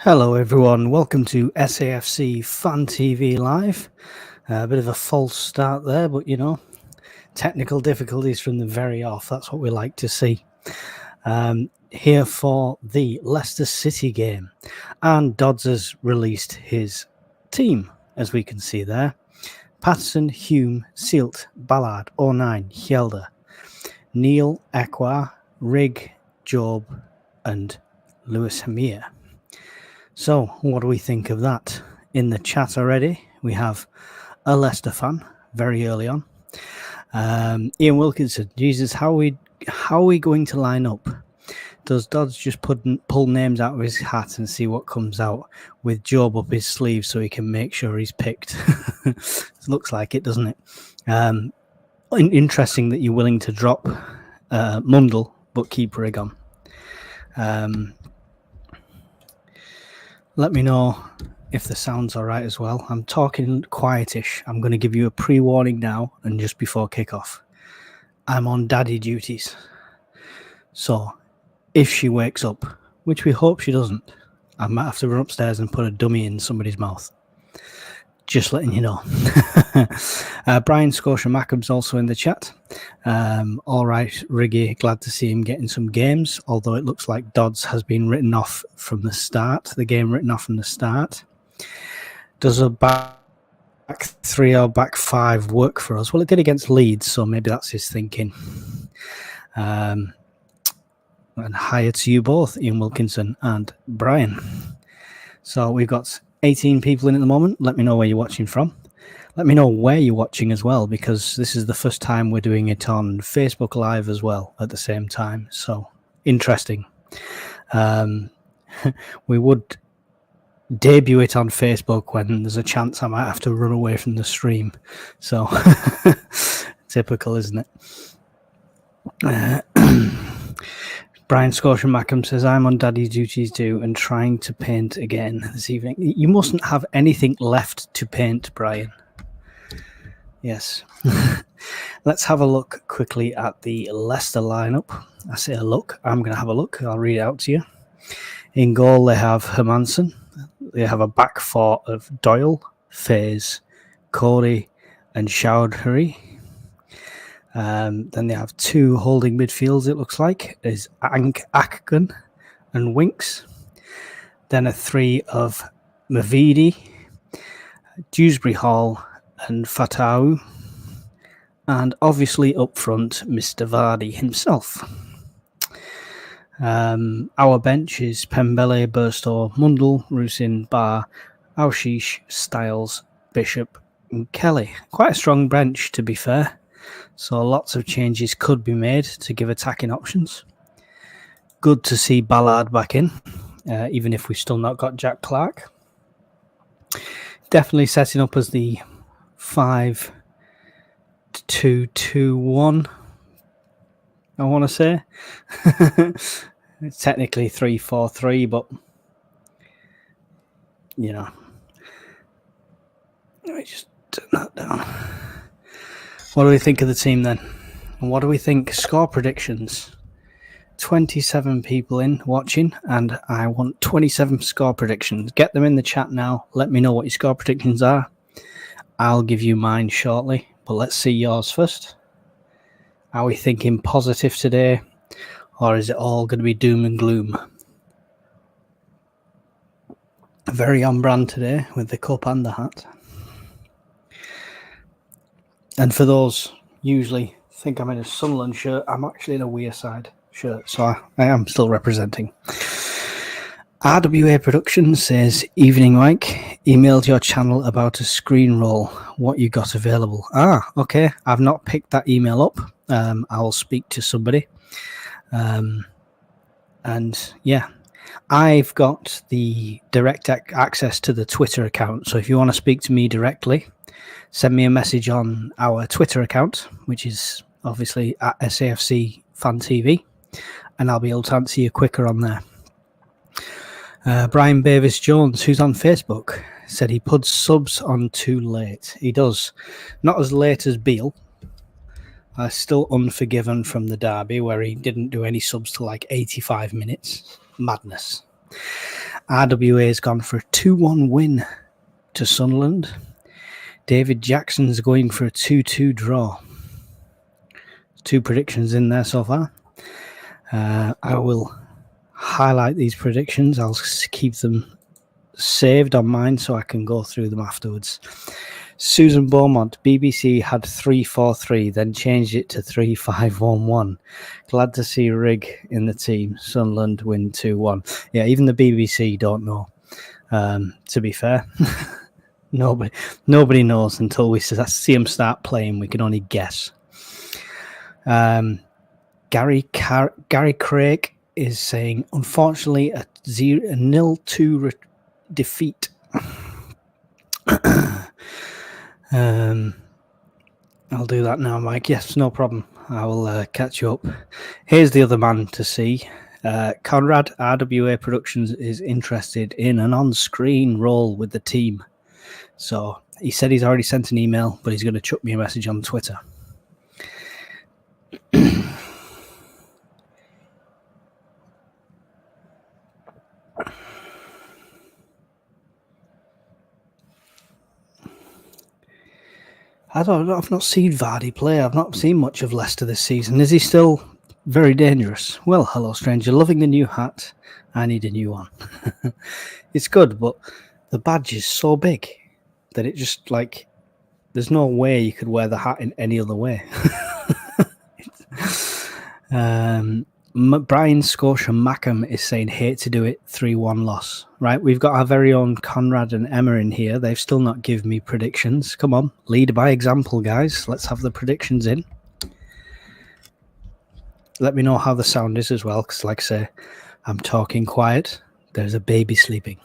Hello everyone, welcome to SAFC Fan TV Live. A bit of a false start there, but technical difficulties from the very off, that's what we like to see. Here for the Leicester City game, and Dodds has released his team, as we can see there. Patterson, Hume, Sealt, Ballard, O'Nien, Hjelde, Neil, Ekwa, Rigg, Job and Lewis Hamir. So, what do we think of that? In the chat already, we have a Leicester fan very early on. Ian Wilkinson, Jesus, how are we going to line up? Does Dodds just pull names out of his hat and see what comes out with Job up his sleeve so he can make sure he's picked? Looks like it, doesn't it? Interesting that you're willing to drop Mundle but keep Rigg on. Let me know if the sound's all right as well. I'm talking quietish. I'm going to give you a pre-warning now and just before kickoff. I'm on daddy duties. So if she wakes up, which we hope she doesn't, I might have to run upstairs and put a dummy in somebody's mouth. Just letting you know. Brian Scotia Mackham's also in the chat. All right, Riggy, glad to see him getting some games, although it looks like Dodds has been written off from the start. The game written off from the start. Does a back three or back five work for us? Well, it did against Leeds, so maybe that's his thinking. And hi to you both, Ian Wilkinson and Brian. So we've got 18 people in at the moment. Let me know where you're watching from. Let me know where you're watching as well, because this is the first time we're doing it on Facebook Live as well at the same time. So interesting. We would debut it on Facebook when there's a chance I might have to run away from the stream. So typical, isn't it? Brian Scotia Mackham says, I'm on daddy duties too and trying to paint again this evening. You mustn't have anything left to paint, Brian. Yes. Let's have a look quickly at the Leicester lineup. I say a look. I'm going to have a look. I'll read it out to you. In goal, they have Hermansen. They have a back four of Doyle, Faze, Corey and Chowdhury. Then they have two holding midfields, it looks like, is Akgun and Winks. Then a three of Mavidi, Dewsbury Hall and Fatau. And obviously up front, Mr. Vardy himself. Our bench is Pembele, Burstow, Mundle, Rusin, Barr, Aushish, Styles, Bishop and Kelly. Quite a strong bench, to be fair. So lots of changes could be made to give attacking options. Good to see Ballard back in, even if we've still not got Jack Clark. Definitely setting up as the 5-2-2-1, I want to say. It's technically 3-4-3, but, let me just turn that down. What do we think of the team then? And what do we think? Score predictions. 27 people in watching, and I want 27 score predictions. Get them in the chat now. Let me know what your score predictions are. I'll give you mine shortly, but let's see yours first. Are we thinking positive today, or is it all going to be doom and gloom? Very on brand today with the cup and the hat. And for those usually think I'm in a Sunderland shirt, I'm actually in a Wearside shirt, so I am still representing. RWA Productions says, evening Mike, emailed your channel about a screen roll, what you got available. Okay, I've not picked that email up. I'll speak to somebody. And yeah, I've got the direct access to the Twitter account, so if you want to speak to me directly, send me a message on our Twitter account, which is obviously at SAFC Fan TV, and I'll be able to answer you quicker on there. Brian Bavis-Jones, who's on Facebook, said he puts subs on too late. He does. Not as late as Beale. Still unforgiven from the derby, where he didn't do any subs till like 85 minutes. Madness. RWA has gone for a 2-1 win to Sunderland. David Jackson's going for a 2-2 draw. 2 predictions in there so far. I will highlight these predictions. I'll keep them saved on mine so I can go through them afterwards. Susan Beaumont, BBC had 3-4-3, then changed it to 3-5-1-1. Glad to see Rig in the team. Sunderland win 2-1. Yeah, even the BBC don't know. To be fair, nobody knows until we see them start playing. We can only guess. Gary Craig is saying, unfortunately, a 0-2 defeat. I'll do that now, Mike. Yes, no problem. I will catch you up. Here's the other man to see. Conrad, RWA Productions, is interested in an on-screen role with the team. So he said he's already sent an email, but he's going to chuck me a message on Twitter. I've not seen Vardy play. I've not seen much of Leicester this season. Is he still very dangerous? Well, hello, stranger. Loving the new hat. I need a new one. It's good, but the badge is so big that it just, like, there's no way you could wear the hat in any other way. Brian Scotia Mackham is saying, hate to do it, 3-1 loss. Right, we've got our very own Conrad and Emma in here. They've still not given me predictions. Come on, lead by example, guys. Let's have the predictions in. Let me know how the sound is as well, because like I say, I'm talking quiet. There's a baby sleeping.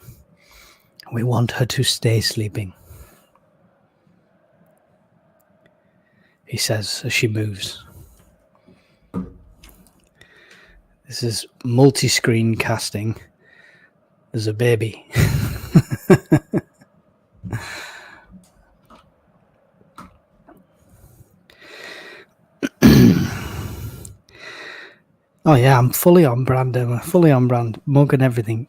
We want her to stay sleeping, he says as she moves. This is multi-screen casting. There's a baby. Oh yeah, I'm fully on brand, Emma. Fully on brand. Mug and everything.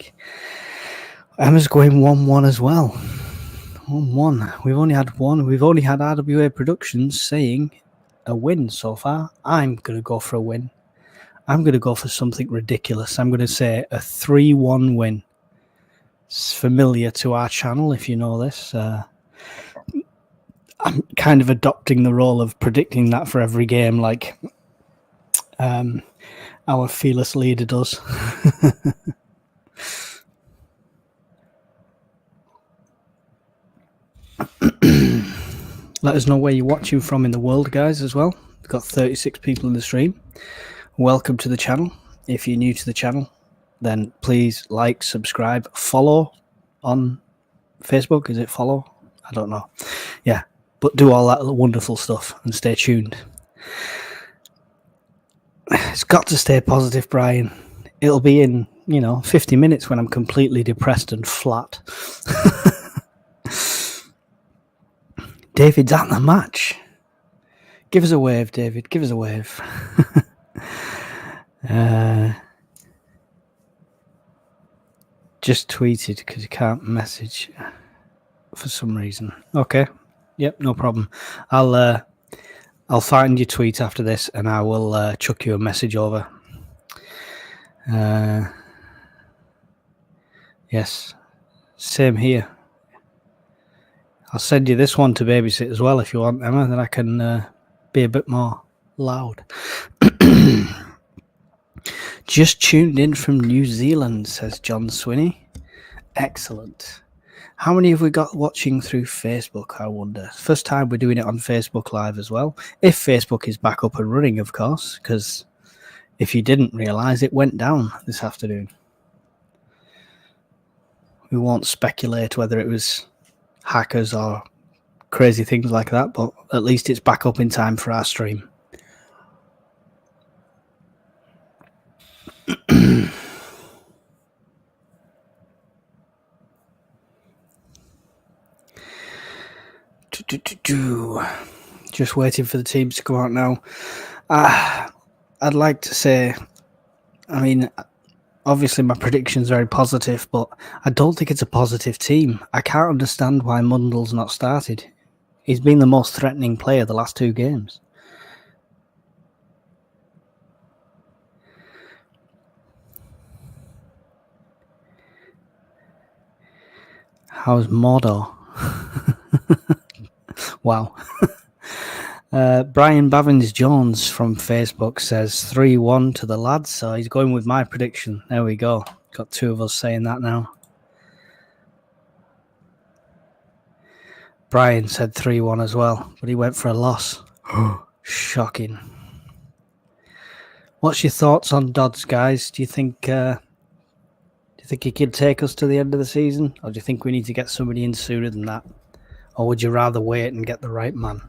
Emma's going 1-1 as well. 1-1. We've only had one. We've only had RWA Productions saying a win so far. I'm going to go for a win. I'm going to go for something ridiculous. I'm going to say a 3-1 win. It's familiar to our channel, if you know this. I'm kind of adopting the role of predicting that for every game, like our fearless leader does. Let us know where you're watching from in the world, guys, as well. We've got 36 people in the stream. Welcome to the channel. If you're new to the channel, then please like, subscribe, follow on Facebook. Is it follow? I don't know. Yeah, but do all that wonderful stuff and stay tuned. It's got to stay positive, Brian. It'll be in, 50 minutes when I'm completely depressed and flat. David's at the match. Give us a wave, David. Give us a wave. Just tweeted because you can't message for some reason. Okay. Yep, no problem. I'll find your tweet after this and I will chuck you a message over. Yes, same here. I'll send you this one to babysit as well if you want, Emma, then I can be a bit more loud. Just tuned in from New Zealand, says John Swinney. Excellent. How many have we got watching through Facebook, I wonder? First time we're doing it on Facebook Live as well. If Facebook is back up and running, of course, because if you didn't realise, it went down this afternoon. We won't speculate whether it was hackers or crazy things like that, but at least it's back up in time for our stream. Just waiting for the teams to come out now. I'd like to say, obviously my prediction's very positive, but I don't think it's a positive team. I can't understand why Mundell's not started. He's been the most threatening player the last 2 games. How's Mordor? Wow. Brian Bavins-Jones from Facebook says 3-1 to the lads. So he's going with my prediction. There we go. Got 2 of us saying that now. Brian said 3-1 as well, but he went for a loss. Shocking. What's your thoughts on Dodds, guys? Do you think he could take us to the end of the season? Or do you think we need to get somebody in sooner than that? Or would you rather wait and get the right man?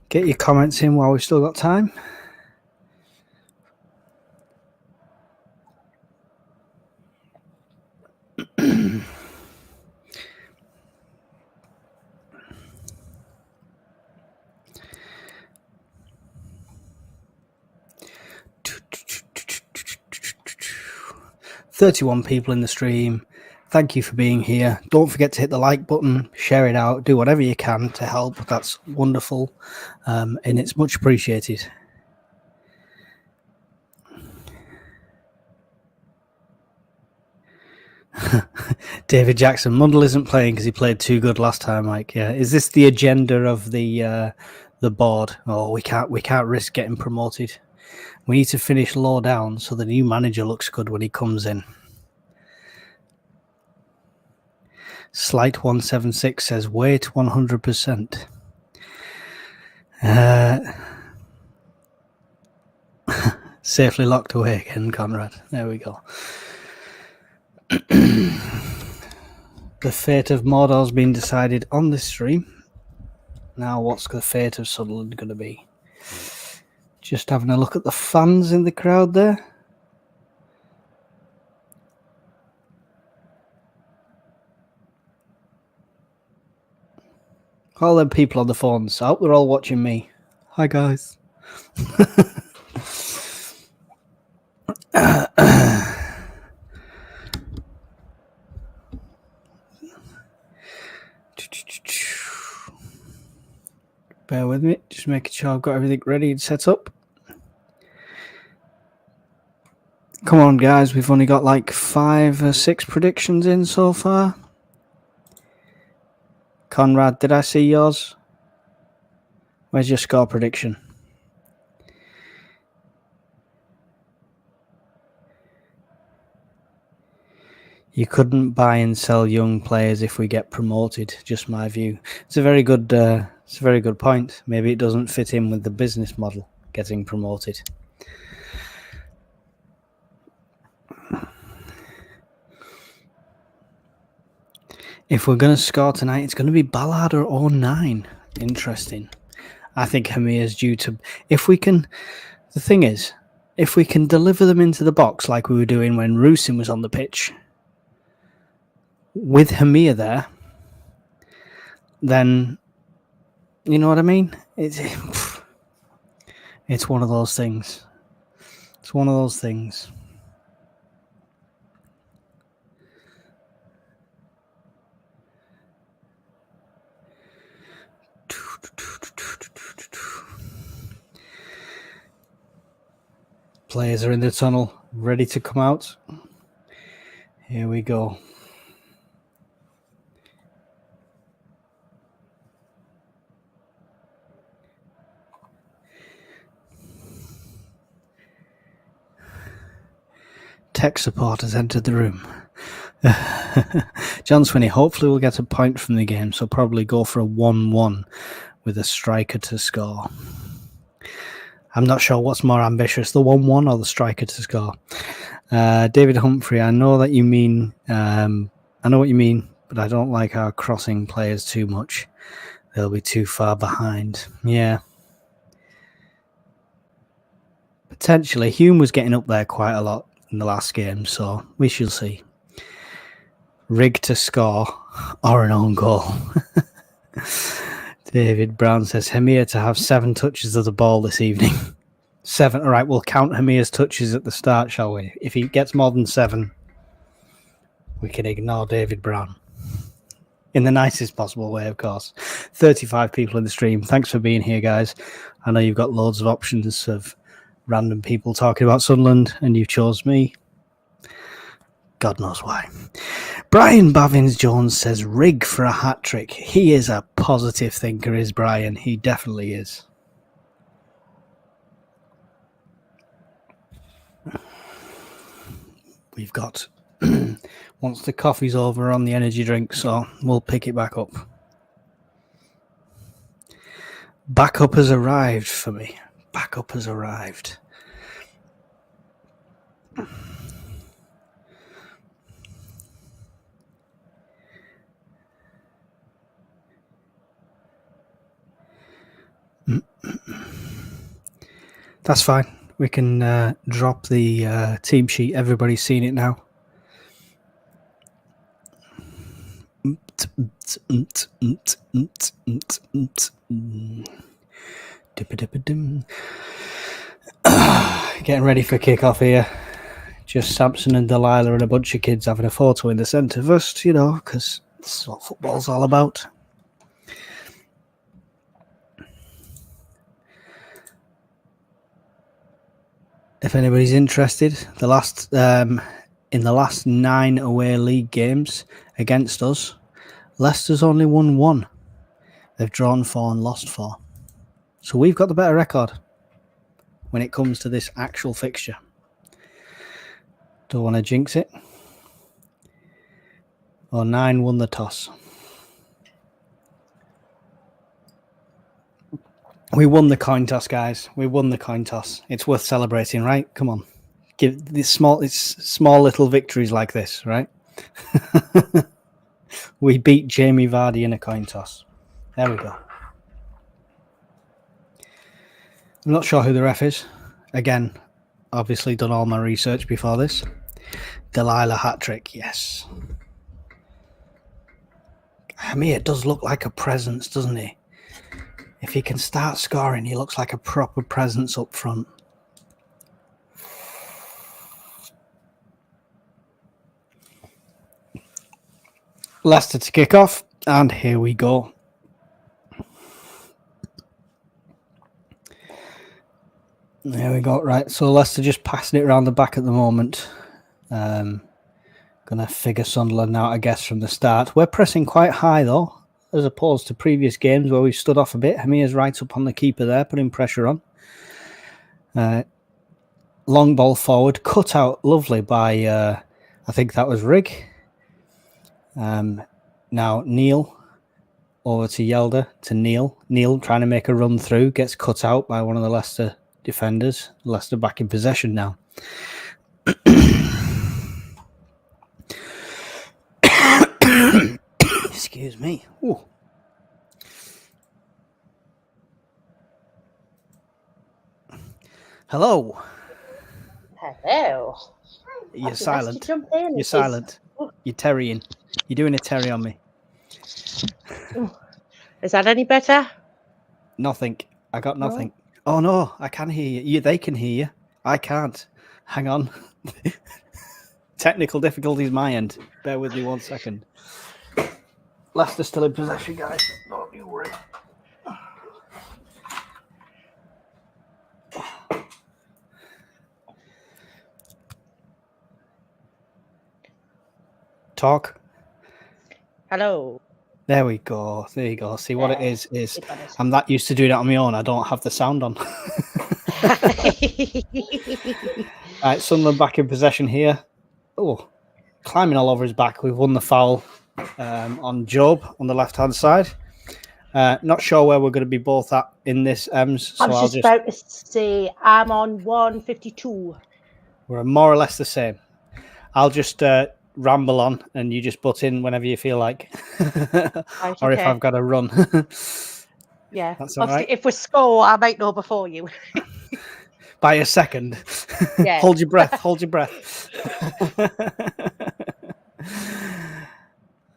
Get your comments in while we've still got time. $31 people in the stream. Thank you for being here. Don't forget to hit the like button, share it out, do whatever you can to help. That's wonderful, and it's much appreciated. David Jackson, Mundell isn't playing because he played too good last time, Mike. Yeah, is this the agenda of the board? Oh, we can't risk getting promoted. We need to finish low down so the new manager looks good when he comes in. Slight 176 says wait 100%. Safely locked away again, Conrad. There we go. The fate of Mordor's been decided on this stream. Now what's the fate of Sunderland going to be? Just having a look at the fans in the crowd there. All them people on the phones. I hope they're all watching me. Hi, guys. Bear with me. Just making sure I've got everything ready and set up. Come on, guys. We've only got like 5 or 6 predictions in so far. Conrad, did I see yours? Where's your score prediction? You couldn't buy and sell young players if we get promoted. Just my view. It's a very good point. Maybe it doesn't fit in with the business model, getting promoted. If we're going to score tonight, it's going to be Ballard or 09. Interesting. I think Hamir's due to... The thing is, if we can deliver them into the box like we were doing when Rusin was on the pitch, with Hamir there, then, you know what I mean? It's one of those things. It's one of those things. Players are in the tunnel, ready to come out. Here we go. Tech support has entered the room. John Swinney, hopefully we'll get a point from the game, so probably go for a 1-1 with a striker to score. I'm not sure what's more ambitious, the 1-1 or the striker to score. David Humphrey, I know what you mean, but I don't like our crossing players too much. They'll be too far behind. Yeah. Potentially. Hume was getting up there quite a lot in the last game, so we shall see. Rig to score or an own goal. David Brown says, Hamir to have 7 touches of the ball this evening. 7. All right, we'll count Hamir's touches at the start, shall we? If he gets more than 7, we can ignore David Brown. In the nicest possible way, of course. 35 people in the stream. Thanks for being here, guys. I know you've got loads of options of random people talking about Sunderland, and you chose me. God knows why. Brian Bavins-Jones says, Rig for a hat-trick. He is a positive thinker, is Brian. He definitely is. We've got... once the coffee's over on the energy drink, so we'll pick it back up. Backup has arrived for me. Backup has arrived. That's fine. We can drop the team sheet. Everybody's seen it now. Getting ready for kickoff here. Just Samson and Delilah and a bunch of kids having a photo in the centre first, you know, because this is what football's all about. If anybody's interested, the last in the last 9 away league games against us, Leicester's only won 1. They've drawn 4 and lost 4. So we've got the better record when it comes to this actual fixture. Don't want to jinx it. Or 9 won the toss. We won the coin toss, guys. We won the coin toss. It's worth celebrating, right? Come on. Give this small little victories like this, right? We beat Jamie Vardy in a coin toss. There we go. I'm not sure who the ref is. Again, obviously done all my research before this. Delilah hat-trick, yes. I mean, it does look like a presence, doesn't he? If he can start scoring, he looks like a proper presence up front. Leicester to kick off, and here we go. There we go. Right, so Leicester just passing it around the back at the moment. Going to figure Sunderland out, I guess, from the start. We're pressing quite high, though, as opposed to previous games where we've stood off a bit. Hamir's right up on the keeper there, putting pressure on. Long ball forward, cut out lovely by, I think that was Rig. Now Neil over to Yelder to Neil. Neil trying to make a run through, gets cut out by one of the Leicester defenders. Leicester back in possession now. Excuse me. Ooh. Hello. Hello. You're silent. You're silent. You're terrying. You're doing a terry on me. Is that any better? Nothing. I got nothing. Oh no, I can hear you. They can hear you. I can't. Hang on. Technical difficulties my end. Bear with me 1 second. Leicester still in possession, guys. Don't you worry. Talk. Hello. There we go. There you go. See what it is I'm that used to doing it on my own. I don't have the sound on. Right, Sunderland back in possession here. Oh, climbing all over his back. We've won the foul on Job on the left-hand side. Not sure where we're going to be both at in this, Ems. So I was just about to say I'm on 152. We're more or less the same. I'll just ramble on and you just butt in whenever you feel like. Right, or if I've got to run. Yeah. That's all right. If we score, I might know before you. By a second. Yeah. Hold your breath. Hold your breath.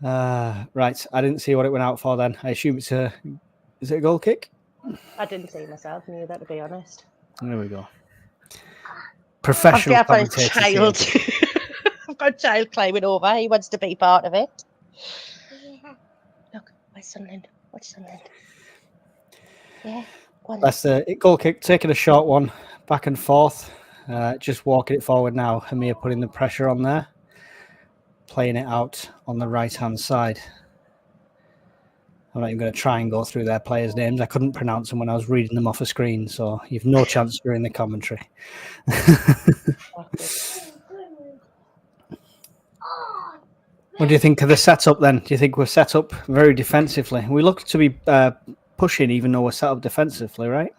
Right. I didn't see what it went out for then. I assume it's is it a goal kick? I didn't see myself neither, to be honest. There we go. Professional I've got a commentator. child. I've got a child climbing over. He wants to be part of it. Look, where's Sunderland? What's Sunderland? Yeah. Leicester goal kick, taking a short one, back and forth. Just walking it forward now. Hamir putting the pressure on there. Playing it out on the right-hand side. I'm not even going to try and go through their players' names. I couldn't pronounce them when I was reading them off a screen, so you've no chance during the commentary. What do you think of the setup then? Do you think we're set up very defensively? We look to be pushing even though we're set up defensively, right?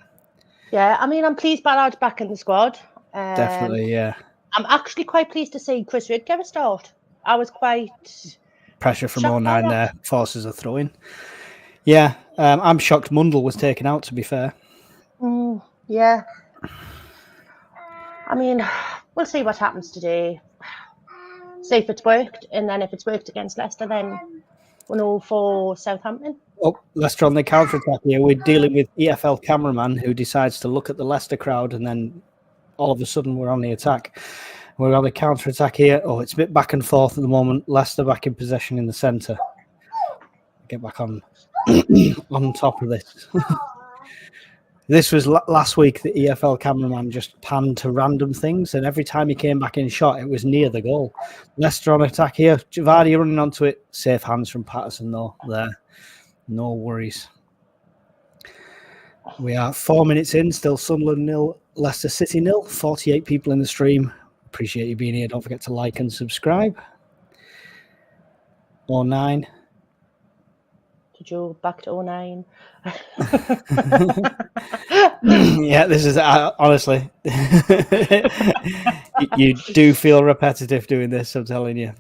Yeah, I mean, I'm pleased Ballard's back in the squad. Definitely, yeah. I'm actually quite pleased to see Chris Reid get a start. I was quite... Pressure from 09 there, forces a throw-in. Yeah, I'm shocked Mundell was taken out, to be fair. Yeah. I mean, we'll see what happens today. See if it's worked, and then if it's worked against Leicester, then we'll know for Southampton. Oh, Leicester on the counter-attack here. We're dealing with EFL cameraman who decides to look at the Leicester crowd, and then all of a sudden we're on the attack. We're on the counter-attack here. Oh, it's a bit back and forth at the moment. Leicester back in possession in the centre. Get back on on top of this. This was last week. The EFL cameraman just panned to random things, and every time he came back in shot, it was near the goal. Leicester on attack here. Vardy running onto it. Safe hands from Patterson, though. There. No worries. We are 4 minutes in. Still Sunderland 0, Leicester City 0. 48 people in the stream. Appreciate you being here. Don't forget to like and subscribe. 09. Did you back to 09? Yeah, this is honestly. you do feel repetitive doing this, I'm telling you.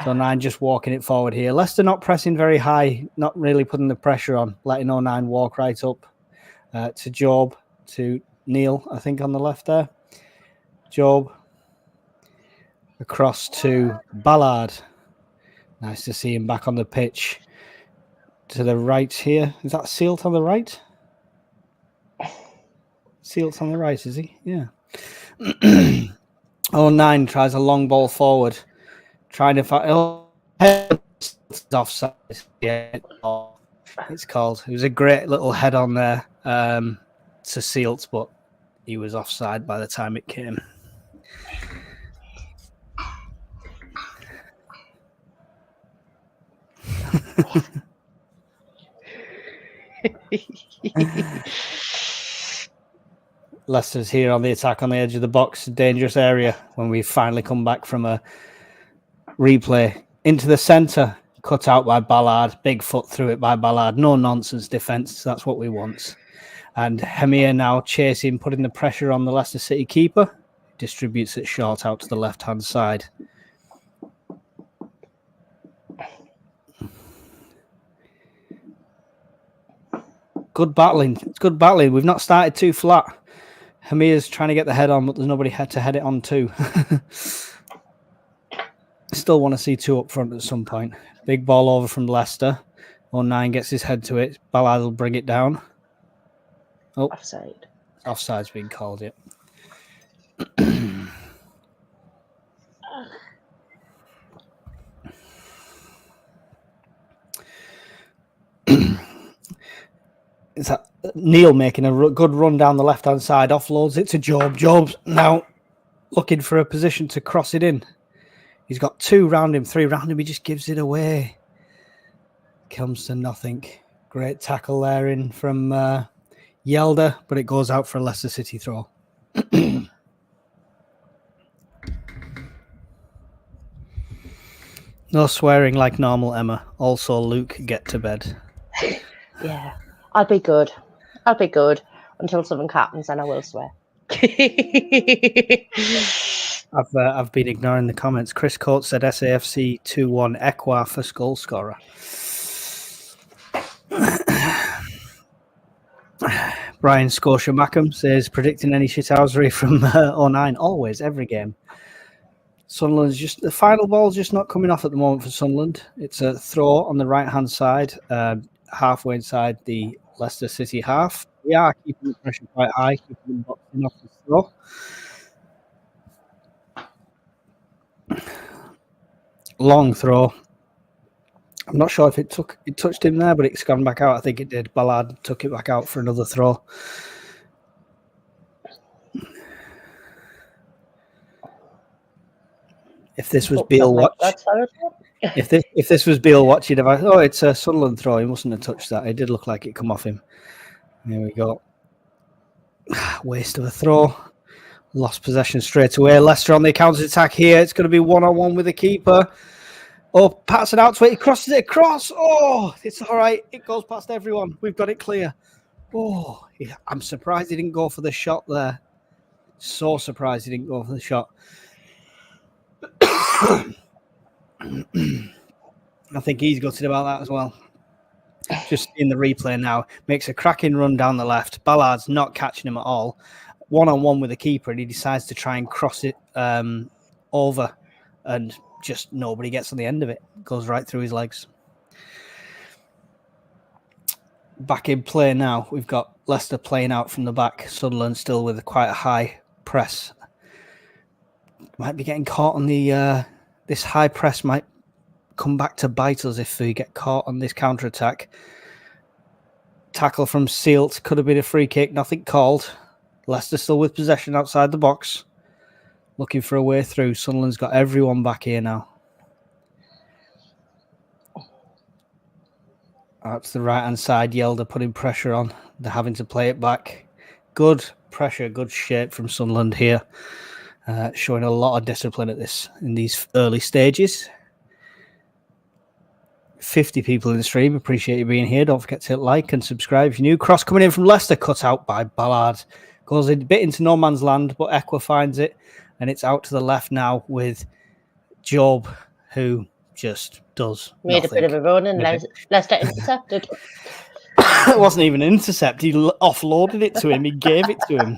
So 09 just walking it forward here. Leicester not pressing very high, not really putting the pressure on, letting 09 walk right up to Job, to Neil, I think on the left there. Job. Across to Ballard. Nice to see him back on the pitch. To the right here. Is that Sealt on the right? Sealt's on the right, is he? Yeah. 09 tries a long ball forward. Trying to find... Oh, offside. Yeah, it's called. It was a great little head on there to Sealt, but he was offside by the time it came. Leicester's here on the attack on the edge of the box, dangerous area when we finally come back from a replay into the centre, cut out by Ballard, big foot through it by Ballard, no nonsense defence, that's what we want. And Hamir now chasing, putting the pressure on the Leicester City keeper, distributes it short out to the left hand side. Good battling. It's good battling. We've not started too flat. Hamir's trying to get the head on, but there's nobody to head it on to. Still want to see two up front at some point. Big ball over from Leicester. 09 gets his head to it. Ballard will bring it down. Oh, Offside. Offside's been called, yet. Is that Neil making a good run down the left-hand side, offloads it to Job. Job's now looking for a position to cross it in. He's got two round him, three round him. He just gives it away. Comes to nothing. Great tackle there in from Yelder, but it goes out for a Leicester City throw. No swearing like normal, Emma. Also, Luke, get to bed. Yeah. I'll be good. I'll be good until something happens, and I will swear. I've been ignoring the comments. Chris Coates said SAFC 2-1 Equa for goal scorer. Brian Scotia Mackham says predicting any shithousery from 09 always, every game. Sunderland's just the final ball's just not coming off at the moment for Sunderland. It's a throw on the right hand side, halfway inside the Leicester City half. We are keeping the pressure quite high, keeping them boxing off the throw. Long throw. I'm not sure if it touched him there, but it's gone back out. I think it did. Ballard took it back out for another throw. If this was Beale watch, if this was Beale watch, he'd have like, oh, it's a Sunderland throw. He mustn't have touched that. It did look like it come off him. There we go. Waste of a throw. Lost possession straight away. Leicester on the counter-attack here. It's going to be one-on-one with the keeper. Oh, Patterson out to it. He crosses it across. Oh, it's all right. It goes past everyone. We've got it clear. Oh, yeah. I'm surprised he didn't go for the shot there. So surprised he didn't go for the shot. I think he's gutted about that as well. Just in the replay now. Makes a cracking run down the left. Ballard's not catching him at all. One-on-one with the keeper, and he decides to try and cross it over, and just nobody gets on the end of it. Goes right through his legs. Back in play now. We've got Leicester playing out from the back. Sunderland still with quite a high press. Might be getting caught on the... this high press might come back to bite us if we get caught on this counter-attack. Tackle from Sealt. Could have been a free kick. Nothing called. Leicester still with possession outside the box. Looking for a way through. Sunderland's got everyone back here now. Out to the right-hand side. Yelder putting pressure on. They're having to play it back. Good pressure, good shape from Sunderland here. Showing a lot of discipline at in these early stages. 50 people in the stream. Appreciate you being here. Don't forget to hit like and subscribe if you're new. Cross coming in from Leicester. Cut out by Ballard. Goes a bit into no man's land, but Equa finds it. And it's out to the left now with Job, who just does Made nothing. a bit of a run and Leicester intercepted. It wasn't even an intercept. He offloaded it to him. He gave it to him.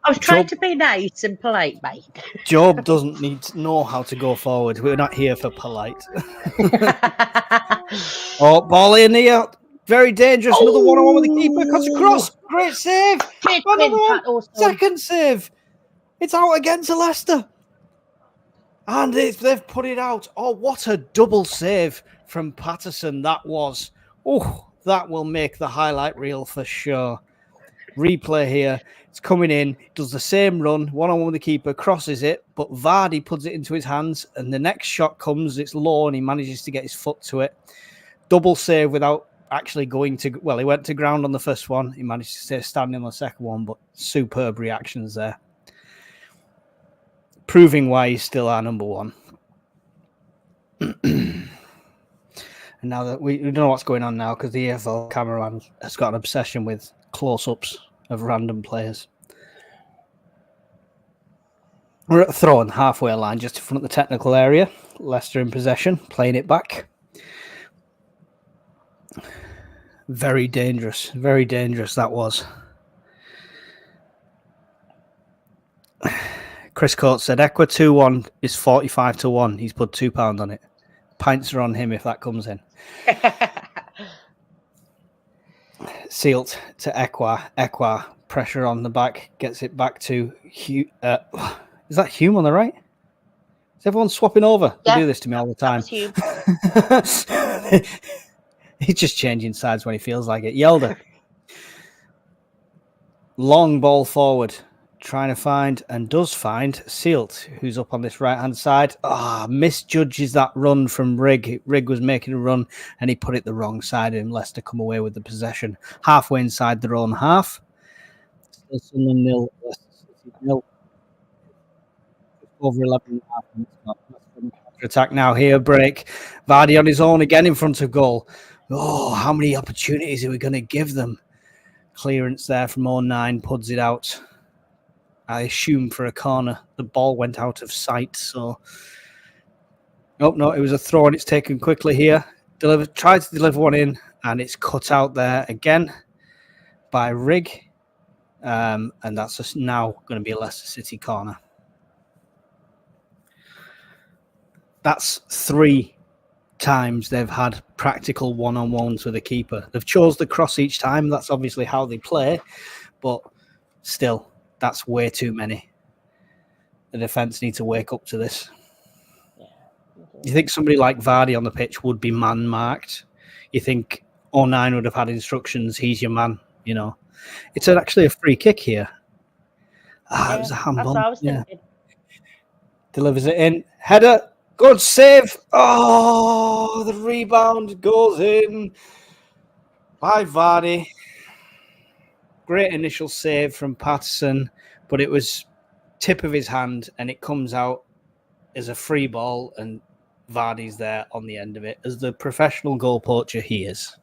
I was trying to be nice and polite, mate. Job doesn't need to know how to go forward. We're not here for polite. Oh, ball in here. Very dangerous. Another one-on-one with the keeper. Cuts across. Great save. Another one. Second save. It's out again to Leicester. And they've put it out. Oh, what a double save from Patterson that was. Oh, that will make the highlight reel for sure. Replay here. It's coming in. Does the same run. One-on-one with the keeper. Crosses it. But Vardy puts it into his hands. And the next shot comes. It's low and he manages to get his foot to it. Double save without actually going to... Well, he went to ground on the first one. He managed to stay standing on the second one. But superb reactions there. Proving why he's still our number one. And now that we don't know what's going on now because the EFL cameraman has got an obsession with close-ups of random players. We're at the throw-in halfway line, just in front of the technical area. Leicester in possession, playing it back. Very dangerous that was. Chris Coates said, Equa 2-1 is 45-1. He's put £2 on it. Pints are on him if that comes in. Sealt to Equa. Equa, pressure on the back, gets it back to Hugh. Is that Hume on the right? Is everyone swapping over? Yeah. They do this to me all the time. He's just changing sides when he feels like it. Yelder. Long ball forward. Trying to find, and does find, Sealt, who's up on this right-hand side. Misjudges that run from Rigg. Rigg was making a run, and he put it the wrong side of him. Leicester come away with the possession. Halfway inside their own half. Still Sunderland 0, Leicester City 0. Over 11.5 minutes. Attack now here, break. Vardy on his own again in front of goal. Oh, how many opportunities are we going to give them? Clearance there from 09, puts it out. I assume for a corner. The ball went out of sight, so... Oh, no, it was a throw, and it's taken quickly here. Tried to deliver one in, and it's cut out there again by Rigg. And that's just now going to be a Leicester City corner. That's 3 times they've had practical one-on-ones with a keeper. They've chose the cross each time. That's obviously how they play, but still, that's way too many. The defence need to wake up to this. Yeah. You think somebody like Vardy on the pitch would be man-marked? You think 09 would have had instructions, he's your man, you know. It's actually a free kick here. It was a handball. That's what I was thinking. Delivers it in. Header. Good save. Oh, the rebound goes in by Vardy. Great initial save from Patterson, but it was tip of his hand and it comes out as a free ball and Vardy's there on the end of it as the professional goal poacher he is.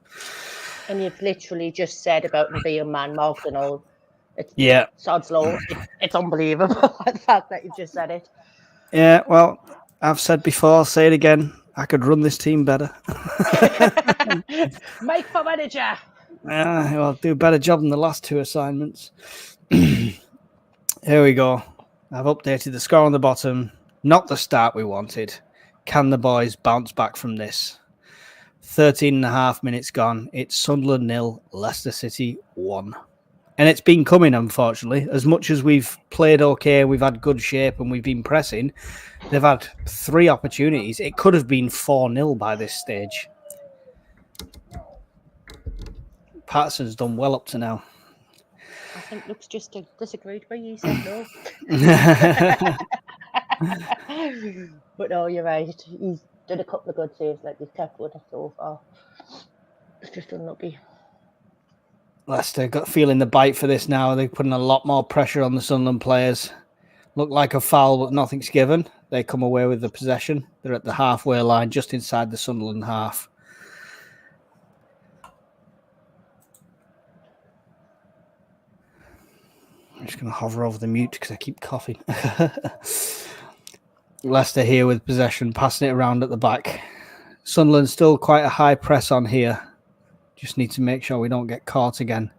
And you've literally just said about him being man-marked and all. Yeah. Sod's law. It's unbelievable, the fact that you've just said it. Yeah, well, I've said before, I'll say it again. I could run this team better. Mike for manager. Well, I'll do a better job than the last two assignments. Here we go. I've updated the score on the bottom. Not the start we wanted. Can the boys bounce back from this? 13 and a half minutes gone. It's Sunderland 0, Leicester City 1. And it's been coming, unfortunately. As much as we've played okay, we've had good shape and we've been pressing, they've had 3 opportunities. It could have been 4-0 by this stage. Patterson's done well up to now. I think Luke's just disagreed with you. He said no. But no, you're right. He's done a couple of good saves, like he's kept with us so far. It's just unlucky. Leicester got feeling the bite for this now. They're putting a lot more pressure on the Sunderland players. Look like a foul, but nothing's given. They come away with the possession. They're at the halfway line, just inside the Sunderland half. I'm just going to hover over the mute because I keep coughing. Leicester here with possession, passing it around at the back. Sunderland still quite a high press on here. Just need to make sure we don't get caught again.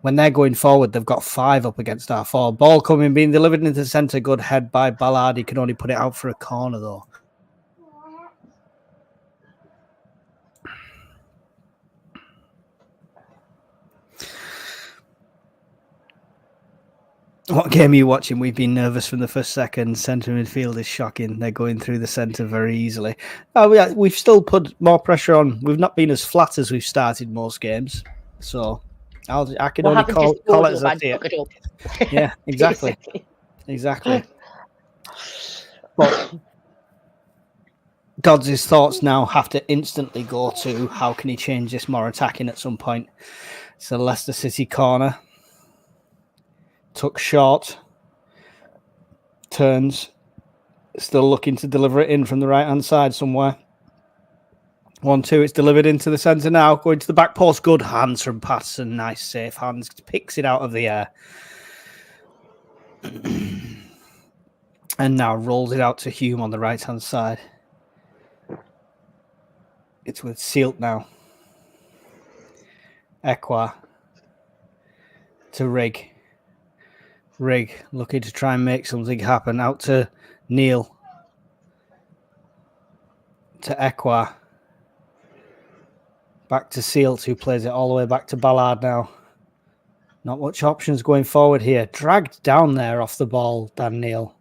When they're going forward, they've got 5 up against our 4. Ball coming, being delivered into the centre. Good head by Ballard. He can only put it out for a corner, though. What game are you watching? We've been nervous from the first second. Centre midfield is shocking. They're going through the centre very easily. Oh, yeah, we've still put more pressure on. We've not been as flat as we've started most games. So I can only call it as I see it. Yeah, exactly. Exactly. But Dodds' thoughts now have to instantly go to how can he change this more attacking at some point. It's a Leicester City corner. Tuck short, turns, still looking to deliver it in from the right-hand side somewhere. 1-2, it's delivered into the centre now, going to the back post. Good hands from Patterson, nice safe hands, picks it out of the air. And now rolls it out to Hume on the right-hand side. It's with Sealt now. Ekwa to Rigg. Rigg looking to try and make something happen. Out to Neil. To Ekwa. Back to Sealt, who plays it all the way back to Ballard now. Not much options going forward here. Dragged down there off the ball, Dan Neil.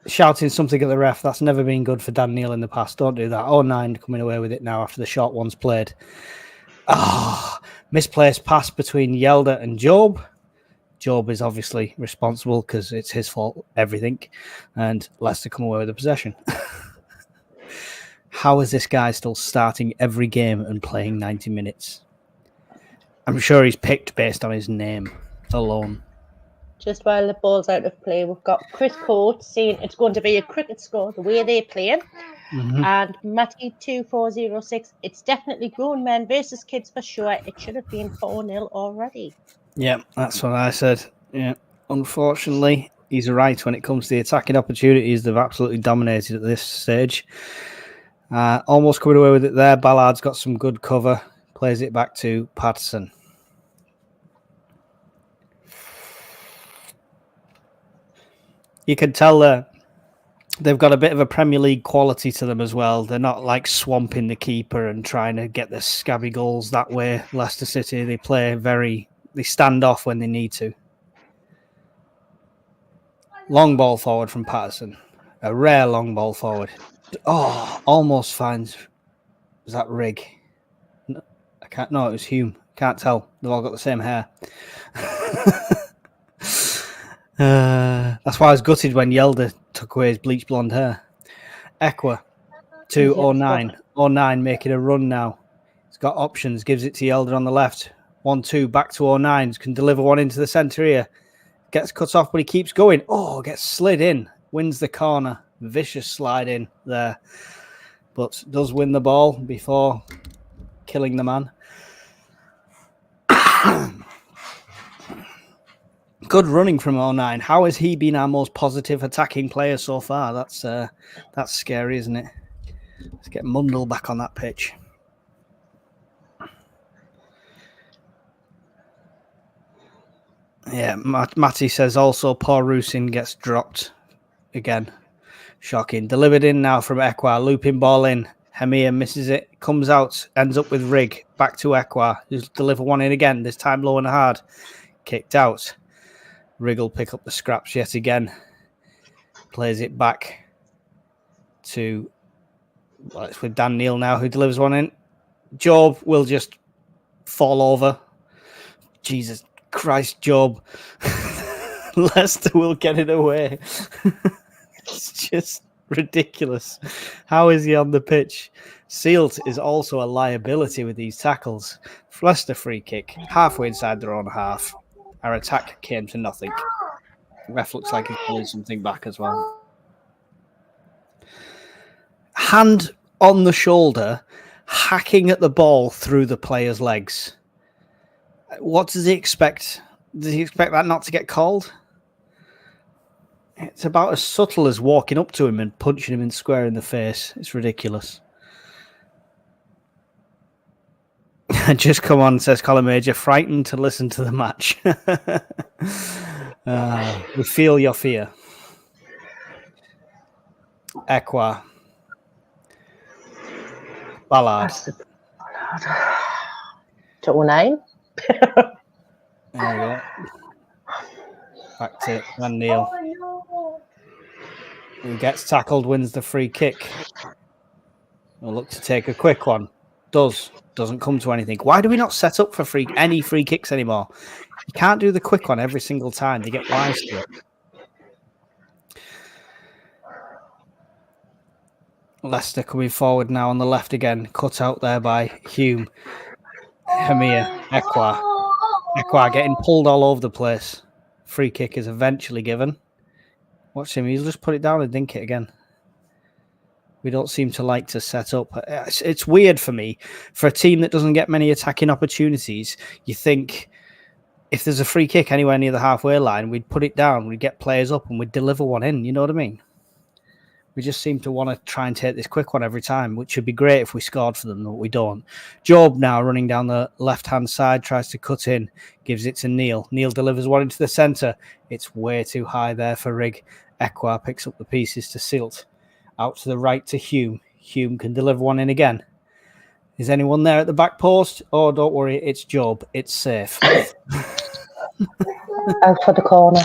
Shouting something at the ref. That's never been good for Dan Neil in the past. Don't do that. 09 coming away with it now after the short one's played. Misplaced pass between Yelder and Job. Job is obviously responsible because it's his fault, everything. And Leicester come away with the possession. How is this guy still starting every game and playing 90 minutes? I'm sure he's picked based on his name alone. Just while the ball's out of play, we've got Chris Coates saying it's going to be a cricket score the way they're playing. Mm-hmm. And Matty 2406, it's definitely grown men versus kids for sure. It should have been 4-0 already. Yeah, that's what I said. Yeah, unfortunately, he's right when it comes to the attacking opportunities. They've absolutely dominated at this stage. Almost coming away with it there. Ballard's got some good cover. Plays it back to Patterson. You can tell They've got a bit of a Premier League quality to them as well. They're not like swamping the keeper and trying to get the scabby goals that way. Leicester City, they stand off when they need to. Long ball forward from Patterson. A rare long ball forward. Oh, almost finds. Was that Rig? No, I can't. No, it was Hume. Can't tell. They've all got the same hair. That's why I was gutted when Yelder took away his bleach blonde hair. Ekwa to 09. 09 making a run now. He's got options. Gives it to Yelder on the left. 1-2 back to 09. Can deliver one into the centre here. Gets cut off, but he keeps going. Oh, gets slid in. Wins the corner. Vicious slide in there. But does win the ball before killing the man. Good running from 09. How has he been our most positive attacking player so far? That's scary, isn't it? Let's get Mundell back on that pitch. Yeah, Matty says also Paul Rusin gets dropped again. Shocking. Delivered in now from Ekwa. Looping ball in. Hemir misses it. Comes out. Ends up with Rig. Back to Ekwa. Just deliver one in again. This time low and hard. Kicked out. Rig will pick up the scraps yet again. Plays it back to... Well, it's with Dan Neil now who delivers one in. Job will just fall over. Jesus Christ, Job. Leicester will get it away. It's just ridiculous. How is he on the pitch? Sealt is also a liability with these tackles. Leicester free kick, halfway inside their own half. Our attack came to nothing. Ref looks like he's pulling something back as well. Hand on the shoulder, hacking at the ball through the player's legs. What does he expect? Does he expect that not to get called? It's about as subtle as walking up to him and punching him square in the face. It's ridiculous. Just come on, says Colin Major. Frightened to listen to the match. We feel your fear. Ekwa. Ballard. To 09. There we go. Back to Van Neil. Who gets tackled, wins the free kick. We'll look to take a quick one. Doesn't come to anything. Why do we not set up for any free kicks anymore? You can't do the quick one every single time. They get wise to it. Leicester coming forward now on the left again. Cut out there by Hume. Hemir. Ekwa getting pulled all over the place. Free kick is eventually given. Watch him. He'll just put it down and dink it again. We don't seem to like to set up. It's weird for me. For a team that doesn't get many attacking opportunities, you think if there's a free kick anywhere near the halfway line, we'd put it down, we'd get players up and we'd deliver one in. You know what I mean? We just seem to want to try and take this quick one every time, which would be great if we scored for them, but we don't. Job now running down the left-hand side, tries to cut in, gives it to Neil. Neil delivers one into the centre. It's way too high there for Rig. Ekwa picks up the pieces to Sealt. Out to the right to Hume. Hume can deliver one in again. Is anyone there at the back post? Oh, don't worry, it's Job. It's safe. Out for the corner.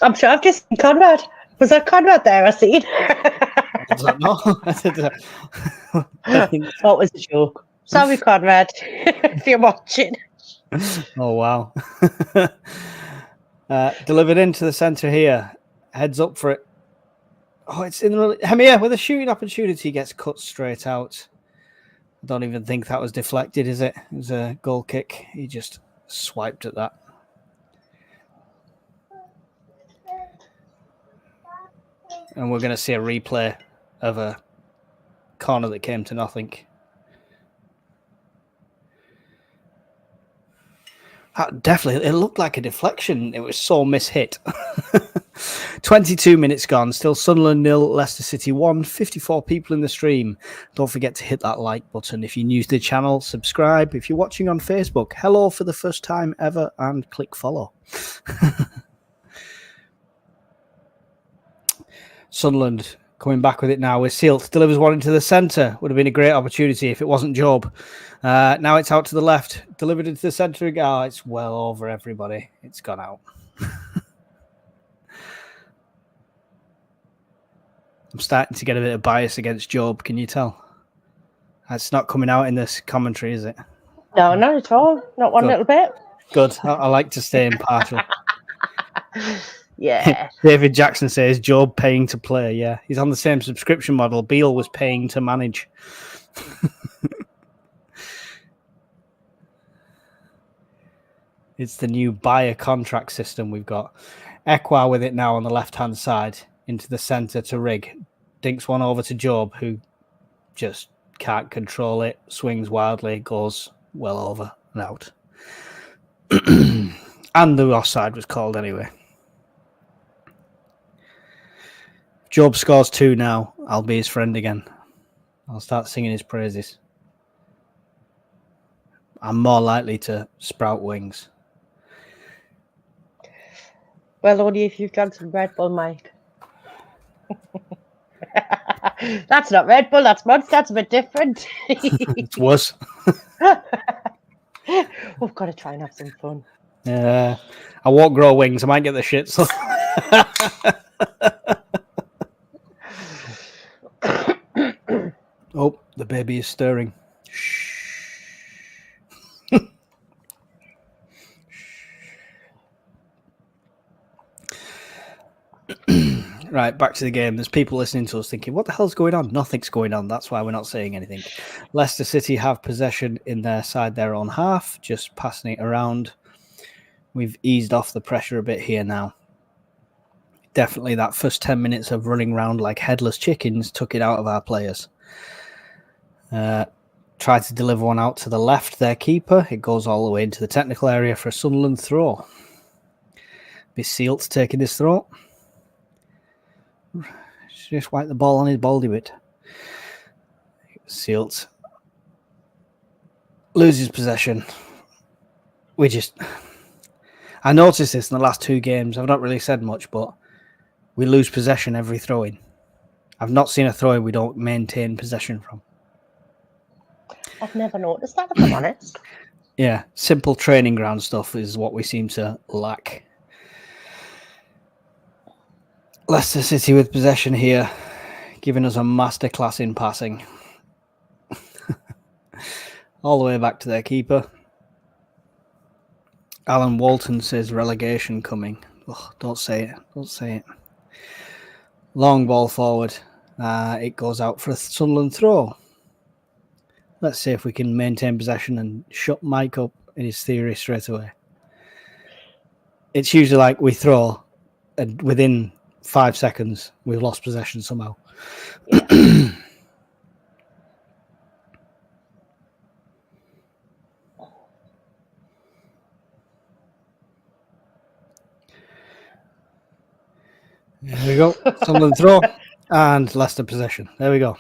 I'm sure I've just seen Conrad. Was that Conrad there? I seen. Oh, it was a joke. Sorry, Conrad, if you're watching. Oh, wow. Delivered into the centre here. Heads up for it. Oh, it's in the Hemir with a shooting opportunity. Gets cut straight out. I don't even think that was deflected, is it? It was a goal kick. He just swiped at that. And we're going to see a replay of a corner that came to nothing. Definitely, it looked like a deflection. It was so mishit. 22 minutes gone. Still Sunderland 0, Leicester City 1. 54 people in the stream. Don't forget to hit that like button. If you're new to the channel, subscribe. If you're watching on Facebook, hello for the first time ever and click follow. Sunderland coming back with it now with Sealt. Delivers one into the centre. Would have been a great opportunity if it wasn't Job. Now it's out to the left. Delivered into the centre. Oh, it's well over everybody. It's gone out. I'm starting to get a bit of bias against Job. Can you tell? It's not coming out in this commentary, is it? No, not at all. Not one little bit. Good. I like to stay impartial. Yeah. David Jackson says Job paying to play. Yeah, he's on the same subscription model. Beale was paying to manage. It's the new buyer contract system we've got. Ekwa with it now on the left-hand side into the centre to Rig. Dinks one over to Job, who just can't control it. Swings wildly, goes well over and out. And the offside was called anyway. Job scores 2 now. I'll be his friend again. I'll start singing his praises. I'm more likely to sprout wings. Well, only if you've got some Red Bull, Mike. That's not Red Bull, that's Monster. That's a bit different. It's worse. We've got to try and have some fun. I won't grow wings. I might get the shits. Oh, the baby is stirring. Shh. Right, back to the game. There's people listening to us thinking, what the hell's going on? Nothing's going on. That's why we're not saying anything. Leicester City have possession in their side, their own half, just passing it around. We've eased off the pressure a bit here now. Definitely that first 10 minutes of running around like headless chickens took it out of our players. Tried to deliver one out to the left, their keeper. It goes all the way into the technical area for a Sunderland throw. Be Sealt taking this throw. Just wipe the ball on his baldy bit. Sealt loses possession. I noticed this in the last 2 games. I've not really said much, but we lose possession every throw-in. I've not seen a throw-in we don't maintain possession from. I've never noticed that, if I'm honest. Yeah, simple training ground stuff is what we seem to lack. Leicester City with possession here, giving us a masterclass in passing. All the way back to their keeper. Alan Walton says relegation coming. Oh, don't say it. Don't say it. Long ball forward. It goes out for a Sunderland throw. Let's see if we can maintain possession and shut Mike up in his theory straight away. It's usually like we throw and within 5 seconds we've lost possession somehow. Yeah. There we go. Sunderland throw and Leicester possession. There we go.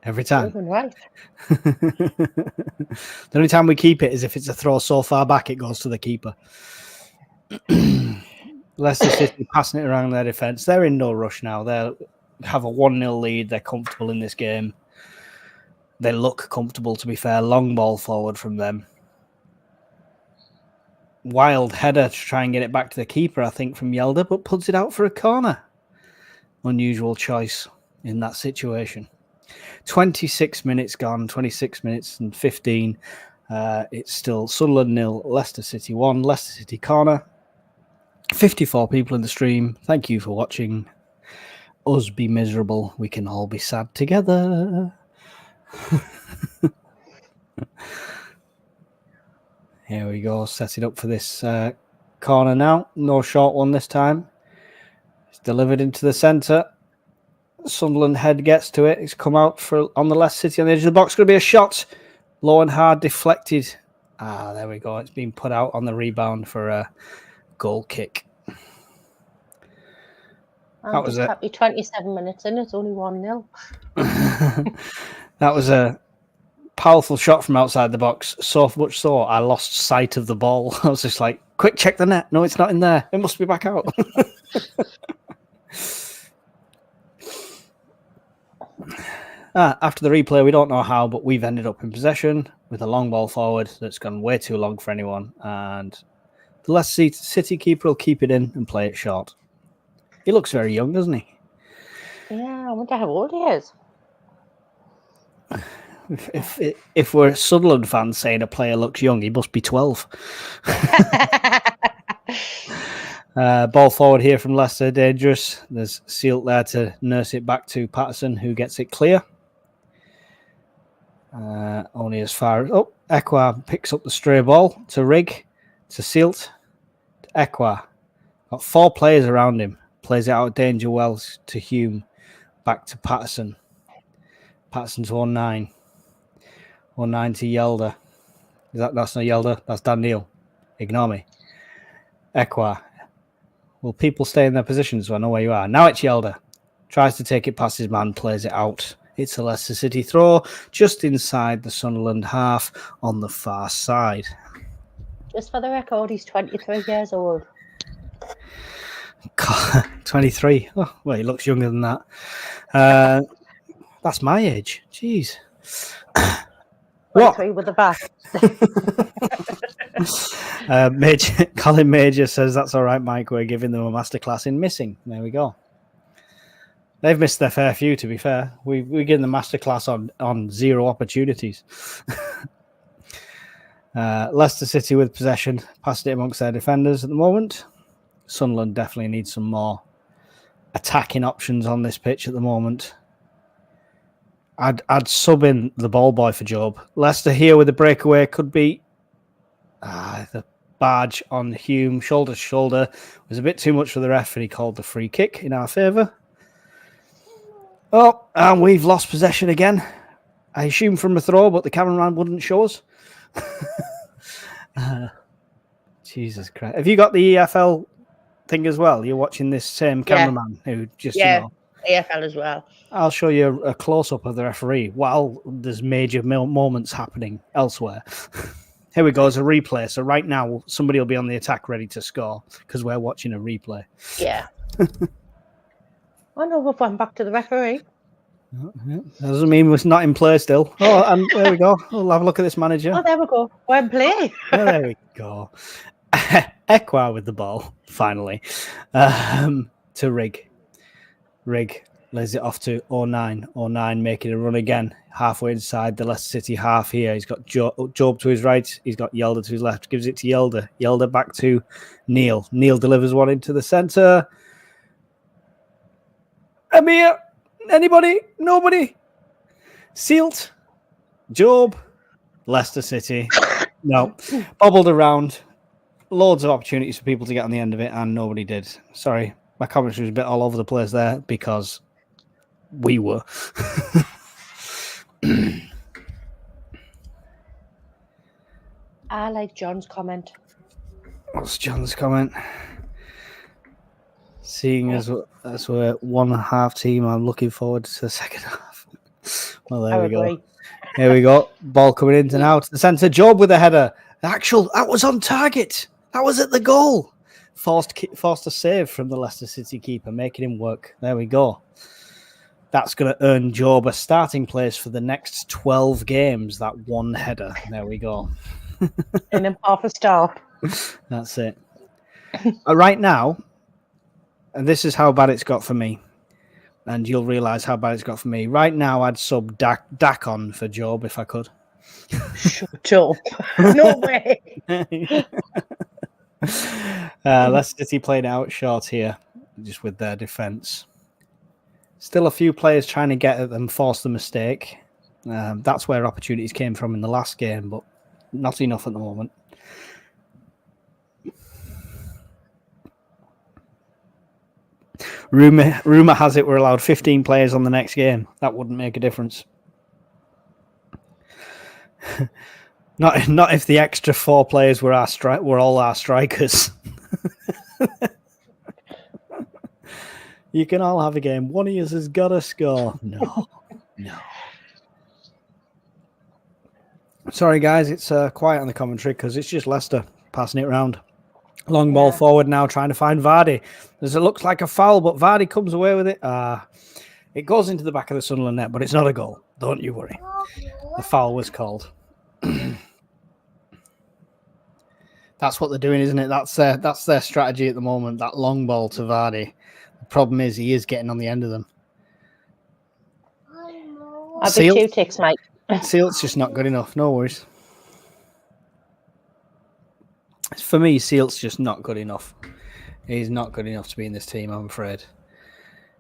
Every time. Right. The only time we keep it is if it's a throw so far back it goes to the keeper. Leicester City passing it around their defence. They're in no rush now. They have a 1-0 lead. They're comfortable in this game. They look comfortable, to be fair. Long ball forward from them. Wild header to try and get it back to the keeper, I think, from Yelder, but puts it out for a corner. Unusual choice in that situation. 26 minutes gone, 26 minutes and 15. It's still Sunderland 0, Leicester City 1, Leicester City corner. 54 people in the stream. Thank you for watching. Us be miserable. We can all be sad together. Here we go. Set it up for this corner now. No short one this time. It's delivered into the centre. Sunderland head gets to it. It's come out on the Leicester City on the edge of the box. Going to be a shot. Low and hard, deflected. There we go. It's been put out on the rebound for a goal kick. I'm just happy 27 minutes in. It's only 1-0. That was a powerful shot from outside the box. So much so, I lost sight of the ball. I was just like, quick, check the net. No, it's not in there. It must be back out. After the replay, we don't know how, but we've ended up in possession with a long ball forward that's gone way too long for anyone. And the Leicester City keeper will keep it in and play it short. He looks very young, doesn't he? Yeah, I wonder how old he is. If we're Sunderland fans saying a player looks young, he must be 12. Ball forward here from Leicester, dangerous. There's Sealt there to nurse it back to Patterson, who gets it clear. Only as far as... Oh, Ekwa picks up the stray ball to Rig, to Sealt, to Ekwa. Got 4 players around him. Plays it out of danger well to Hume. Back to Patterson. Patterson to 19. 19 to Yelder. That's not Yelder, that's Dan Neil. Ignore me. Ekwa. Will people stay in their positions? So I know where you are. Now it's Yelder. Tries to take it past his man, plays it out. It's a Leicester City throw just inside the Sunderland half on the far side. Just for the record, he's 23 years old. God, 23. Oh, well, he looks younger than that. That's my age. Jeez. 23 with a back. Colin Major says, that's all right, Mike. We're giving them a masterclass in missing. There we go. They've missed their fair few, to be fair. We give them a masterclass on 0 opportunities. Leicester City with possession, passed it amongst their defenders at the moment. Sunderland definitely needs some more attacking options on this pitch at the moment. I'd sub in the ball boy for Job. Leicester here with a breakaway could be the barge on Hume, shoulder to shoulder. It was a bit too much for the ref and he called the free kick in our favour. Oh, and we've lost possession again. I assume from a throw, but the cameraman wouldn't show us. Jesus Christ. Have you got the EFL thing as well? You're watching this same cameraman who just, EFL as well. I'll show you a close-up of the referee while there's major moments happening elsewhere. Here we go, as a replay. So right now, somebody will be on the attack ready to score because we're watching a replay. Yeah. I know we've gone back to the referee. That doesn't mean we're not in play still. Oh, and there we go. We'll have a look at this manager. Oh, there we go. We're in play. There we go. Ekwa with the ball, finally. To Rig. Rig lays it off to 09. 09 making a run again. Halfway inside the Leicester City half here. He's got Job to his right. He's got Yelder to his left. Gives it to Yelder. Yelder back to Neil. Neil delivers one into the centre. Amir, anybody? Nobody? Sealt, Job, Leicester City. No, bobbled around. Loads of opportunities for people to get on the end of it, and nobody did. Sorry, my commentary was a bit all over the place there because we were. I like John's comment. What's John's comment? Seeing as we're 1.5 team, I'm looking forward to the second half. Well, there we go. Here we go. Ball coming in and out. The centre, Job with a header. That was on target. That was at the goal. Forced a save from the Leicester City keeper, making him work. There we go. That's going to earn Job a starting place for the next 12 games, that one header. There we go. And then half a star. That's it. Right now, and this is how bad it's got for me, and you'll realise how bad it's got for me. Right now, I'd sub Dak on for Job if I could. Shut up. No way. Leicester City played out short here, just with their defence. Still a few players trying to get at them, force the mistake. That's where opportunities came from in the last game, but not enough at the moment. Rumour has it we're allowed 15 players on the next game. That wouldn't make a difference. Not if the extra 4 players were all our strikers. You can all have a game. One of you has got to score. No. Sorry, guys. It's quiet on the commentary because it's just Leicester passing it around. Long ball forward now, trying to find Vardy. It looks like a foul, but Vardy comes away with it. It goes into the back of the Sunderland net, but it's not a goal. Don't you worry. The foul was called. That's what they're doing, isn't it? That's their strategy at the moment, that long ball to Vardy. The problem is he is getting on the end of them. I'll be 2 ticks, Mike. Sealt's just not good enough. No worries. For me, Sealt's just not good enough. He's not good enough to be in this team, I'm afraid.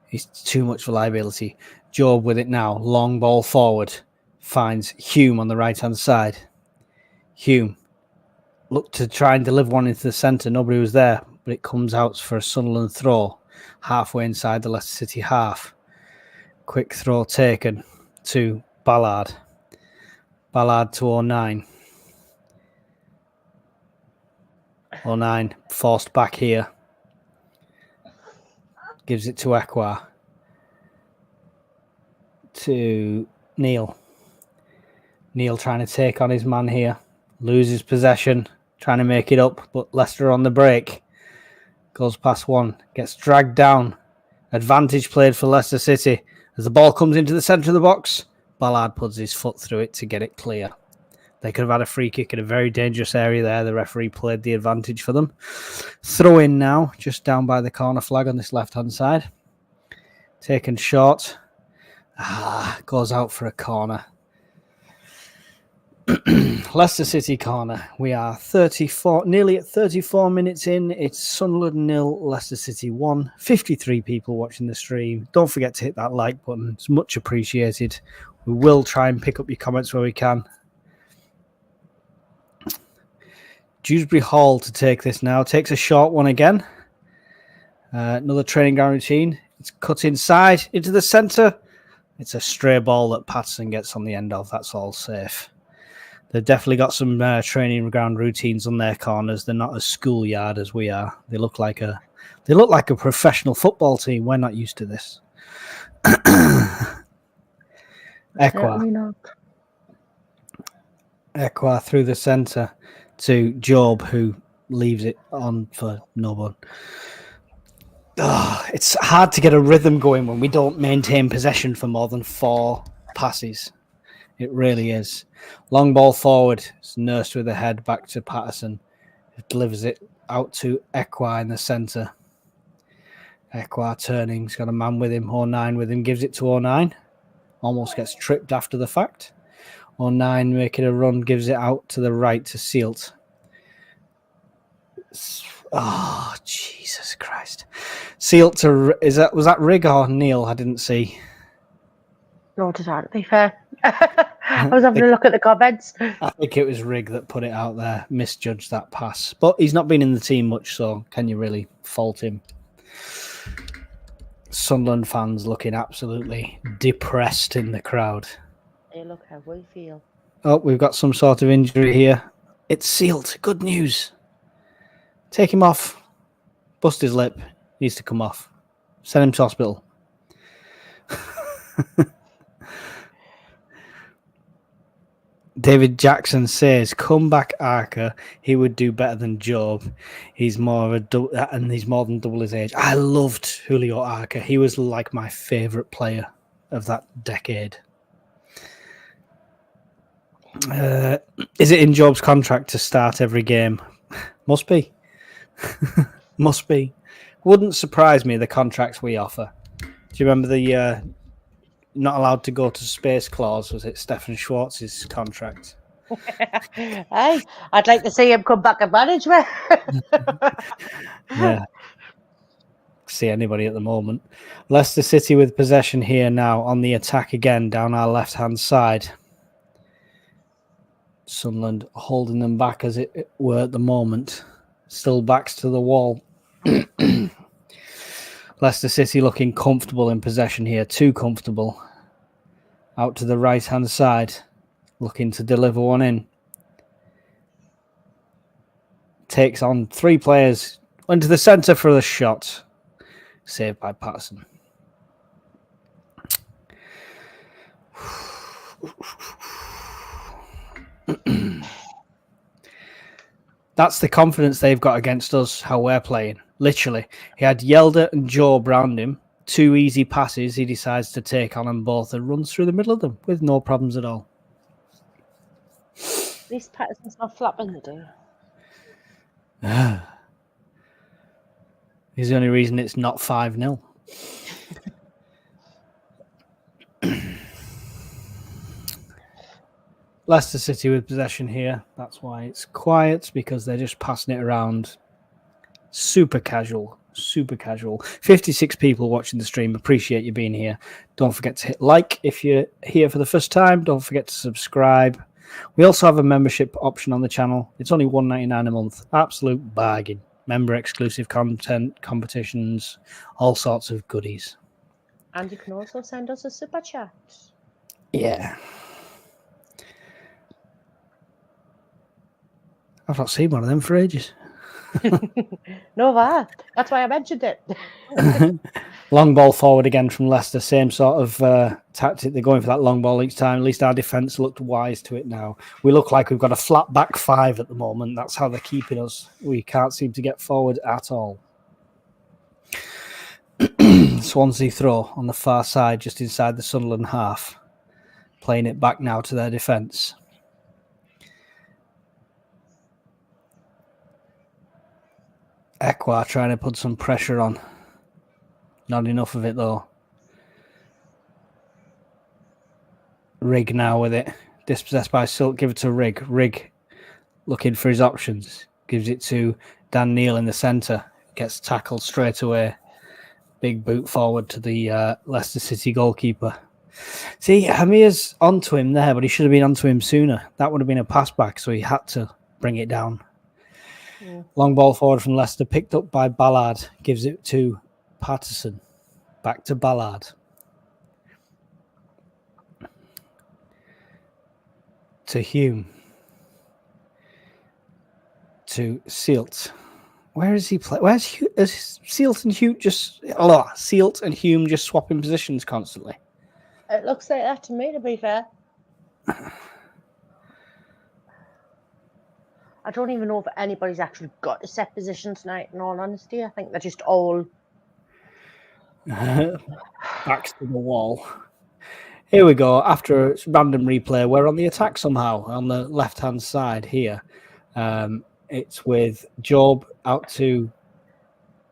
He's too much reliability. Job with it now. Long ball forward. Finds Hume on the right-hand side. Hume looked to try and deliver one into the centre. Nobody was there, but it comes out for a Sunderland throw. Halfway inside the Leicester City half. Quick throw taken to Ballard. Ballard to 09. 09 forced back here. Gives it to Ekwa. To Neil. Neil trying to take on his man here. Loses possession. Trying to make it up. But Leicester on the break. Goes past one. Gets dragged down. Advantage played for Leicester City. As the ball comes into the centre of the box, Ballard puts his foot through it to get it clear. They could have had a free kick in a very dangerous area there. The referee played the advantage for them. Throw in now, just down by the corner flag on this left-hand side. Taken short. Goes out for a corner. Leicester City corner. We are nearly at 34 minutes in. It's Sunderland 0, Leicester City 1. 53 people watching the stream. Don't forget to hit that like button. It's much appreciated. We will try and pick up your comments where we can. Dewsbury Hall to take this now. Takes a short one again. Another training ground routine. It's cut inside into the centre. It's a stray ball that Patterson gets on the end of. That's all safe. They've definitely got some training ground routines on their corners. They're not as schoolyard as we are. They look like a professional football team. We're not used to this. Ekwa through the centre to Job, who leaves it on for no one. It's hard to get a rhythm going when we don't maintain possession for more than 4 passes. It really is. Long ball forward. It's nursed with the head back to Patterson. It delivers it out to Ekwa in the centre. Ekwa turning. He's got a man with him. 09 with him. Gives it to 09. Almost gets tripped after the fact. 09 making a run. Gives it out to the right to Sealt. Oh, Jesus Christ. Sealt to... Was that Rig or Neil? I didn't see. No, to be fair. I was having a look at the comments. I think it was Rig that put it out there, misjudged that pass. But he's not been in the team much, so can you really fault him? Sunderland fans looking absolutely depressed in the crowd. Hey, look how we feel. Oh, we've got some sort of injury here. It's Sealt. Good news. Take him off. Bust his lip. Needs to come off. Send him to hospital. David Jackson says, "Come back, Arca. He would do better than Job. He's more of and he's more than double his age." I loved Julio Arca. He was like my favourite player of that decade. Is it in Job's contract to start every game? Must be. Must be. Wouldn't surprise me, the contracts we offer. Do you remember the not allowed to go to space clause? Was it Stefan Schwartz's contract? Hey, I'd like to see him come back and manage me. Yeah. See anybody at the moment. Leicester City with possession here now on the attack again down our left-hand side. Sunderland holding them back as it were at the moment. Still backs to the wall. Leicester City looking comfortable in possession here. Too comfortable. Out to the right-hand side. Looking to deliver one in. Takes on 3 players. Into the centre for the shot. Saved by Patterson. That's the confidence they've got against us, how we're playing. Literally. He had Yelder and Job around him. 2 easy passes, he decides to take on them both and runs through the middle of them with no problems at all. At least Patterson's not flapping the day. He's the only reason it's not 5-0. Leicester City with possession here. That's why it's quiet, because they're just passing it around. Super casual. 56 people watching the stream. Appreciate you being here. Don't forget to hit like if you're here for the first time. Don't forget to subscribe. We also have a membership option on the channel. It's only $1.99 a month. Absolute bargain. Member exclusive content, competitions, all sorts of goodies. And you can also send us a super chat. Yeah. I've not seen one of them for ages. No, that's why I mentioned it. Long ball forward again from Leicester. Same sort of tactic. They're going for that long ball each time. At least our defence looked wise to it now. We look like we've got a flat back 5 at the moment. That's how they're keeping us. We can't seem to get forward at all. Swansea throw on the far side, just inside the Sunderland half. Playing it back now to their defence. Ekwa trying to put some pressure on. Not enough of it, though. Rig now with it. Dispossessed by Silk. Give it to Rig. Rig looking for his options. Gives it to Dan Neil in the centre. Gets tackled straight away. Big boot forward to the Leicester City goalkeeper. See, Hamir's onto him there, but he should have been onto him sooner. That would have been a pass back, so he had to bring it down. Yeah. Long ball forward from Leicester, picked up by Ballard. Gives it to Patterson. Back to Ballard. To Hume. To Sealt. Where is he play? Where's Hume? Is Sealt and Hume just Sealt and Hume just swapping positions constantly? It looks like that to me, to be fair. I don't even know if anybody's actually got a set position tonight, in all honesty. I think they're just all backs to the wall. Here we go. After a random replay, we're on the attack somehow on the left-hand side here. It's with Job out to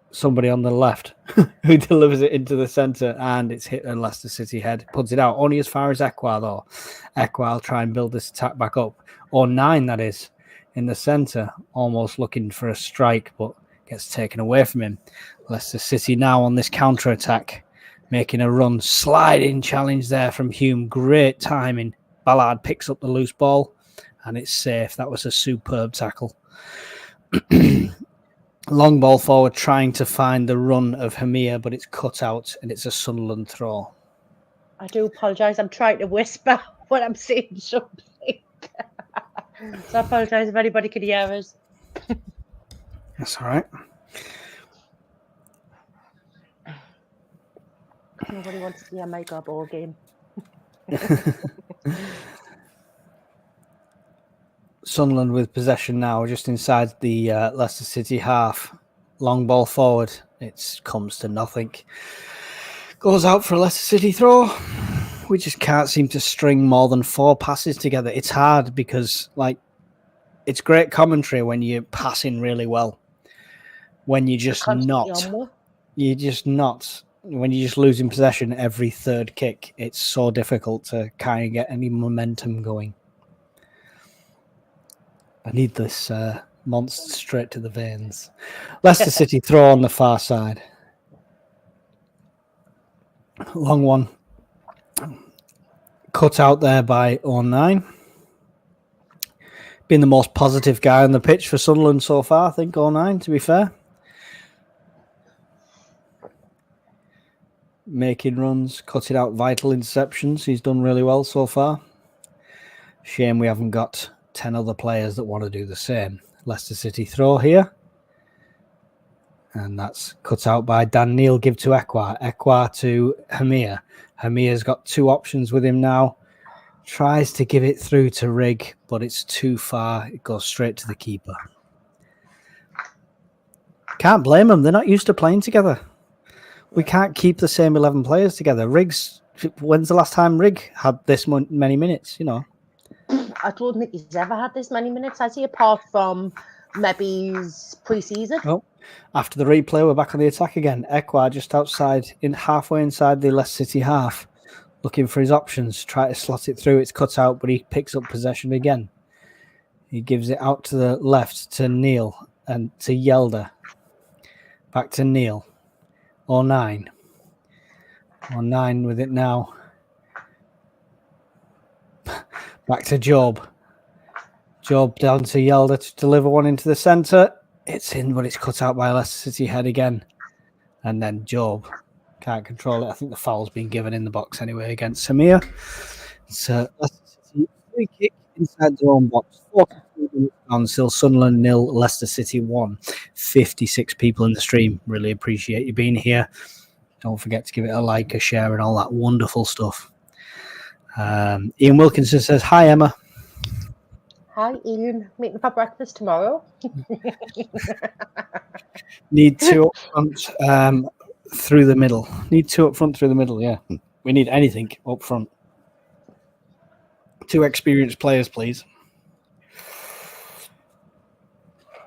somebody on the left who delivers it into the centre, and it's hit a Leicester City head. Puts it out only as far as Ekwa, though. Ekwa will try and build this attack back up. Or 9, that is. In the centre, almost looking for a strike, but gets taken away from him. Leicester City now on this counter-attack, making a run. Sliding challenge there from Hume. Great timing. Ballard picks up the loose ball, and it's safe. That was a superb tackle. Long ball forward, trying to find the run of Hamir, but it's cut out, and it's a Sunderland throw. I do apologise. I'm trying to whisper when I'm saying something. So I apologise if anybody could hear us. That's all right. Nobody wants to see a mega ball game. Sunderland with possession now, just inside the Leicester City half. Long ball forward. It comes to nothing. Goes out for a Leicester City throw. We just can't seem to string more than 4 passes together. It's hard because, it's great commentary when you're passing really well. When you're just when you're just losing possession every third kick, it's so difficult to kind of get any momentum going. I need this monster straight to the veins. Leicester City throw on the far side. Long one. Cut out there by 09. Been the most positive guy on the pitch for Sunderland so far, I think, 09, to be fair. Making runs, cutting out vital interceptions. He's done really well so far. Shame we haven't got 10 other players that want to do the same. Leicester City throw here. And that's cut out by Dan Neil. Give to Ekwa. Ekwa to Hamir. Hamir's got 2 options with him now. Tries to give it through to Rig, but it's too far. It goes straight to the keeper. Can't blame them. They're not used to playing together. we can't keep the same 11 players together. Riggs, when's the last time Rig had this many minutes? You know, I don't think he's ever had this many minutes, has he? Apart from maybe his pre-season. well, after the replay, we're back on the attack again. Ekwa just outside, halfway inside the Leicester City half, looking for his options. Try to slot it through. It's cut out, but he picks up possession again. He gives it out to the left to Neil and to Yelder. Back to Neil. Or 9. Or 9 with it now. Back to Job. Job down to Yelder to deliver one into the centre. It's in, but it's cut out by Leicester City head again. And then Job can't control it. I think the foul's been given in the box anyway against Samir. So Leicester City free kick inside their own box. 42 minutes on, still Sunderland 0, Leicester City 1. 56 people in the stream. Really appreciate you being here. Don't forget to give it a like, a share, and all that wonderful stuff. Ian Wilkinson says, "Hi, Emma." Hi, Ian. Meeting for breakfast tomorrow. Need 2 up front through the middle. Need 2 up front through the middle, yeah. We need anything up front. 2 experienced players, please.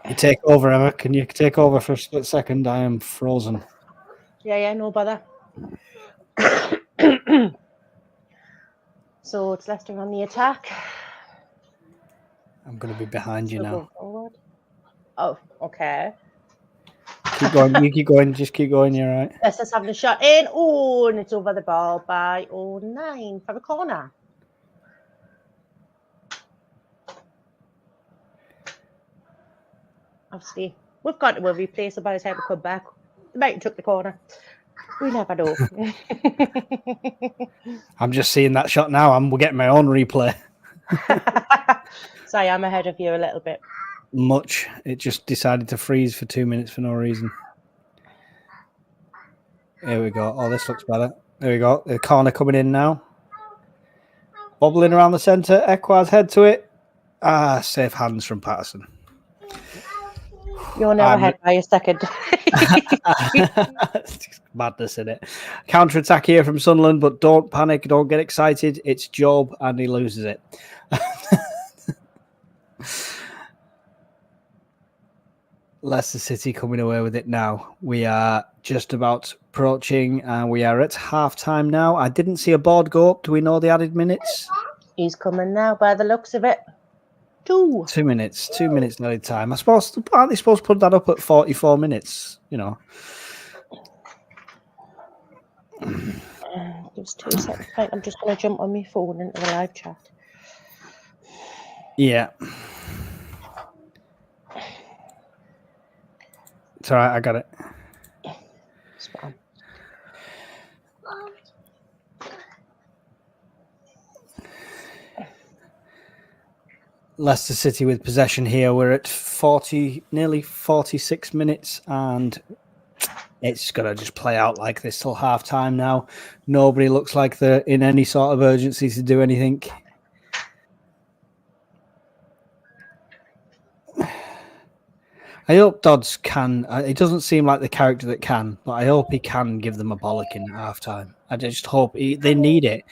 You take over, Emma. Can you take over for a split second? I am frozen. Yeah, no bother. So it's Leicester on the attack. I'm going to be behind you now. Oh, okay. Keep going. You keep going. Just keep going. You're right. Leicester's having a shot in. Oh, and it's over the ball by 09 for a corner. Obviously, we've got to replace it by the time we come back. They might have took the corner. We never know. I'm just seeing that shot now. I'm getting my own replay. So I am ahead of you a little bit. Much. It just decided to freeze for 2 minutes for no reason. Here we go. Oh, this looks better. There we go. The corner coming in now. Bobbling around the centre. Ekwa's head to it. Safe hands from Patterson. You're never ahead by a second. It's just madness in it. Counter-attack here from Sunderland, but don't panic, don't get excited. It's Job and he loses it. Leicester City coming away with it now. We are just about approaching and we are at half-time now. I didn't see a board go up. Do we know the added minutes? He's coming now by the looks of it. 2 minutes. 2 minutes added time. Aren't they supposed to put that up at 44 minutes? You know. Just 2 seconds. Right, I'm just going to jump on my phone into the live chat. Yeah. It's all right. I got it. Spot on. Leicester City with possession here. We're at nearly 46 minutes, and it's going to just play out like this till half-time now. Nobody looks like they're in any sort of urgency to do anything. I hope Dodds can. It doesn't seem like the character that can, but I hope he can give them a bollocking at half-time. I just hope they need it.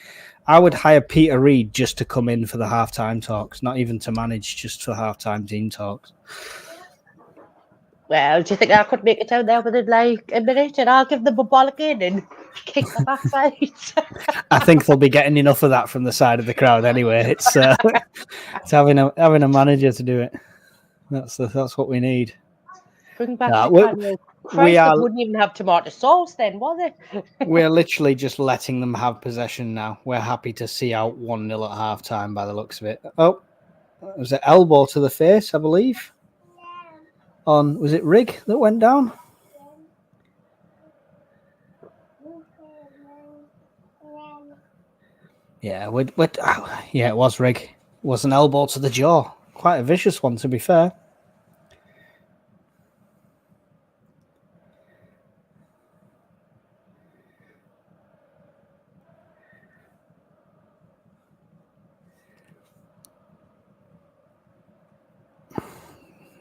I would hire Peter Reid just to come in for the half-time talks, not even to manage, just for half-time team talks. Well, do you think I could make it out there within like a minute and I'll give them a bollocking and kick the backside? I think they'll be getting enough of that from the side of the crowd anyway. It's having a manager to do it. That's what we need. Bring back the Christ, wouldn't even have tomato sauce then, was it? We're literally just letting them have possession now. We're happy to see out 1-0 at half-time by the looks of it. Oh, it was an elbow to the face, I believe. Was it Rig that went down? Yeah, yeah, it was Rig. It was an elbow to the jaw. Quite a vicious one, to be fair.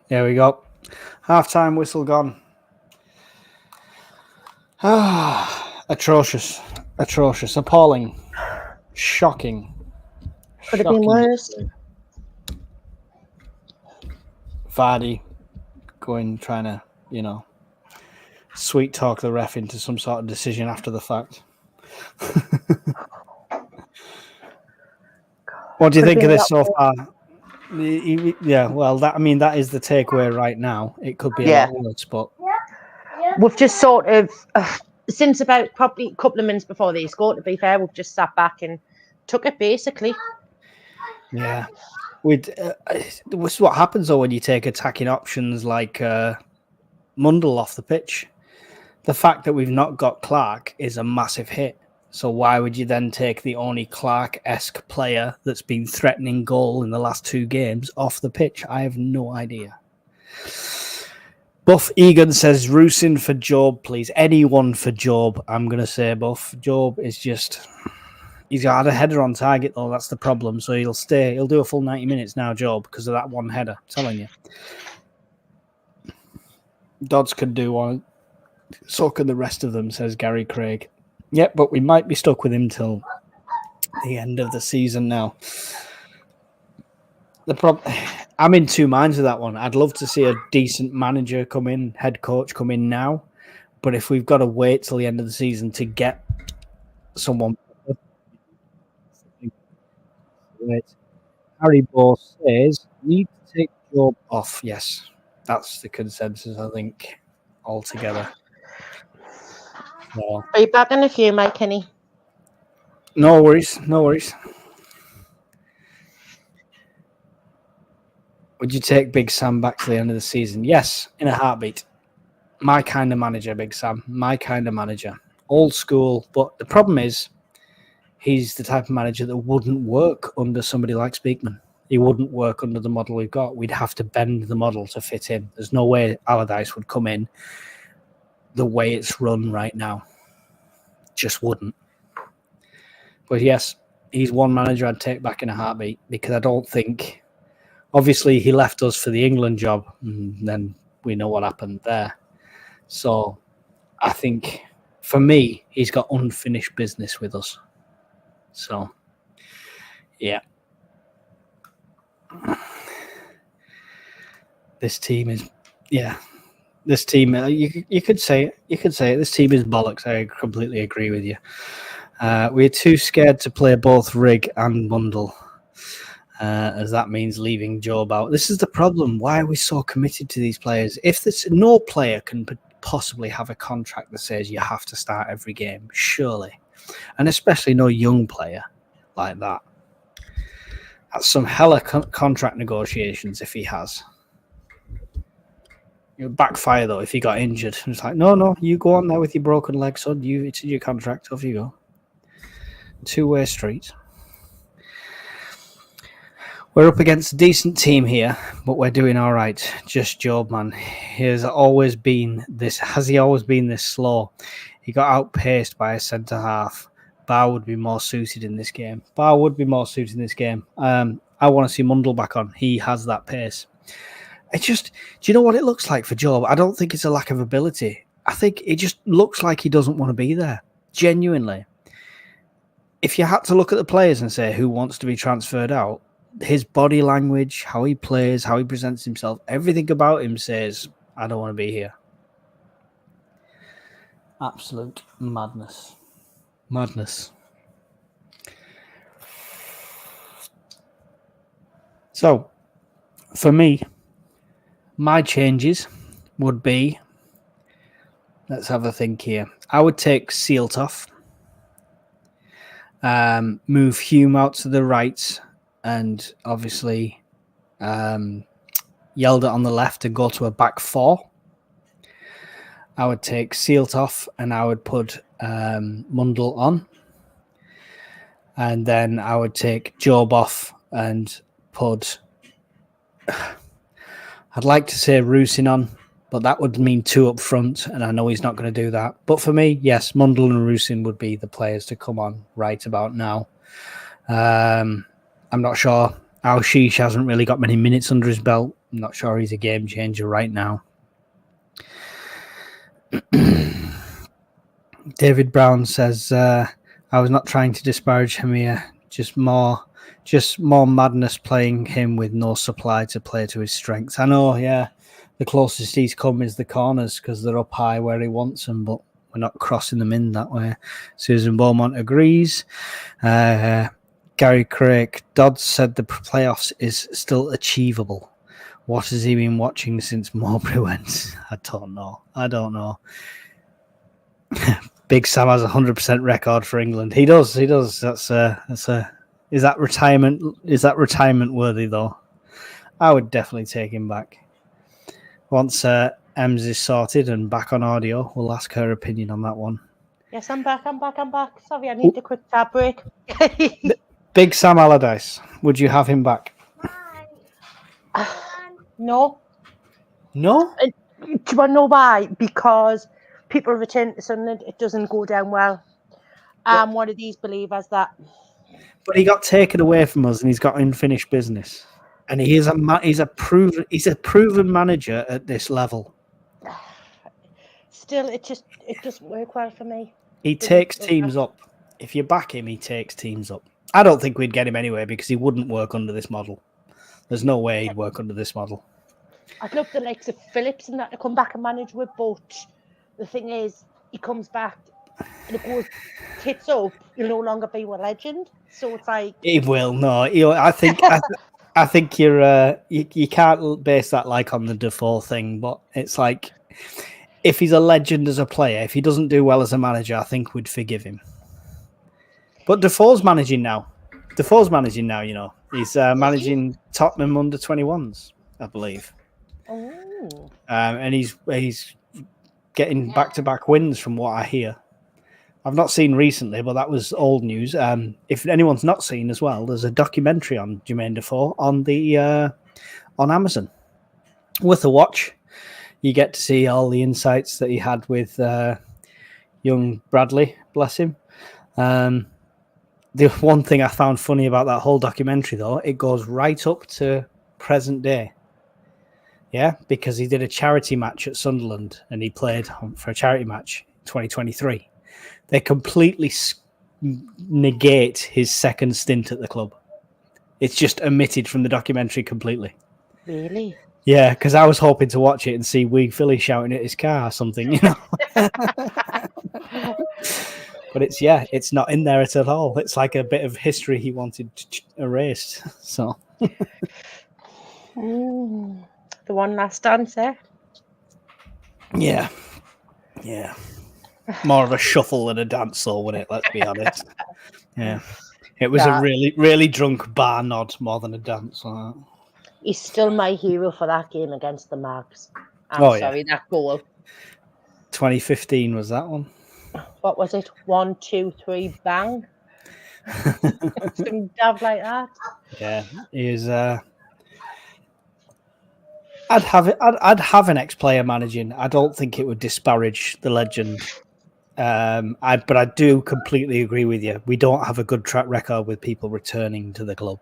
There we go. Half-time whistle gone. Atrocious, appalling, shocking. Could have been worse. Vardy trying to, sweet talk the ref into some sort of decision after the fact. What do you think of this so far? Yeah, well, that is the takeaway right now. It could be a lot worse, but we've just sort of since about probably a couple of minutes before they scored. To be fair, we've just sat back and took it basically. Yeah, this is what happens though when you take attacking options like Mundle off the pitch. The fact that we've not got Clark is a massive hit. So why would you then take the only Clark-esque player that's been threatening goal in the last 2 games off the pitch? I have no idea. Buff Egan says, Rusin for Job, please. Anyone for Job, I'm going to say, Buff. Job is just... He's had a header on target, though. That's the problem. So he'll stay. He'll do a full 90 minutes now, Job, because of that one header. I'm telling you. Dodds can do one. So can the rest of them, says Gary Craig. Yep, but we might be stuck with him till the end of the season now. I'm in 2 minds with that one. I'd love to see a decent manager come in, head coach come in now. But if we've got to wait till the end of the season to get someone... Harry Ball says, need to take Job off. Yes, that's the consensus, I think, altogether. So, are you back in a few, Mike Kenny? No worries. Would you take Big Sam back to the end of the season? Yes, in a heartbeat. My kind of manager, Big Sam. My kind of manager. Old school, but the problem is he's the type of manager that wouldn't work under somebody like Speakman. He wouldn't work under the model we've got. We'd have to bend the model to fit in. There's no way Allardyce would come in the way it's run right now. Just wouldn't. But yes, he's one manager I'd take back in a heartbeat because I don't think... Obviously, he left us for the England job, and then we know what happened there. So I think, for me, he's got unfinished business with us. So, yeah. This team is... Yeah. This team, you could say it. This team is bollocks. I completely agree with you. We're too scared to play both Rig and Bundle, as that means leaving Job out. This is the problem. Why are we so committed to these players? If no player can possibly have a contract that says you have to start every game, surely, and especially no young player like that. That's some hella contract negotiations if he has. It would backfire though if he got injured. It's like, no, you go on there with your broken leg, son. It's in your contract. Off you go. 2-way street. We're up against a decent team here, but we're doing all right. Just Job, man. Has he always been this slow? He got outpaced by a centre half. Bar would be more suited in this game. I want to see Mundle back on. He has that pace. It's just, do you know what it looks like for Job? I don't think it's a lack of ability. I think it just looks like he doesn't want to be there. Genuinely. If you had to look at the players and say who wants to be transferred out, his body language, how he plays, how he presents himself, everything about him says, I don't want to be here. Absolute madness. So, for me, my changes would be, let's have a think here. I would take Sealtoff, move Hume out to the right, and obviously Yelda on the left and go to a back 4. I would take Sealtoff and I would put Mundle on. And then I would take Job off and put... I'd like to say Rusin on, but that would mean 2 up front, and I know he's not going to do that. But for me, yes, Mundle and Rusin would be the players to come on right about now. I'm not sure. Al-Sheesh hasn't really got many minutes under his belt. I'm not sure he's a game changer right now. David Brown says, "I was not trying to disparage him here. Just more madness playing him with no supply to play to his strengths." I know, yeah. The closest he's come is the corners because they're up high where he wants them, but we're not crossing them in that way. Susan Beaumont agrees. Gary Craig Dodds said the playoffs is still achievable. What has he been watching since Mowbray went? I don't know. Big Sam has 100% record for England. He does. Is that retirement? Is that retirement worthy though? I would definitely take him back. Once Ems is sorted and back on audio, we'll ask her opinion on that one. Yes, I'm back. Sorry, I need a quick tab break. Big Sam Allardyce, would you have him back? No. No? Do you want to know why? Because people return to Sunderland, it doesn't go down well. I'm one of these believers that. But he got taken away from us, and he's got unfinished business. And he's a proven manager at this level. Still, it doesn't work well for me. He takes teams up. If you back him, he takes teams up. I don't think we'd get him anyway because he wouldn't work under this model. There's no way he'd work under this model. I'd love the likes of Phillips and that to come back and manage with, but the thing is, he comes back and it goes tits up. He'll no longer be a legend. So it's like he will. No, I think you can't base that like on the Defoe thing, but it's like if he's a legend as a player, if he doesn't do well as a manager, I think we'd forgive him. But Defoe's managing now. You know. He's managing Tottenham under 21s, I believe. Oh. And he's getting back-to-back wins from what I hear. I've not seen recently, but that was old news. If anyone's not seen as well, there's a documentary on Jermaine Defoe on Amazon. Worth a watch. You get to see all the insights that he had with young Bradley, bless him. The one thing I found funny about that whole documentary, though, it goes right up to present day. Yeah, because he did a charity match at Sunderland and he played for a charity match in 2023. They completely negate his second stint at the club. It's just omitted from the documentary completely. Really? Yeah, because I was hoping to watch it and see Wee Philly shouting at his car or something, you know. But it's not in there at all. It's like a bit of history he wanted erased. So, the one last answer. Yeah. More of a shuffle than a dance, though, wasn't it? Let's be honest. Yeah, it was a really, really drunk bar nod more than a dance. He's still my hero for that game against the Mags. That goal. 2015 was that one. What was it? 1, 2, 3, bang. Some dab like that. Yeah, he is. I'd have an ex-player managing. I don't think it would disparage the legend. But I do completely agree with you. We don't have a good track record with people returning to the club.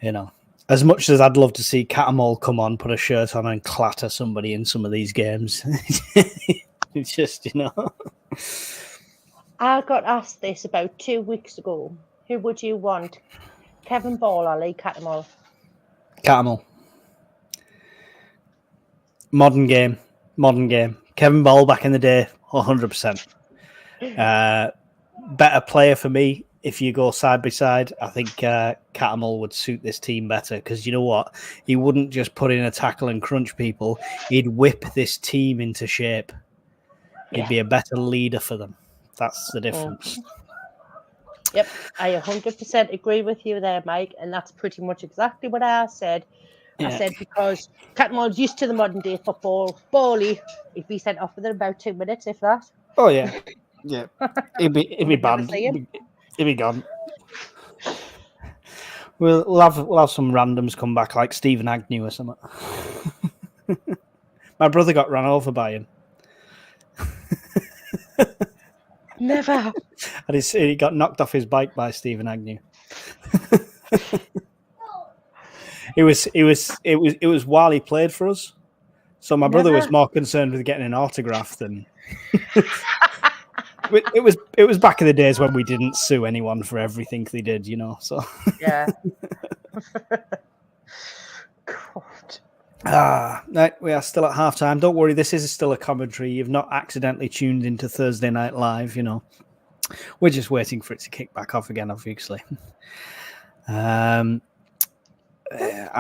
You know, as much as I'd love to see Catamol come on, put a shirt on, and clatter somebody in some of these games, it's just, you know. I got asked this about 2 weeks ago. Who would you want, Kevin Ball or Lee Catamol? Catamol. Modern game. Kevin Ball back in the day, 100%. Better player for me. If you go side by side, I think Catamol would suit this team better because you know what? He wouldn't just put in a tackle and crunch people. He'd whip this team into shape. He'd be a better leader for them. That's the difference. Yep, I 100% agree with you there, Mike, and that's pretty much exactly what I said. Yeah. I said because Catamol's used to the modern day football. Bally, he'd be sent off within about 2 minutes, if that. Oh yeah. He'd be banned. He'd be gone. We'll have some randoms come back like Stephen Agnew or something. My brother got run over by him. Never. And he got knocked off his bike by Stephen Agnew. It was while he played for us. So my brother was more concerned with getting an autograph than it was back in the days when we didn't sue anyone for everything they did, you know. So yeah. God. Right, we are still at halftime. Don't worry, this is still a commentary. You've not accidentally tuned into Thursday Night Live, you know. We're just waiting for it to kick back off again, obviously. I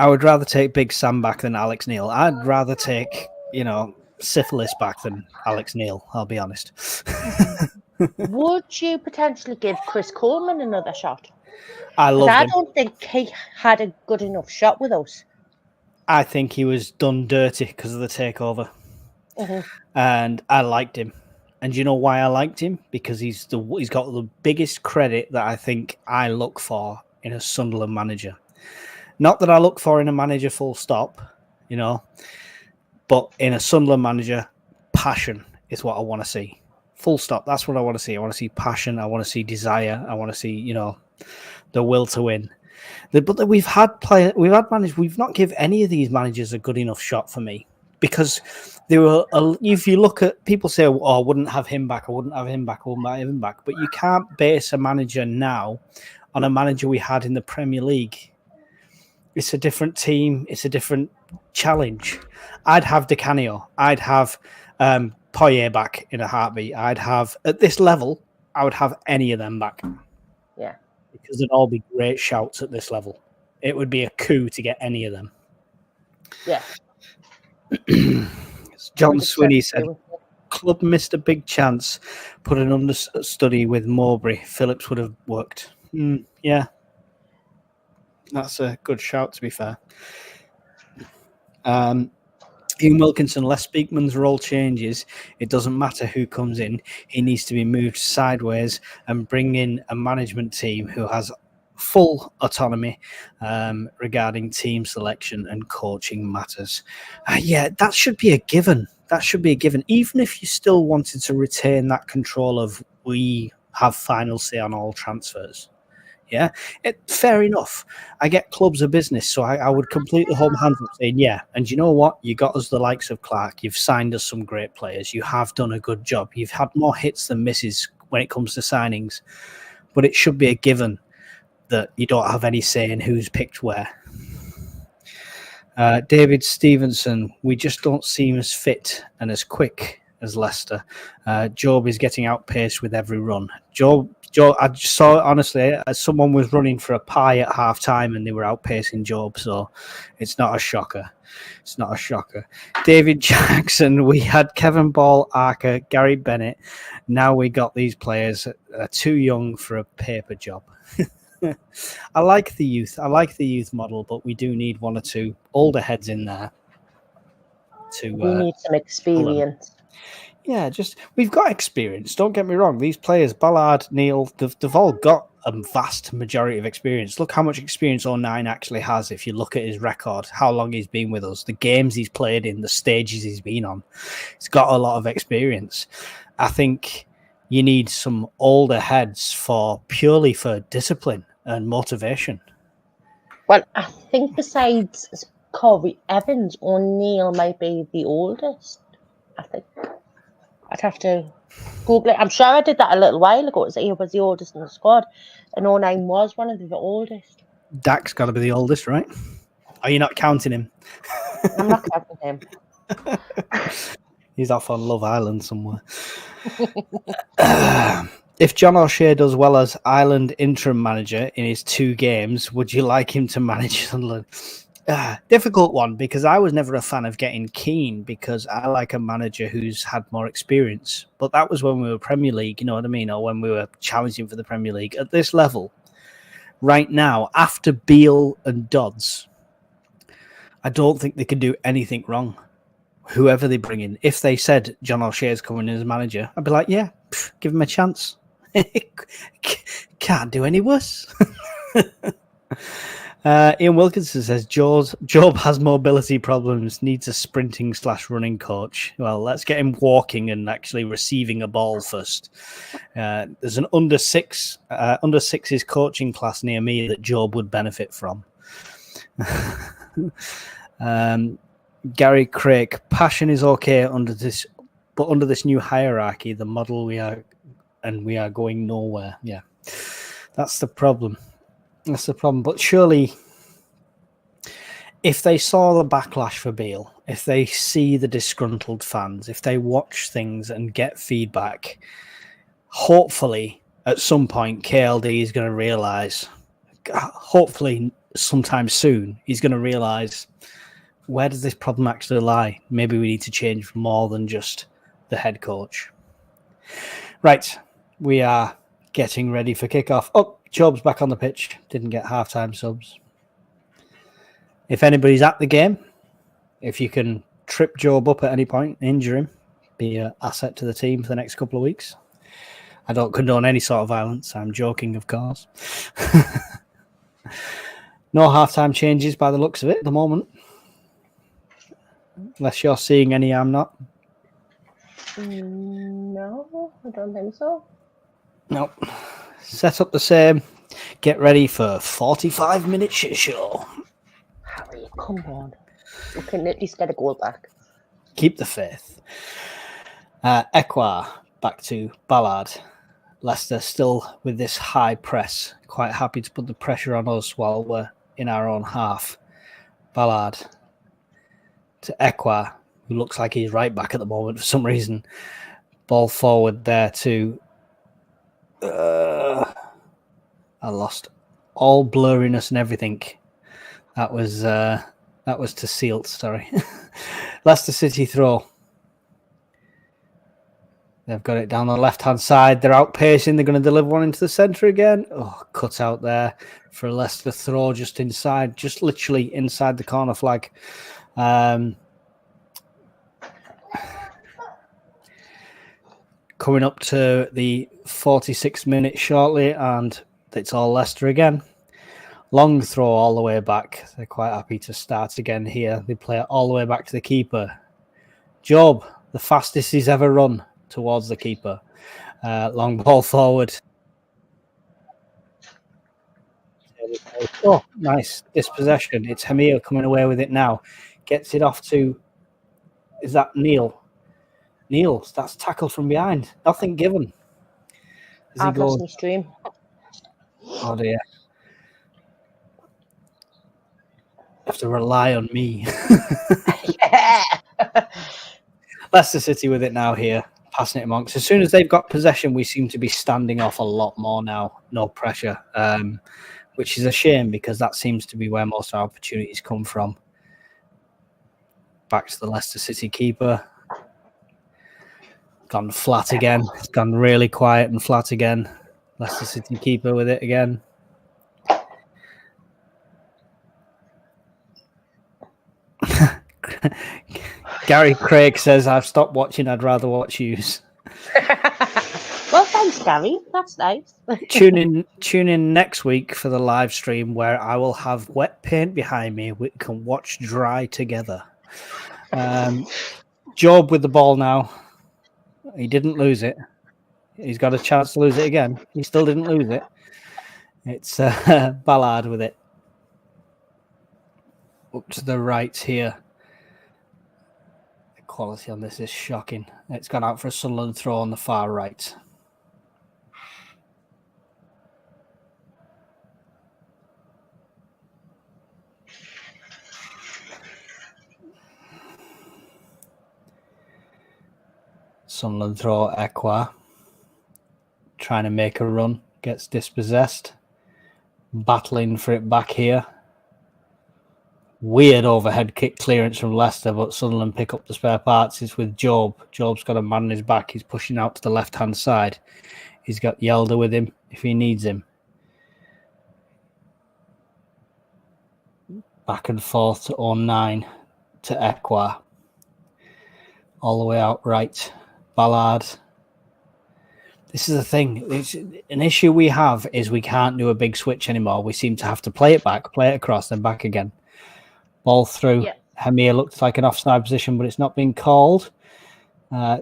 would rather take Big Sam back than Alex Neil. I'd rather take, you know, syphilis back than Alex Neil, I'll be honest. Would you potentially give Chris Coleman another shot? I don't think he had a good enough shot with us. I think he was done dirty because of the takeover. And I liked him. And you know why I liked him? Because he's got the biggest credit that I think I look for in a Sunderland manager. Not that I look for in a manager full stop, you know, but in a Sunderland manager, passion is what I want to see. Full stop. That's what I want to see. I want to see passion. I want to see desire. I want to see, you know, the will to win. But we've had managers. We've not given any of these managers a good enough shot for me. Because there were, if you look at people say, "Oh, I wouldn't have him back. I wouldn't have him back. I wouldn't have him back." But you can't base a manager now on a manager we had in the Premier League. It's a different team. It's a different challenge. I'd have Di Canio. I'd have Poyet back in a heartbeat. I'd have at this level. I would have any of them back. Yeah, because they'd all be great shouts at this level. It would be a coup to get any of them. Yeah. John Swinney said, club missed a big chance. Put an understudy with Mowbray. Phillips would have worked. Yeah. That's a good shout, to be fair. Ian Wilkinson, Les Speakman's role changes. It doesn't matter who comes in. He needs to be moved sideways and bring in a management team who has full autonomy regarding team selection and coaching matters. Yeah, that should be a given. That should be a given. Even if you still wanted to retain that control of we have final say on all transfers. Yeah, fair enough. I get clubs of business, so I would completely hold my hands up saying, yeah, and you know what? You got us the likes of Clark. You've signed us some great players. You have done a good job. You've had more hits than misses when it comes to signings. But it should be a given that you don't have any say in who's picked where. David Stevenson, we just don't seem as fit and as quick as Leicester. Job is getting outpaced with every run. Job, I just saw, honestly, someone was running for a pie at half time and they were outpacing Job, so it's not a shocker. It's not a shocker. David Jackson, we had Kevin Ball, Archer, Gary Bennett. Now we got these players too young for a paper job. I like the youth. I like the youth model, but we do need one or two older heads in there. We need some experience. Yeah, we've got experience. Don't get me wrong. These players, Ballard, Neil, they've all got a vast majority of experience. Look how much experience 09 actually has if you look at his record, how long he's been with us, the games he's played in, the stages he's been on. He's got a lot of experience. I think you need some older heads purely for discipline and motivation. Well, I think besides Corey Evans, O'Neill might be the oldest. I think I'd have to Google it. I'm sure I did that a little while ago. He was the oldest in the squad, and 09 was one of the oldest. Dak's got to be the oldest, right? Are you not counting him? I'm not counting him. He's off on Love Island somewhere. If John O'Shea does well as Ireland interim manager in his 2 games, would you like him to manage Sunderland? Difficult one, because I was never a fan of getting Keane, because I like a manager who's had more experience. But that was when we were Premier League, you know what I mean? Or when we were challenging for the Premier League. At this level, right now, after Beale and Dodds, I don't think they could do anything wrong. Whoever they bring in, if they said John O'Shea is coming in as manager, I'd be like, yeah, give him a chance. Can't do any worse. Ian Wilkinson says Job has mobility problems, needs a sprinting/running coach. Well, let's get him walking and actually receiving a ball first. There's an under sixes coaching class near me that Job would benefit from. Gary Craig, passion is okay under this new hierarchy, the model we are and we are going nowhere. Yeah, that's the problem. That's the problem. But surely, if they saw the backlash for Beale, if they see the disgruntled fans, if they watch things and get feedback, hopefully at some point KLD is going to realise, hopefully sometime soon, he's going to realise, where does this problem actually lie? Maybe we need to change more than just the head coach. Right, we are getting ready for kickoff. Oh, Job's back on the pitch. Didn't get halftime subs. If anybody's at the game, if you can trip Job up at any point, injure him, be an asset to the team for the next couple of weeks. I don't condone any sort of violence. I'm joking, of course. No halftime changes by the looks of it at the moment. Unless you're seeing any, I'm not. No, I don't think so. Nope. Set up the same. Get ready for 45-minute shit show. Harry, come on. We can at least get a goal back. Keep the faith. Ekwa back to Ballard. Leicester still with this high press. Quite happy to put the pressure on us while we're in our own half. Ballard to Ekwa, who looks like he's right back at the moment for some reason. Ball forward there to... I lost all blurriness and everything. That was to Sealt, sorry. Leicester City throw. They've got it down the left-hand side. They're outpacing. They're going to deliver one into the centre again. Oh, cut out there for a Leicester throw just inside, just literally inside the corner flag. Coming up to the 46th minute shortly, and it's all Leicester again. Long throw all the way back. They're quite happy to start again here. They play it all the way back to the keeper. Job, the fastest he's ever run towards the keeper. Long ball forward. Oh, nice dispossession. It's Hamir coming away with it now. Gets it off to... Is that Neil? Neil, that's tackled from behind. Nothing given. I've lost my stream. Oh dear. You have to rely on me. Yeah. Leicester City with it now here, passing it amongst. As soon as they've got possession, we seem to be standing off a lot more now. No pressure, which is a shame because that seems to be where most of our opportunities come from. Back to the Leicester City keeper. Gone flat again. It's gone really quiet and flat again. Leicester City keeper with it again. Gary Craig says, I've stopped watching. I'd rather watch yous. Well, thanks, Gary. That's nice. Tune in next week for the live stream where I will have wet paint behind me. We can watch dry together. Job with the ball now. He didn't lose it. He's got a chance to lose it again. He still didn't lose it. It's Ballard with it. Up to the right here. The quality on this is shocking. It's gone out for a Sunderland throw on the far right. Sunderland throw Ekwa. Trying to make a run. Gets dispossessed. Battling for it back here. Weird overhead kick clearance from Leicester, but Sunderland pick up the spare parts. It's with Job. Job's got a man on his back. He's pushing out to the left-hand side. He's got Yelder with him if he needs him. Back and forth to 09 to Ekwa. All the way out right. Ballard. This is the thing. It's an issue we have is we can't do a big switch anymore. We seem to have to play it back, play it across, then back again. Ball through. Yeah. Hamir looks like an offside position, but it's not being called.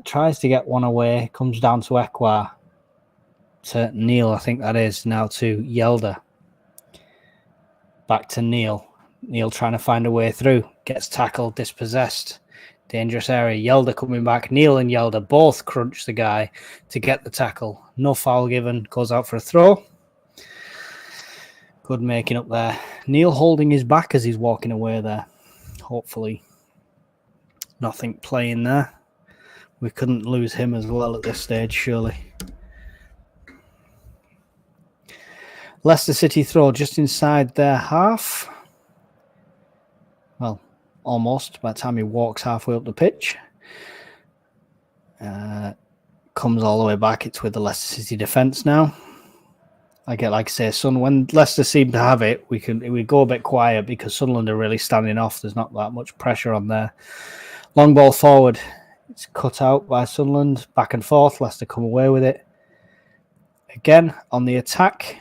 Tries to get one away. Comes down to Ekwa. To Neil, I think that is. Now to Yelder. Back to Neil. Neil trying to find a way through. Gets tackled, dispossessed. Dangerous area. Yelder coming back. Neil and Yelder both crunch the guy to get the tackle. No foul given. Goes out for a throw. Good making up there. Neil holding his back as he's walking away there. Hopefully nothing playing there. We couldn't lose him as well at this stage, surely. Leicester City throw just inside their half. Well, almost by the time he walks halfway up the pitch. Comes all the way back. It's with the Leicester City defence now. Like I say, when Leicester seem to have it, we go a bit quiet because Sunderland are really standing off. There's not that much pressure on there. Long ball forward. It's cut out by Sunderland. Back and forth. Leicester come away with it. Again, on the attack.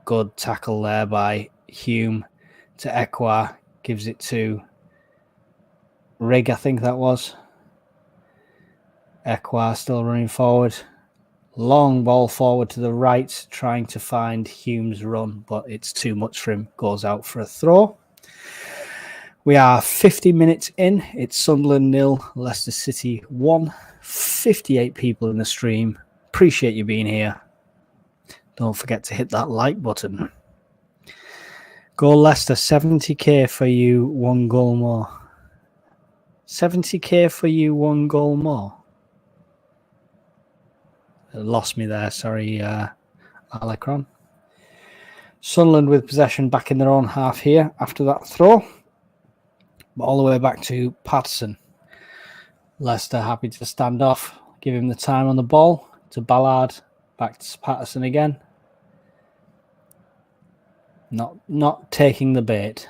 Good tackle there by Hume to Ekwa. Gives it to Rigg, I think that was. Ekwa still running forward. Long ball forward to the right, trying to find Hume's run, but it's too much for him. Goes out for a throw. We are 50 minutes in. It's Sunderland 0, Leicester City 1. 58 people in the stream. Appreciate you being here. Don't forget to hit that like button. Go Leicester, 70k for you, 1 goal more. 70k for you, 1 goal more. Lost me there, sorry, Alecron. Sunderland with possession back in their own half here after that throw. All the way back to Patterson. Leicester happy to stand off, give him the time on the ball. To Ballard, back to Patterson again. Not taking the bait.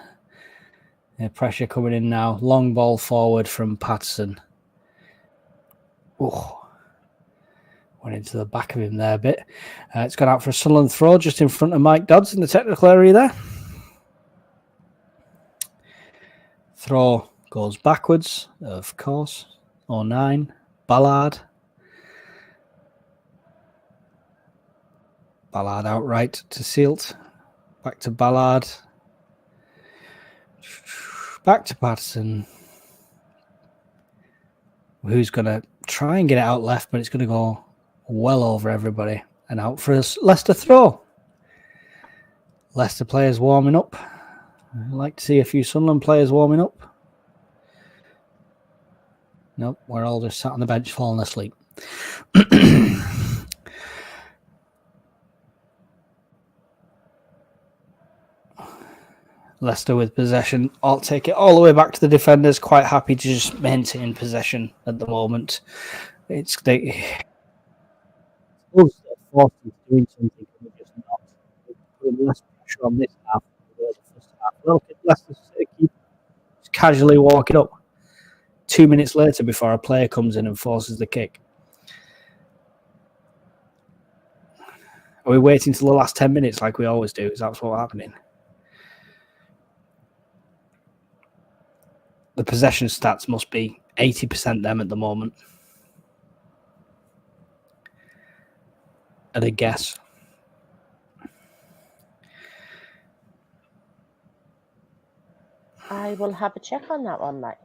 Pressure coming in now. Long ball forward from Patterson. Oh. Went into the back of him there a bit. It's gone out for a Sunderland throw just in front of Mike Dodds in the technical area there. Throw goes backwards, of course. 09. Ballard. Ballard outright to Sealt. Back to Ballard. Back to Patterson. Who's going to try and get it out left, but it's going to go well over everybody and out for a Leicester throw. Leicester players warming up. I'd like to see a few Sunderland players warming up. Nope, we're all just sat on the bench falling asleep. Leicester with possession. I'll take it all the way back to the defenders. Quite happy to just maintain possession at the moment. It's forced into doing something and we're just not putting less pressure on this half than the first half. Look at Leicester keep just casually walking up 2 minutes later before a player comes in and forces the kick. Are we waiting till the last 10 minutes like we always do? Is that what's happening? The possession stats must be 80% them at the moment. At a guess. I will have a check on that one, Mike.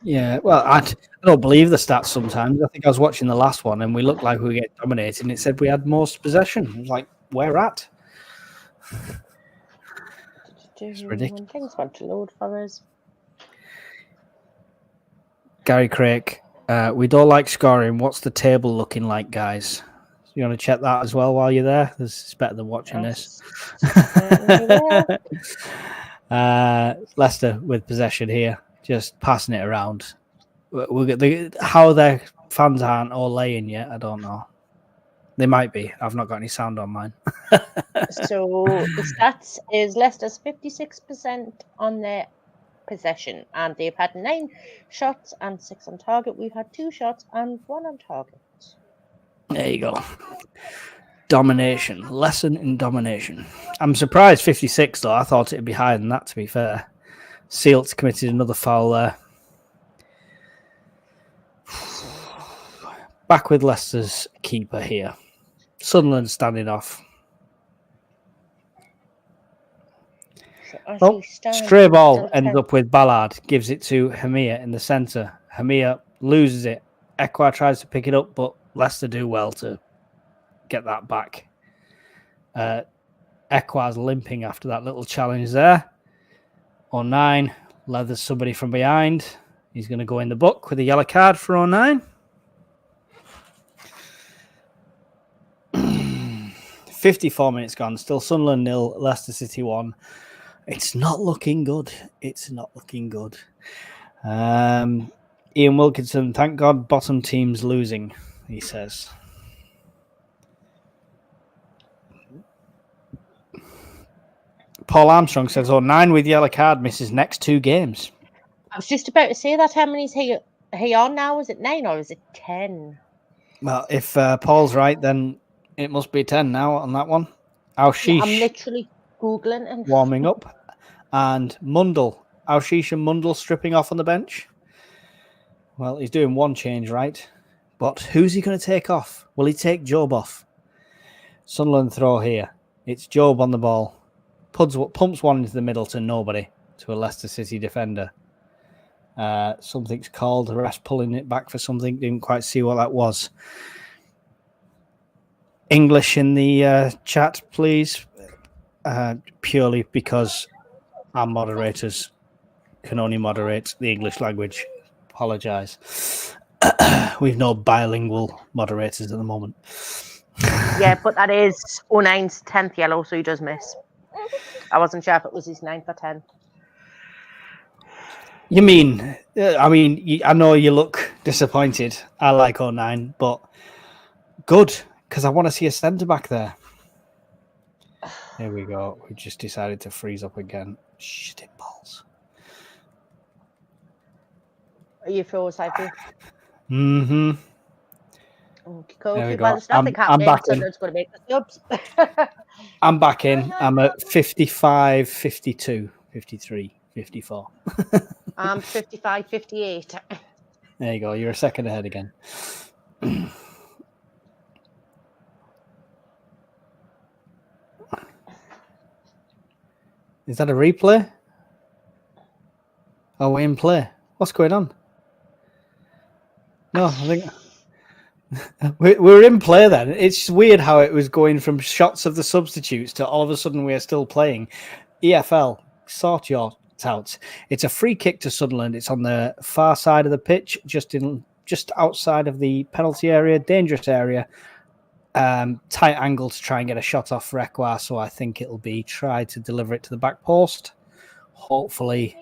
Yeah, well, I don't believe the stats sometimes. I think I was watching the last one and we looked like we were getting dominated and it said we had most possession. It was like, where at? It's ridiculous. When things want to load for us. Gary Craig, we don't like scoring. What's the table looking like, guys? You want to check that as well while you're there? It's better than watching this. Leicester with possession here, just passing it around. We'll get how their fans aren't all laying yet. I don't know. They might be. I've not got any sound on mine. So the stats is Leicester's 56% on their possession, and they've had 9 shots and 6 on target. We've had 2 shots and 1 on target. There you go. Domination. Lesson in domination. I'm surprised 56 though. I thought it'd be higher than that, to be fair. Sealt committed another foul there. Back with Leicester's keeper here. Sunderland standing off. As Oh, you stand, stray ball still ends can- up with Ballard, gives it to Hamir in the centre. Hamir loses it. Ekwa tries to pick it up, but Leicester do well to get that back. Ekwa's limping after that little challenge there. 09 leathers somebody from behind. He's going to go in the book with a yellow card for 09. 54 minutes gone. Still Sunderland 0, Leicester City 1. It's not looking good. It's not looking good. Ian Wilkinson, thank God bottom team's losing, he says. Paul Armstrong says, 09 with yellow card misses next 2 games. I was just about to say that. How many is he on now? Is it 9 or is it 10? Well, if Paul's right, then it must be 10 now on that one. Aushish, I'm literally Googling and warming up. And Mundle. Aushish and Mundle stripping off on the bench. Well, he's doing one change right. But who's he going to take off? Will he take Job off? Sunderland throw here. It's Job on the ball. Pumps one into the middle to nobody, to a Leicester City defender. Something's called. The rest pulling it back for something. Didn't quite see what that was. English in the chat, please. Purely because our moderators can only moderate the English language. Apologise. We've no bilingual moderators at the moment. yeah, but that is 09's 10th yellow, so he does miss. I wasn't sure if it was his 9th or 10th. You mean, I know you look disappointed. I like 09, but good, because I want to see a centre-back there. There we go. We just decided to freeze up again. Shitting balls. Are you froze, Cypher? Mm-hmm. There we go. Well, there's nothing happening, back so in. it's going to make the subs. I'm back in. I'm at 55, 52, 53, 54. I'm 55, 58. There you go. You're a second ahead again. Is that a replay? Are we in play? What's going on? No, I think we're in play then. It's weird how it was going from shots of the substitutes to all of a sudden we are still playing. EFL, sort your out. It's a free kick to Sunderland. It's on the far side of the pitch, just outside of the penalty area, dangerous area. Tight angle to try and get a shot off Rekwa, so I think it'll be try to deliver it to the back post. Hopefully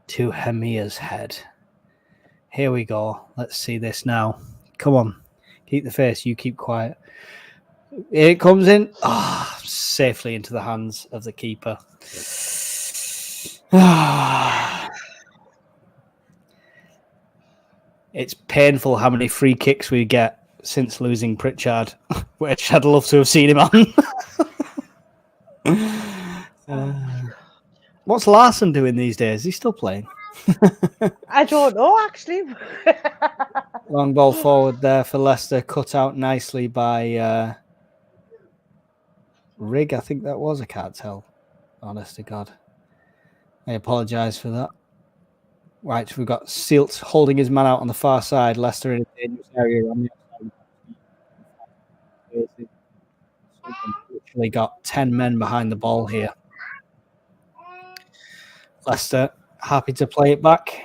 to Hamir's head. Here we go. Let's see this now. Come on. Keep the face. You keep quiet. Here it comes in. Safely into the hands of the keeper. It's painful how many free kicks we get since losing Pritchard, which I'd love to have seen him on. What's Larson doing these days? Is he still playing? I don't know, actually. Long ball forward there for Leicester, cut out nicely by Rigg. I think that was. I can't tell. Honest to God. I apologise for that. Right, we've got Silt holding his man out on the far side. Leicester in a dangerous area on the outside. Literally got 10 men behind the ball here. Leicester happy to play it back.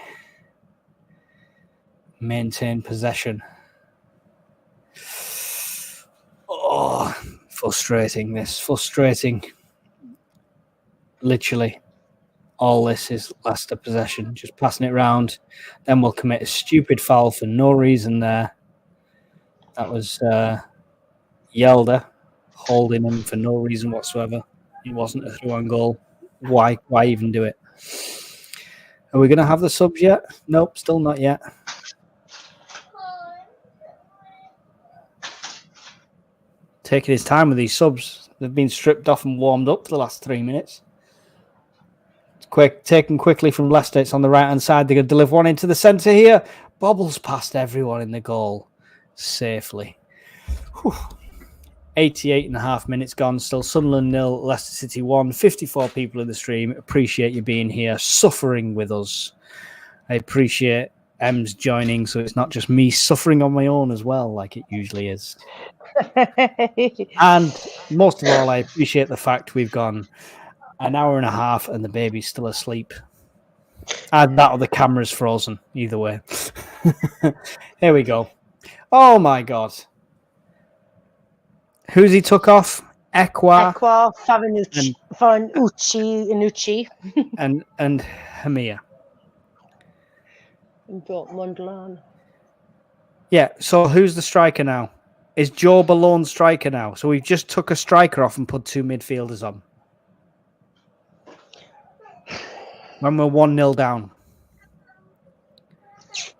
Maintain possession. Oh, frustrating this. Frustrating. Literally. All this is Leicester possession. Just passing it round. Then we'll commit a stupid foul for no reason there. That was Yelder holding him for no reason whatsoever. It wasn't a through-on goal. Why even do it? Are we going to have the subs yet? Nope, still not yet. Taking his time with these subs. They've been stripped off and warmed up for the last 3 minutes. It's quick, taken quickly from Leicester. It's on the right-hand side. They're going to deliver one into the centre here. Bobbles past everyone in the goal safely. Whew. 88.5 minutes gone. Still Sunderland 0, Leicester City 1. 54 people in the stream. Appreciate you being here, suffering with us. I appreciate Em's joining, so it's not just me suffering on my own as well, like it usually is. And most of all, I appreciate the fact we've gone an hour and a half and the baby's still asleep. And that or the camera's frozen. Either way. Here we go. Oh my God. Who's he took off? Ekwa, Fanucci, and Hamia. And brought Mundle on. Yeah, so who's the striker now? Is Job a lone striker now? So we've just took a striker off and put 2 midfielders on. When we're 1-0 down.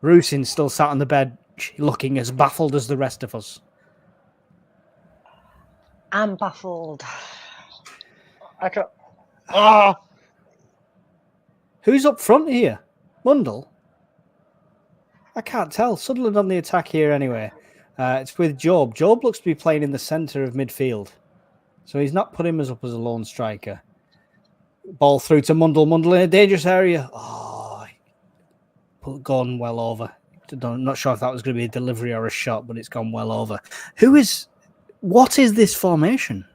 Rusin still sat on the bench looking as baffled as the rest of us. I'm baffled. Oh. Who's up front here? Mundle? I can't tell. Sunderland on the attack here anyway. It's with Job. Job looks to be playing in the centre of midfield. So he's not put him up as a lone striker. Ball through to Mundle. Mundle in a dangerous area. Oh, gone well over. I'm not sure if that was going to be a delivery or a shot, but it's gone well over. What is this formation?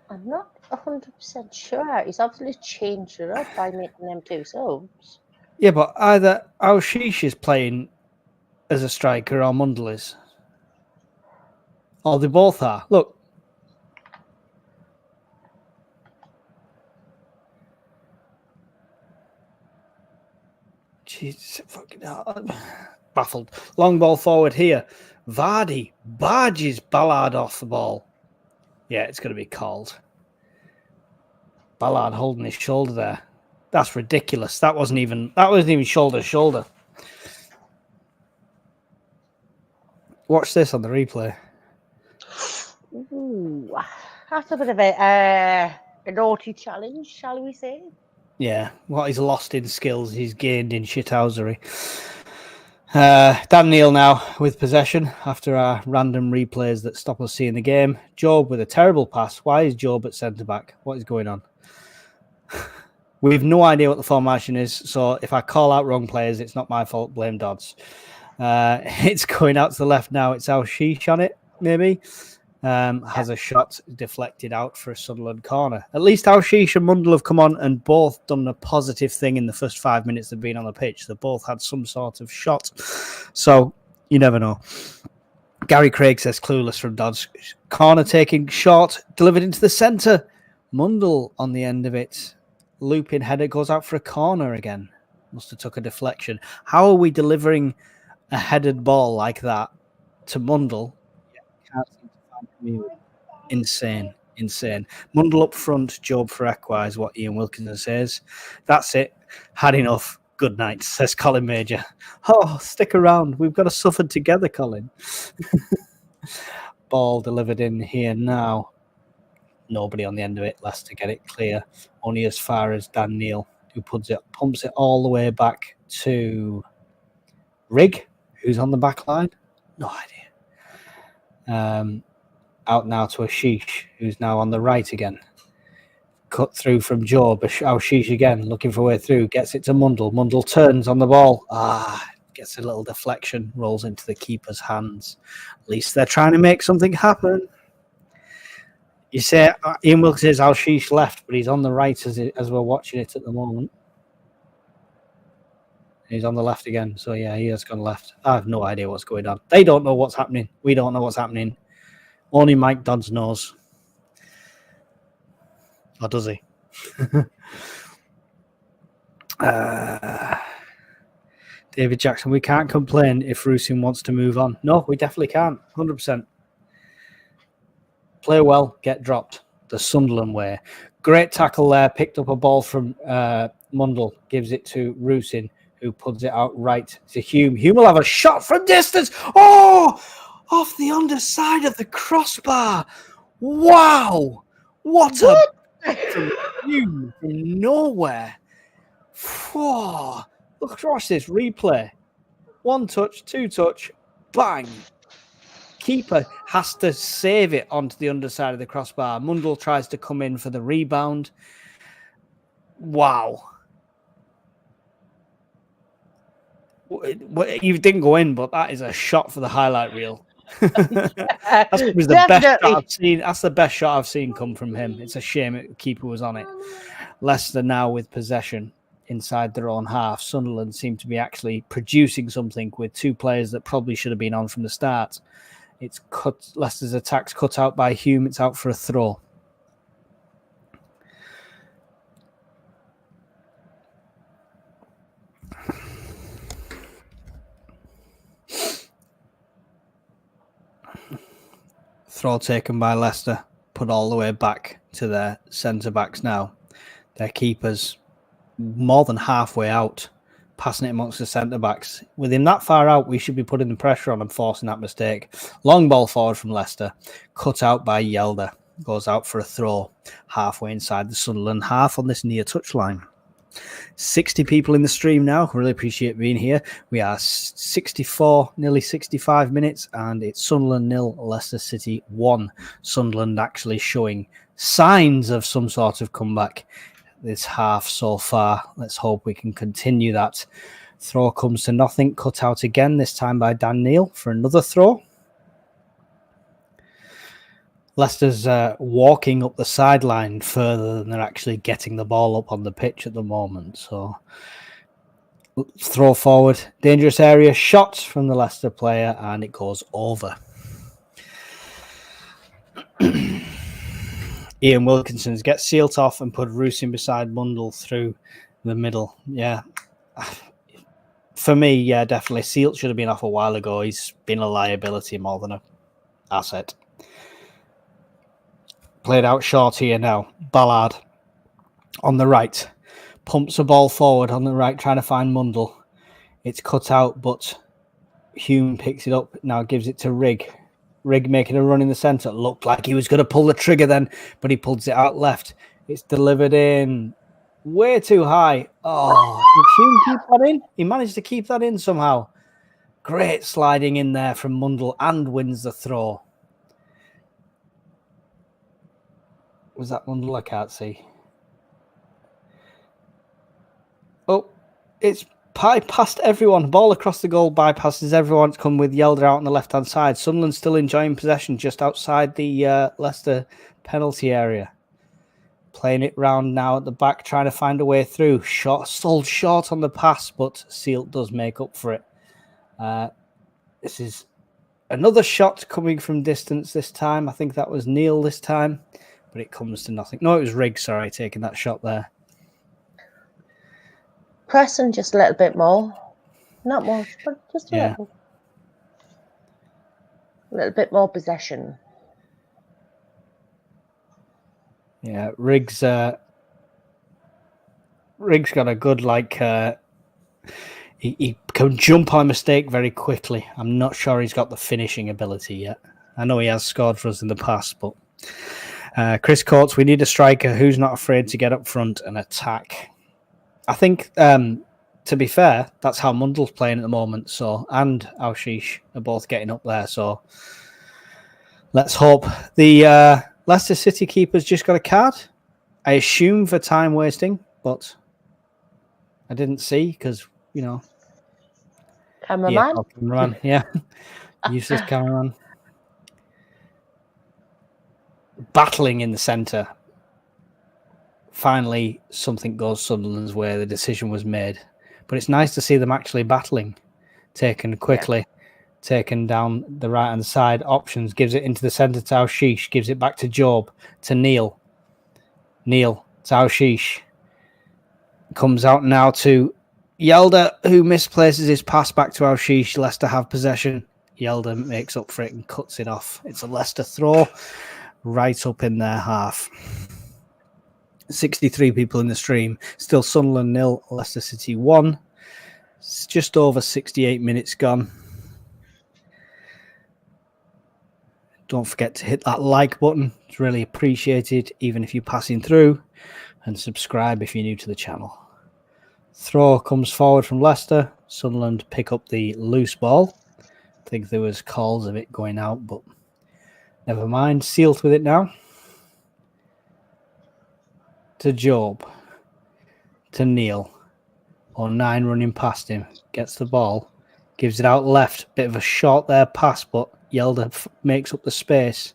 I'm not 100% sure. He's obviously changed it up by making them 2 subs. Yeah, but either Al-Shish is playing as a striker or Mundle is. Or they both are. Look. Jeez, fucking hell. Baffled. Long ball forward here. Vardy barges Ballard off the ball. Yeah, it's going to be called. Ballard holding his shoulder there. That's ridiculous. That wasn't even shoulder to shoulder. Watch this on the replay. Ooh, that's a bit of a naughty challenge, shall we say? Yeah, what he's lost in skills, he's gained in shithousery. Dan Neil now with possession after our random replays that stop us seeing the game. Job with a terrible pass. Why is Job at centre-back? What is going on? We have no idea what the formation is, so if I call out wrong players, it's not my fault. Blame Dodds. It's going out to the left now. It's Al-Shish on it, maybe. Has a shot deflected out for a Sunderland corner. At least Al-Shish and Mundle have come on and both done a positive thing in the first 5 minutes they've been on the pitch. They both had some sort of shot. So, you never know. Gary Craig says clueless from Dodds. Corner taking short, delivered into the centre. Mundle on the end of it. Looping header goes out for a corner again. Must have took a deflection. How are we delivering a headed ball like that to Mundle? Insane. Mundle up front, Job for Ekwa is what Ian Wilkinson says. That's it. Had enough. Good night, says Colin Major. Oh, stick around. We've got to suffer together, Colin. Ball delivered in here now. Nobody on the end of it. Leicester get it clear. Only as far as Dan Neil, who pumps it all the way back to Rig, who's on the back line. No idea. Out now to Ashish, who's now on the right again. Cut through from Job. Ashish again, looking for a way through. Gets it to Mundle. Mundle turns on the ball. Gets a little deflection. Rolls into the keeper's hands. At least they're trying to make something happen. You say Ian Wilkes says Al-Shish left, but he's on the right as we're watching it at the moment. He's on the left again. So, yeah, he has gone left. I have no idea what's going on. They don't know what's happening. We don't know what's happening. Only Mike Dodds knows. Or does he? David Jackson, we can't complain if Rusin wants to move on. No, we definitely can't. 100%. Play well, get dropped. The Sunderland way. Great tackle there. Picked up a ball from Mundle. Gives it to Rusin, who puts it out right to Hume. Hume will have a shot from distance. Oh! Off the underside of the crossbar. Wow! What a from Hume from nowhere. Whoa. Look, watch this replay. 1 touch, 2 touch, bang. keeper has to save it onto the underside of the crossbar. Mundell tries to come in for the rebound. Wow. You didn't go in, but that is a shot for the highlight reel. That was the best shot I've seen. That's the best shot I've seen come from him. It's a shame the keeper was on it. Leicester now with possession inside their own half. Sunderland seem to be actually producing something with two players that probably should have been on from the start. It's cut. Leicester's attack's cut out by Hume. It's out for a throw. Throw taken by Leicester, put all the way back to their centre-backs now. Their keeper's more than halfway out, passing it amongst the centre-backs. With him that far out, we should be putting the pressure on and forcing that mistake. Long ball forward from Leicester, cut out by Yelder. Goes out for a throw, halfway inside the Sunderland half on this near touchline. 60 people in the stream now. Really appreciate being here. We are 64, nearly 65 minutes, and it's Sunderland 0, Leicester City 1. Sunderland actually showing signs of some sort of comeback this half so far. Let's hope we can continue that. Throw comes to nothing. Cut out again, this time by Dan Neil for another throw. Leicester's walking up the sideline further than they're actually getting the ball up on the pitch at the moment. So, throw forward, dangerous area, shot from the Leicester player, and it goes over. Ian Wilkinson's gets sealed off and put Roosing beside Mundell through the middle. Yeah. For me, yeah, definitely. Sealt should have been off a while ago. He's been a liability more than an asset. Played out short here now. Ballard on the right. Pumps a ball forward on the right, trying to find Mundell. It's cut out, but Hume picks it up. Now gives it to Rigg. Rigg making a run in the centre. Looked like he was going to pull the trigger then, but he pulls it out left. It's delivered in way too high. Oh, did Hume keep that in? He managed to keep that in somehow. Great sliding in there from Mundell and wins the throw. Was that Mundell? I can't see. Oh, it's bypassed everyone. Ball across the goal bypasses everyone. It's come with Yelder out on the left-hand side. Sunderland still enjoying possession just outside the Leicester penalty area. Playing it round now at the back, trying to find a way through. Sold short on the pass, but Sealt does make up for it. This is another shot coming from distance this time. I think that was Neil this time. But it comes to nothing. No, it was Rigg, sorry, taking that shot there. Pressing just a little bit more. Not much, but just a little. A little bit more possession. Yeah, Rigg's got a good, he can jump on a mistake very quickly. I'm not sure he's got the finishing ability yet. I know he has scored for us in the past, but... Chris Coates, we need a striker who's not afraid to get up front and attack. I think, to be fair, that's how Mundell's playing at the moment. So, and Alshish are both getting up there. So, let's hope. The Leicester City keeper's just got a card. I assume for time wasting, but I didn't see because, Cameraman. Yeah. Useless cameraman. Battling in the centre. Finally, something goes Sunderland's way. The decision was made. But it's nice to see them actually battling. Taken quickly. Taken down the right-hand side. Options. Gives it into the centre to Alshish. Gives it back to Job. To Neil. Neil to Alshish. Comes out now to Yelder, who misplaces his pass back to Alshish. Leicester have possession. Yelder makes up for it and cuts it off. It's a Leicester throw. Right up in their half. 63 people in the stream. Still Sunderland 0, Leicester City 1. It's just over 68 minutes gone. Don't forget to hit that like button. It's really appreciated, even if you're passing through. And subscribe if you're new to the channel. Throw comes forward from Leicester. Sunderland pick up the loose ball. think there was calls of it going out, but never mind. Sealed with it now. To Job. To Neil. Or 9 running past him. Gets the ball. Gives it out left. Bit of a short there pass, but Yelder makes up the space.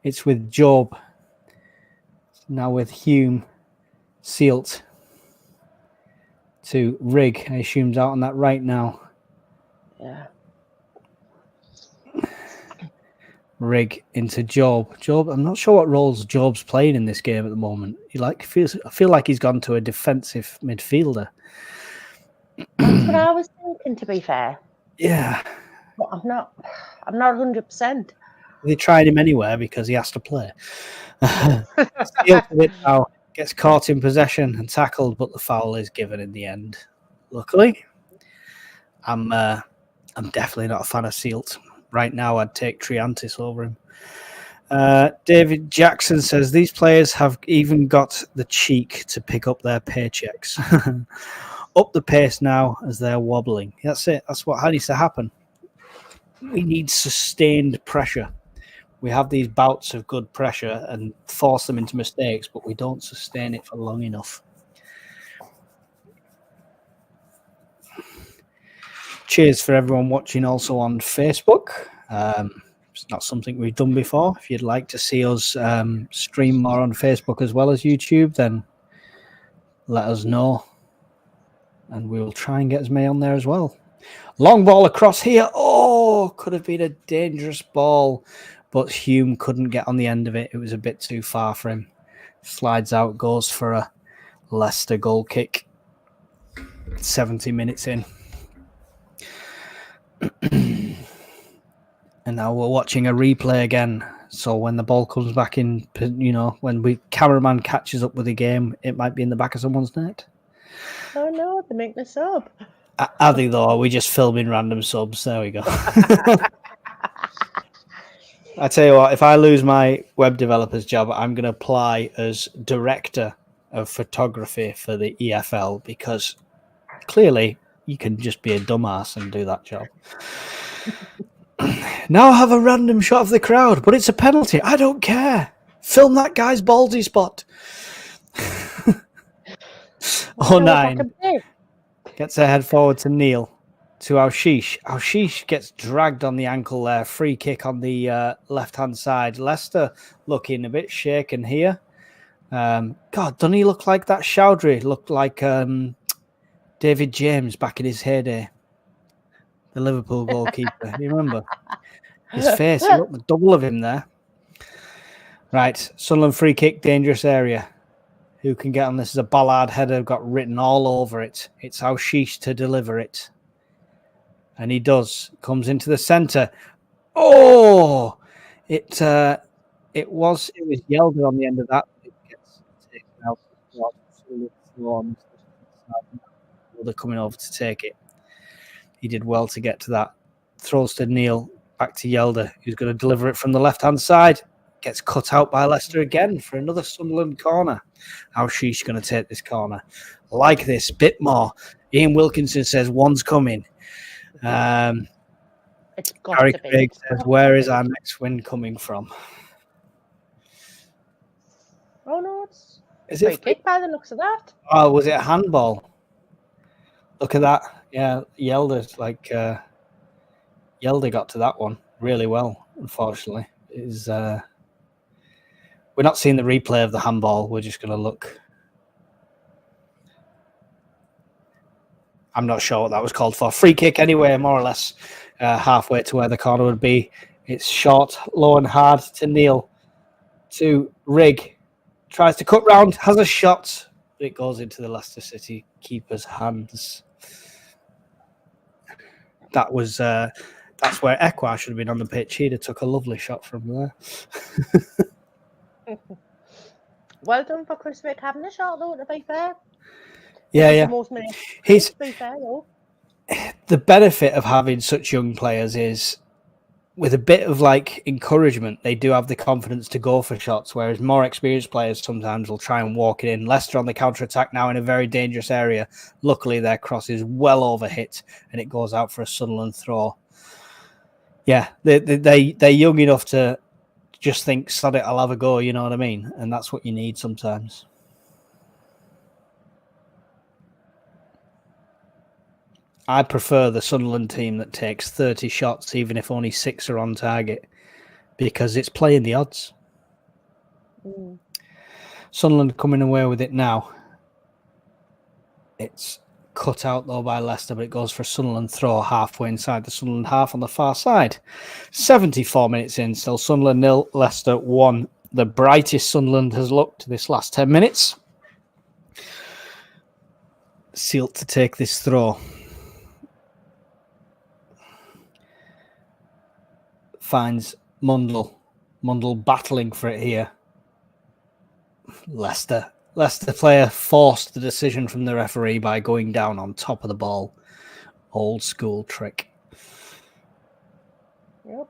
It's with Job. Now with Hume. Sealt. To Rig. I assume's out on that right now. Yeah. Rig into Job. Job, I'm not sure what roles Job's playing in this game at the moment. I feel like he's gone to a defensive midfielder. That's what I was thinking, to be fair. Yeah. But I'm not 100%. They tried him anywhere because he has to play. It now gets caught in possession and tackled, but the foul is given in the end. Luckily, I'm definitely not a fan of Sealt. Right now, I'd take Triantis over him. David Jackson says, these players have even got the cheek to pick up their paychecks. Up the pace now as they're wobbling. That's it. That's what needs to happen. We need sustained pressure. We have these bouts of good pressure and force them into mistakes, but we don't sustain it for long enough. Cheers for everyone watching also on Facebook. It's not something we've done before. If you'd like to see us stream more on Facebook as well as YouTube, then let us know. And we will try and get as many on there as well. Long ball across here. Oh, could have been a dangerous ball, but Hume couldn't get on the end of it. It was a bit too far for him. Slides out, goes for a Leicester goal kick. 70 minutes in. And now we're watching a replay again. So when the ball comes back in, when cameraman catches up with the game, it might be in the back of someone's net. Oh no, they're making a sub. Are they though? Are we just filming random subs? There we go. I tell you what, if I lose my web developer's job, I'm going to apply as director of photography for the EFL, because clearly you can just be a dumbass and do that job. Now I have a random shot of the crowd, but it's a penalty. I don't care. Film that guy's ballsy spot. 09 gets a head forward to Neil, to Aushish. Aushish gets dragged on the ankle there. Free kick on the left-hand side. Leicester looking a bit shaken here. God, doesn't he look like that Chowdhury? Looked like David James back in his heyday. The Liverpool goalkeeper. You remember? His face, he looked the double of him there. Right, Sunderland free kick, dangerous area. Who can get on this? Is a Ballard header, got written all over it. It's Aushish to deliver it. And he does. Comes into the centre. Oh! It was Yelder on the end of that. It gets taken out. They're coming over to take it. He did well to get to that. Throws to Neil, back to Yelder, who's going to deliver it from the left-hand side. Gets cut out by Leicester again for another Sunderland corner. Aushish going to take this corner. Like this, bit more. Ian Wilkinson says one's coming. Harry Craig says, where is our next win coming from? Oh no, is it free kick by the looks of that. Oh, was it a handball? Look at that. Yeah, Yelder got to that one really well, unfortunately. We're not seeing the replay of the handball. We're just going to look. I'm not sure what that was called for. Free kick anyway, more or less halfway to where the corner would be. It's short, low and hard to Neil. To Rig. Tries to cut round, has a shot. But it goes into the Leicester City keeper's hands. That was that's where Ekwa should have been on the pitch. He'd have took a lovely shot from there. Well done for Chris Wick having a shot, though, to be fair. Yeah. He's to be fair, though. The benefit of having such young players is, with a bit of encouragement, they do have the confidence to go for shots, whereas more experienced players sometimes will try and walk it in. Leicester on the counter-attack now in a very dangerous area. Luckily, their cross is well over hit, and it goes out for a Sunderland throw. Yeah, they're young enough to just think, sod it, I'll have a go, you know what I mean? And that's what you need sometimes. I prefer the Sunderland team that takes 30 shots, even if only 6 are on target, because it's playing the odds. Sunderland coming away with it now. It's cut out, though, by Leicester, but it goes for a Sunderland throw halfway inside the Sunderland half on the far side. 74 minutes in, still Sunderland 0, Leicester 1. The brightest Sunderland has looked this last 10 minutes. Sealed to take this throw. Finds Mundle. Mundle battling for it here. Leicester player forced the decision from the referee by going down on top of the ball. Old school trick. Yep.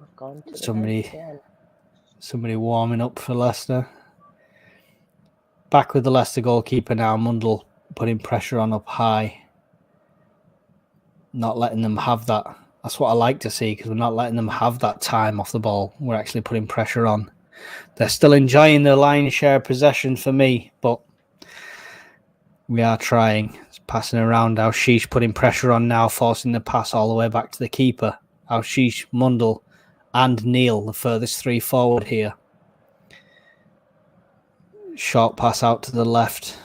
We've gone to somebody warming up for Leicester. Back with the Leicester goalkeeper now. Mundle putting pressure on up high. Not letting them have that. That's what I like to see, because we're not letting them have that time off the ball. We're actually putting pressure on. They're still enjoying the lion's share possession for me, but we are trying. It's passing around. Al-Shish putting pressure on now, forcing the pass all the way back to the keeper. Al-Shish, Mundle, and Neil, the furthest 3 forward here. Short pass out to the left.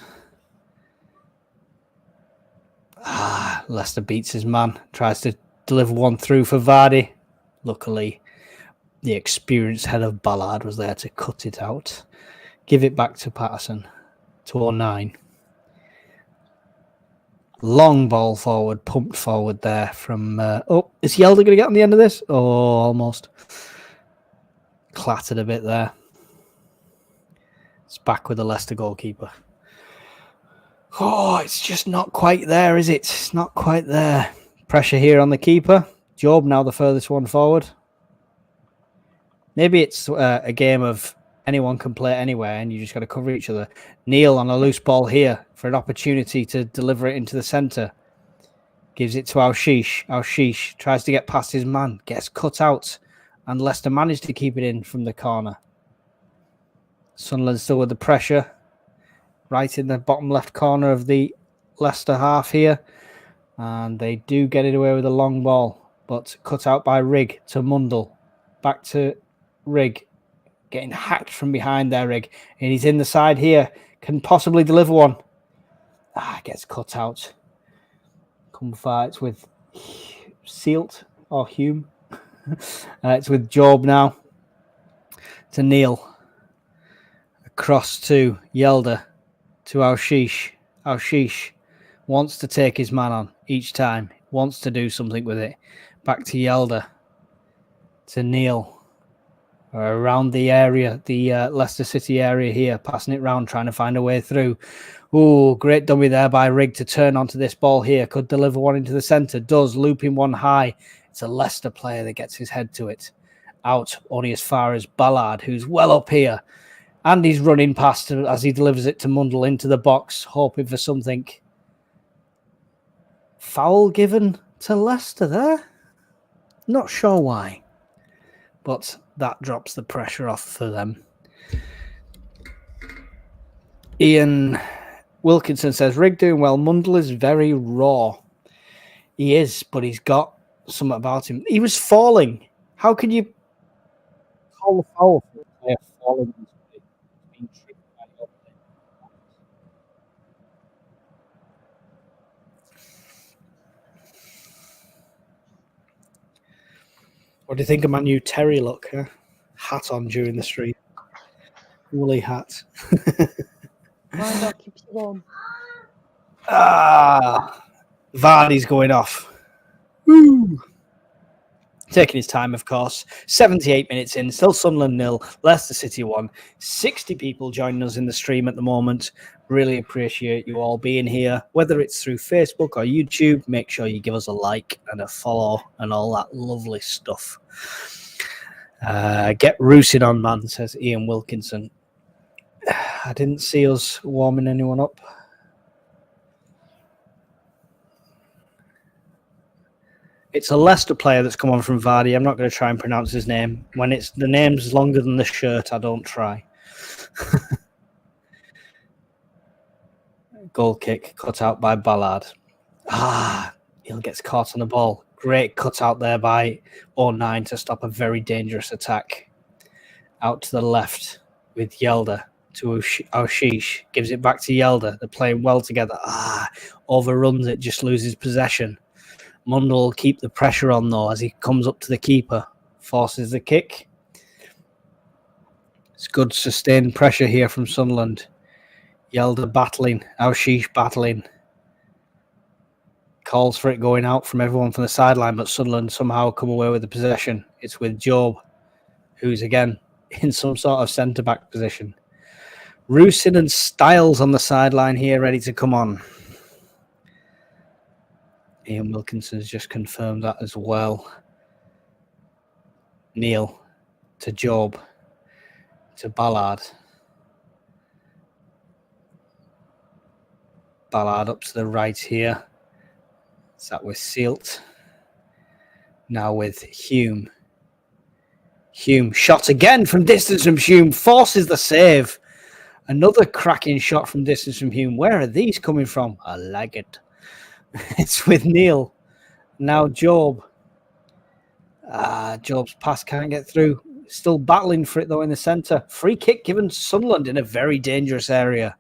Leicester beats his man. Tries to deliver one through for Vardy. Luckily, the experienced head of Ballard was there to cut it out. Give it back to Patterson. 209. Long ball forward, pumped forward there from... is Yelder going to get on the end of this? Oh, almost. Clattered a bit there. It's back with the Leicester goalkeeper. Oh, it's just not quite there, is it? It's not quite there. Pressure here on the keeper. Job now the furthest one forward. Maybe it's a game of anyone can play anywhere and you just got to cover each other. Neil on a loose ball here for an opportunity to deliver it into the centre. Gives it to Al-Shish. Al-Shish tries to get past his man. Gets cut out. And Leicester managed to keep it in from the corner. Sunderland still with the pressure. Right in the bottom left corner of the Leicester half here. And they do get it away with a long ball. But cut out by Rigg to Mundle. Back to Rigg. Getting hacked from behind there, Rigg. And he's in the side here. Can possibly deliver one. Gets cut out. Come fights with Sealt or Hume. It's with Job now. To Neil. Across to Yelder. To Al-Shish. Al-Shish wants to take his man on each time. Wants to do something with it. Back to Yelder. To Neil. Around the area, the Leicester City area here. Passing it round, trying to find a way through. Oh, great dummy there by Rigg to turn onto this ball here. Could deliver one into the centre. Does, looping one high. It's a Leicester player that gets his head to it. Out only as far as Ballard, who's well up here. And he's running past as he delivers it to Mundle into the box, hoping for something. Foul given to Leicester there. Not sure why. But that drops the pressure off for them. Ian Wilkinson says, Rigg doing well. Mundle is very raw. He is, but he's got something about him. He was falling. How can you call the foul for a player falling? What do you think of my new Terry look? Huh? Hat on during the stream. Woolly hat. Why not keep you warm? Vardy's going off. Woo! Taking his time, of course. 78 minutes in, still Sunderland 0, Leicester City 1. 60 people joining us in the stream at the moment. Really appreciate you all being here. Whether it's through Facebook or YouTube, make sure you give us a like and a follow and all that lovely stuff. Get roosting on, man, says Ian Wilkinson. I didn't see us warming anyone up. It's a Leicester player that's come on from Vardy. I'm not going to try and pronounce his name. When it's the name's longer than the shirt, I don't try. Goal kick cut out by Ballard. He gets caught on the ball. Great cut out there by 09 to stop a very dangerous attack. Out to the left with Yelder to Oshish. Gives it back to Yelder. They're playing well together. Overruns it, just loses possession. Mundell will keep the pressure on, though, as he comes up to the keeper. Forces the kick. It's good sustained pressure here from Sunderland. Yelder battling. Oshish battling. Calls for it going out from everyone from the sideline, but Sunderland somehow come away with the possession. It's with Job, who's again in some sort of centre-back position. Rusin and Styles on the sideline here, ready to come on. Ian Wilkinson's just confirmed that as well. Neil to Job to Ballard. Ballard up to the right here. Is that with Sealt? Now with Hume. Hume shot again from distance from Hume. Forces the save. Another cracking shot from distance from Hume. Where are these coming from? I like it. It's with Neil. Now Job. Job's pass can't get through. Still battling for it though in the centre. Free kick given to Sunderland in a very dangerous area.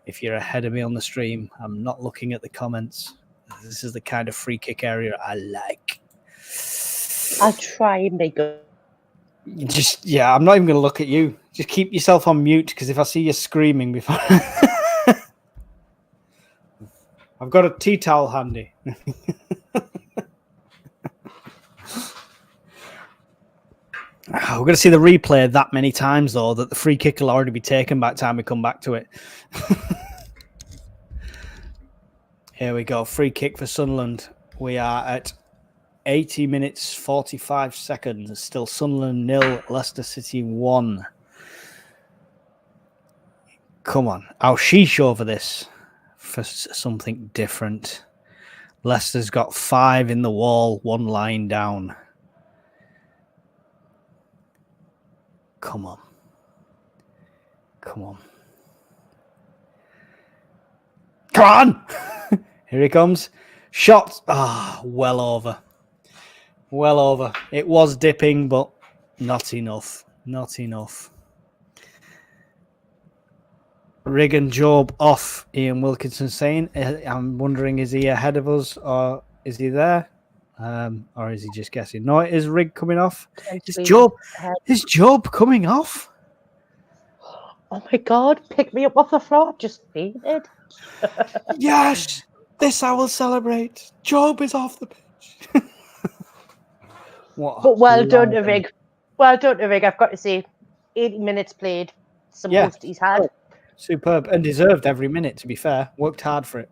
If you're ahead of me on the stream, I'm not looking at the comments. This is the kind of free kick area I like. I'll try and make it. I'm not even going to look at you. Just keep yourself on mute, because if I see you screaming before... I've got a tea towel handy. We're going to see the replay that many times, though, that the free kick will already be taken by the time we come back to it. Here we go. Free kick for Sunderland. We are at 80 minutes, 45 seconds. Still Sunderland 0, Leicester City 1. Come on. Oshish over this for something different. Leicester's got 5 in the wall, 1 lying down. Come on. Come on. Come on! Here he comes. Shot. Well over. Well over. It was dipping, but not enough. Not enough. Rig and Job off, Ian Wilkinson saying. I'm wondering, is he ahead of us or is he there? Or is he just guessing? No, is Rig coming off? Is Job coming off? Oh my God, pick me up off the floor. Just fainted. Yes, this I will celebrate. Job is off the pitch. But well done to Rig. Well done to Rig. I've got to say, 80 minutes played. It's the most he's had. Superb and deserved every minute, to be fair. Worked hard for it.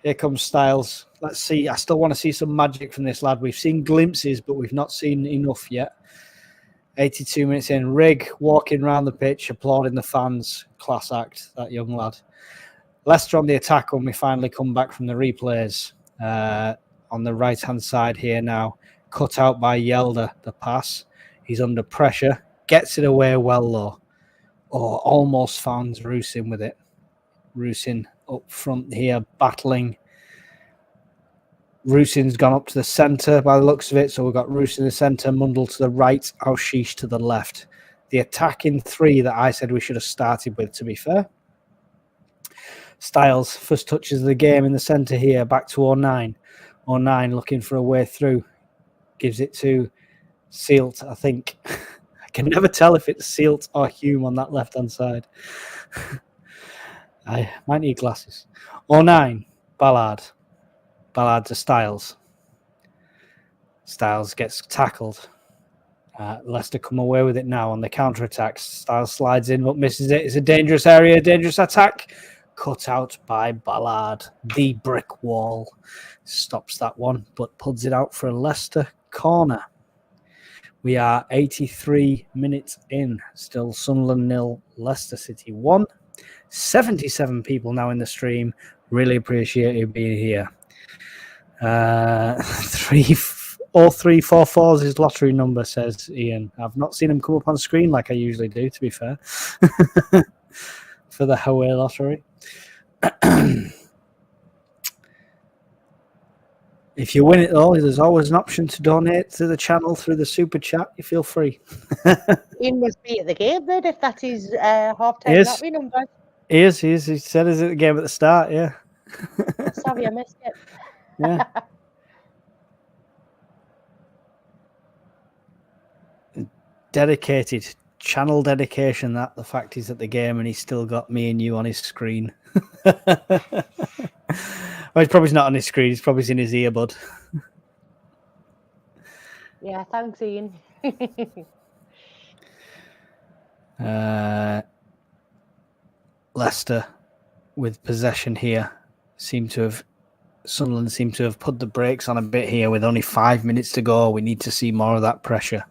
Here comes Styles. Let's see. I still want to see some magic from this lad. We've seen glimpses, but we've not seen enough yet. 82 minutes in. Rig walking around the pitch, applauding the fans. Class act, that young lad. Leicester on the attack when we finally come back from the replays. On the right-hand side here now. Cut out by Yelder, the pass. He's under pressure. Gets it away well, though. Almost found Rusin with it. Rusin up front here, battling. Rusin's gone up to the centre by the looks of it. So we've got Rusin in the centre, Mundell to the right, Oshish to the left. The attacking 3 that I said we should have started with, to be fair. Styles, first touches of the game in the centre here, back to 09. 09 looking for a way through. Gives it to Sealt, I think. I can never tell if it's Sealt or Hume on that left-hand side. I might need glasses. 09, Ballard. Ballard to Styles. Styles gets tackled. Leicester come away with it now on the counter-attacks. Styles slides in but misses it. It's a dangerous area, dangerous attack. Cut out by Ballard. The brick wall. Stops that one, but puts it out for a Leicester corner. We are 83 minutes in. Still Sunderland 0, Leicester City 1. 77 people now in the stream. Really appreciate you being here. 30444 is his lottery number, says Ian. I've not seen him come up on screen like I usually do, to be fair, for the Hawaii lottery. If you win it, though, there's always an option to donate to the channel through the super chat. You feel free. Ian must be at the game then, if that is half-time lottery number. He is. He said he's at the game at the start, yeah. Sorry, I missed it. Yeah. Dedicated. Channel dedication, that. The fact he's at the game and he's still got me and you on his screen. Well, he's probably not on his screen. He's probably in his earbud. Yeah, thanks, Ian. Leicester with possession here Sunderland seem to have put the brakes on a bit here with only 5 minutes to go. We need to see more of that pressure.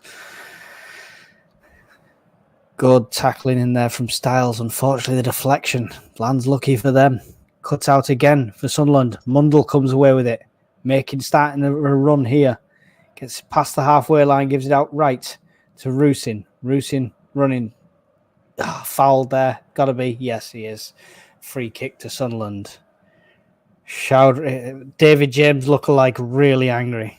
Good tackling in there from Styles. Unfortunately, the deflection lands lucky for them. Cuts out again for Sunderland. Mundell comes away with it, starting a run here. Gets past the halfway line, gives it out right to Rusin. Rusin running. Fouled there. Gotta be. Yes, he is. Free kick to Sunderland. David James lookalike really angry.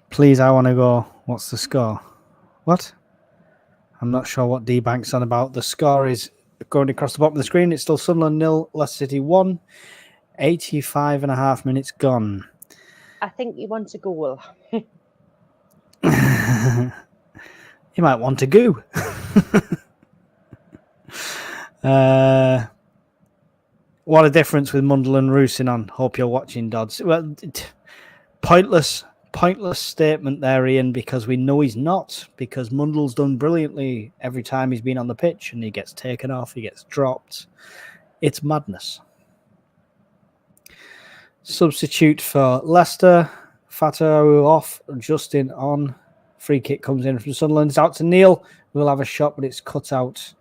Please, I want to go. What's the score? What? I'm not sure what D-Bank's on about. The score is going across the bottom of the screen. It's still Sunderland 0, Leicester City 1. 85.5 minutes gone. I think you want a goal. You might want to goo. What a difference with Mundell and Rusin on. Hope you're watching, Dodds. Well, pointless statement there, Ian, because we know he's not. Because Mundell's done brilliantly every time he's been on the pitch, and he gets taken off, he gets dropped. It's madness. Substitute for Leicester. Fataru off, Justin on. Free kick comes in from Sunderland. It's out to Neil. We'll have a shot, but it's cut out.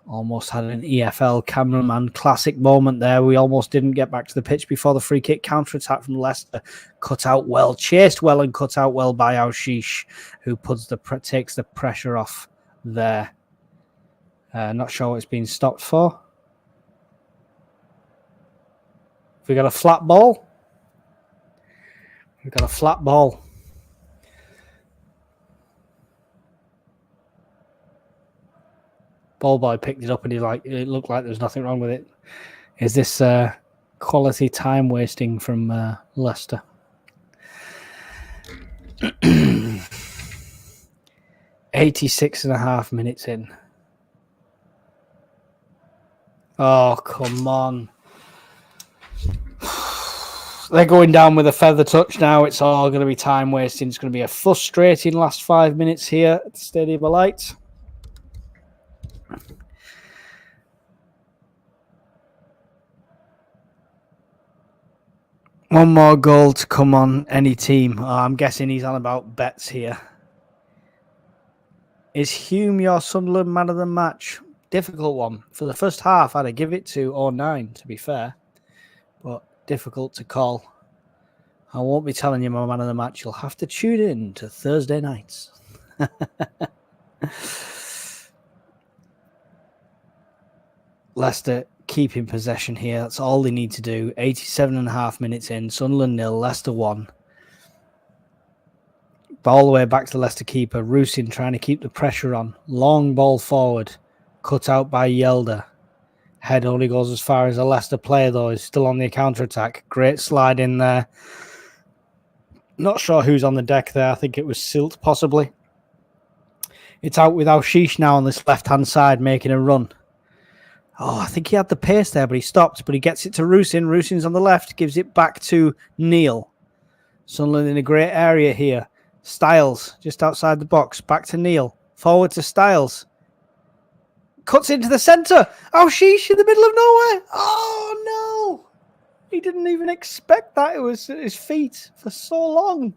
Almost had an EFL cameraman classic moment there. We almost didn't get back to the pitch before the free kick. Counter-attack from Leicester. Cut out well. Chased well and cut out well by Aushish, who takes the pressure off there. Not sure what it's been stopped for. Have we got a flat ball? We've got a flat ball. Ball boy picked it up and it looked like there was nothing wrong with it. Is this quality time wasting from Leicester? 86.5 minutes in. Oh, come on. They're going down with a feather touch now. It's all going to be time wasting. It's going to be a frustrating last 5 minutes here at the Stadium of Light. One more goal to come on any team. Oh, I'm guessing he's on about bets here. Is Hume your Sunderland man of the match? Difficult one. For the first half, I'd give it to 09, to be fair. But difficult to call. I won't be telling you my man of the match. You'll have to tune in to Thursday nights. Leicester keeping possession here. That's all they need to do. 87.5 minutes in. Sunderland 0, Leicester 1. All the way back to the Leicester keeper. Rusin trying to keep the pressure on. Long ball forward. Cut out by Yelder. Head only goes as far as a Leicester player, though. He's still on the counter-attack. Great slide in there. Not sure who's on the deck there. I think it was Silt, possibly. It's out with Aushish now on this left-hand side, making a run. Oh, I think he had the pace there, but he stopped. But he gets it to Rusin. Rusin's on the left, gives it back to Neil. Sunderland in a great area here. Styles, just outside the box. Back to Neil. Forward to Styles. Cuts into the centre. Aushish in the middle of nowhere. Oh, no. He didn't even expect that. It was at his feet for so long.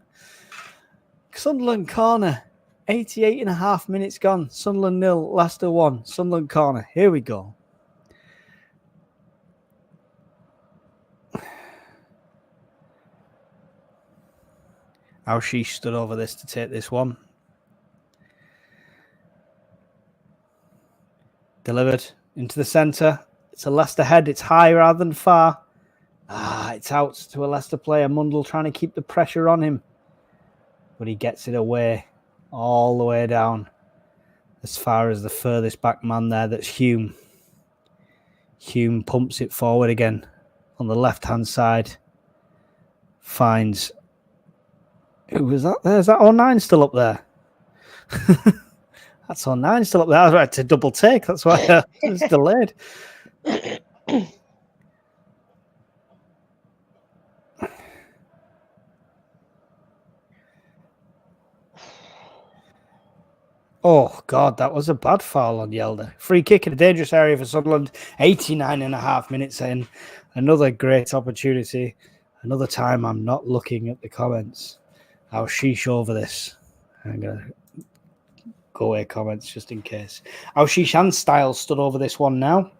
Sunderland corner. 88 and a half minutes gone. Sunderland 0, Leicester 1. Sunderland corner. Here we go. Alshish stood over this to take this one. Delivered into the centre. It's a Leicester head. It's high rather than far. It's out to a Leicester player. Mundell trying to keep the pressure on him. But he gets it away. All the way down. As far as the furthest back man there. That's Hume. Hume pumps it forward again. On the left-hand side. Finds... Who was that there? Is that 09 still up there? That's 09 still up there. I was right to double take. That's why it's delayed. Oh, God, that was a bad foul on Yelder. Free kick in a dangerous area for Sunderland. 89 and a half minutes in. Another great opportunity. Another time I'm not looking at the comments. I'll sheesh over this. I'm going to go away comments just in case. Alshish and Styles stood over this one now.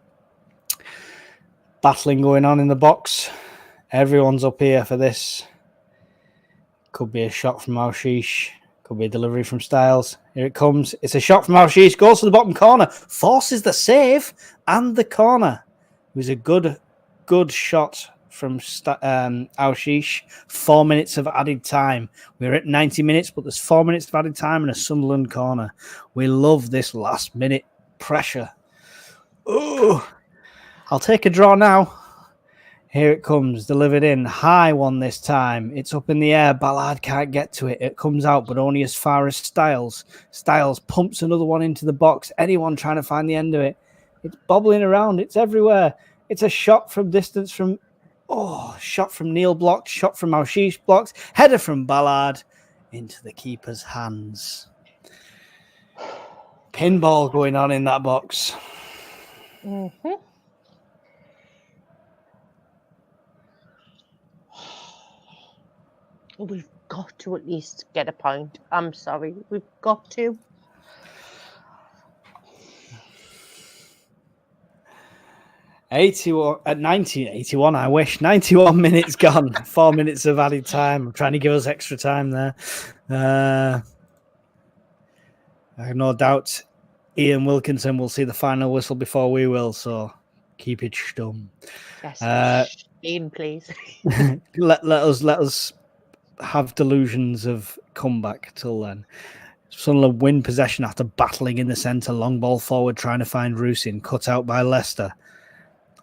Battling going on in the box. Everyone's up here for this. Could be a shot from Alshish. Could be a delivery from Styles. Here it comes. It's a shot from Alshish. Goes to the bottom corner. Forces the save and the corner. It was a good shot from Alshish. 4 minutes of added time. We're at 90 minutes, but there's 4 minutes of added time and a Sunderland corner. We love this last minute pressure. Oh, I'll take a draw now. Here it comes, delivered in. High one this time. It's up in the air. Ballard can't get to it. It comes out, but only as far as Styles. Styles pumps another one into the box. Anyone trying to find the end of it. It's bobbling around. It's everywhere. It's a shot from distance from... Oh, shot from Neil blocked. Shot from Alshish blocked. Header from Ballard into the keeper's hands. Pinball going on in that box. Mm-hmm. We've got to at least get a point. I'm sorry. We've got to. At 81, I wish. 91 minutes gone. 4 minutes of added time. I'm trying to give us extra time there. I have no doubt Ian Wilkinson will see the final whistle before we will, so keep it stum. Yes, Ian, please. let us have delusions of comeback till then. Sunderland win possession after battling in the centre. Long ball forward, trying to find Rusin. Cut out by Leicester.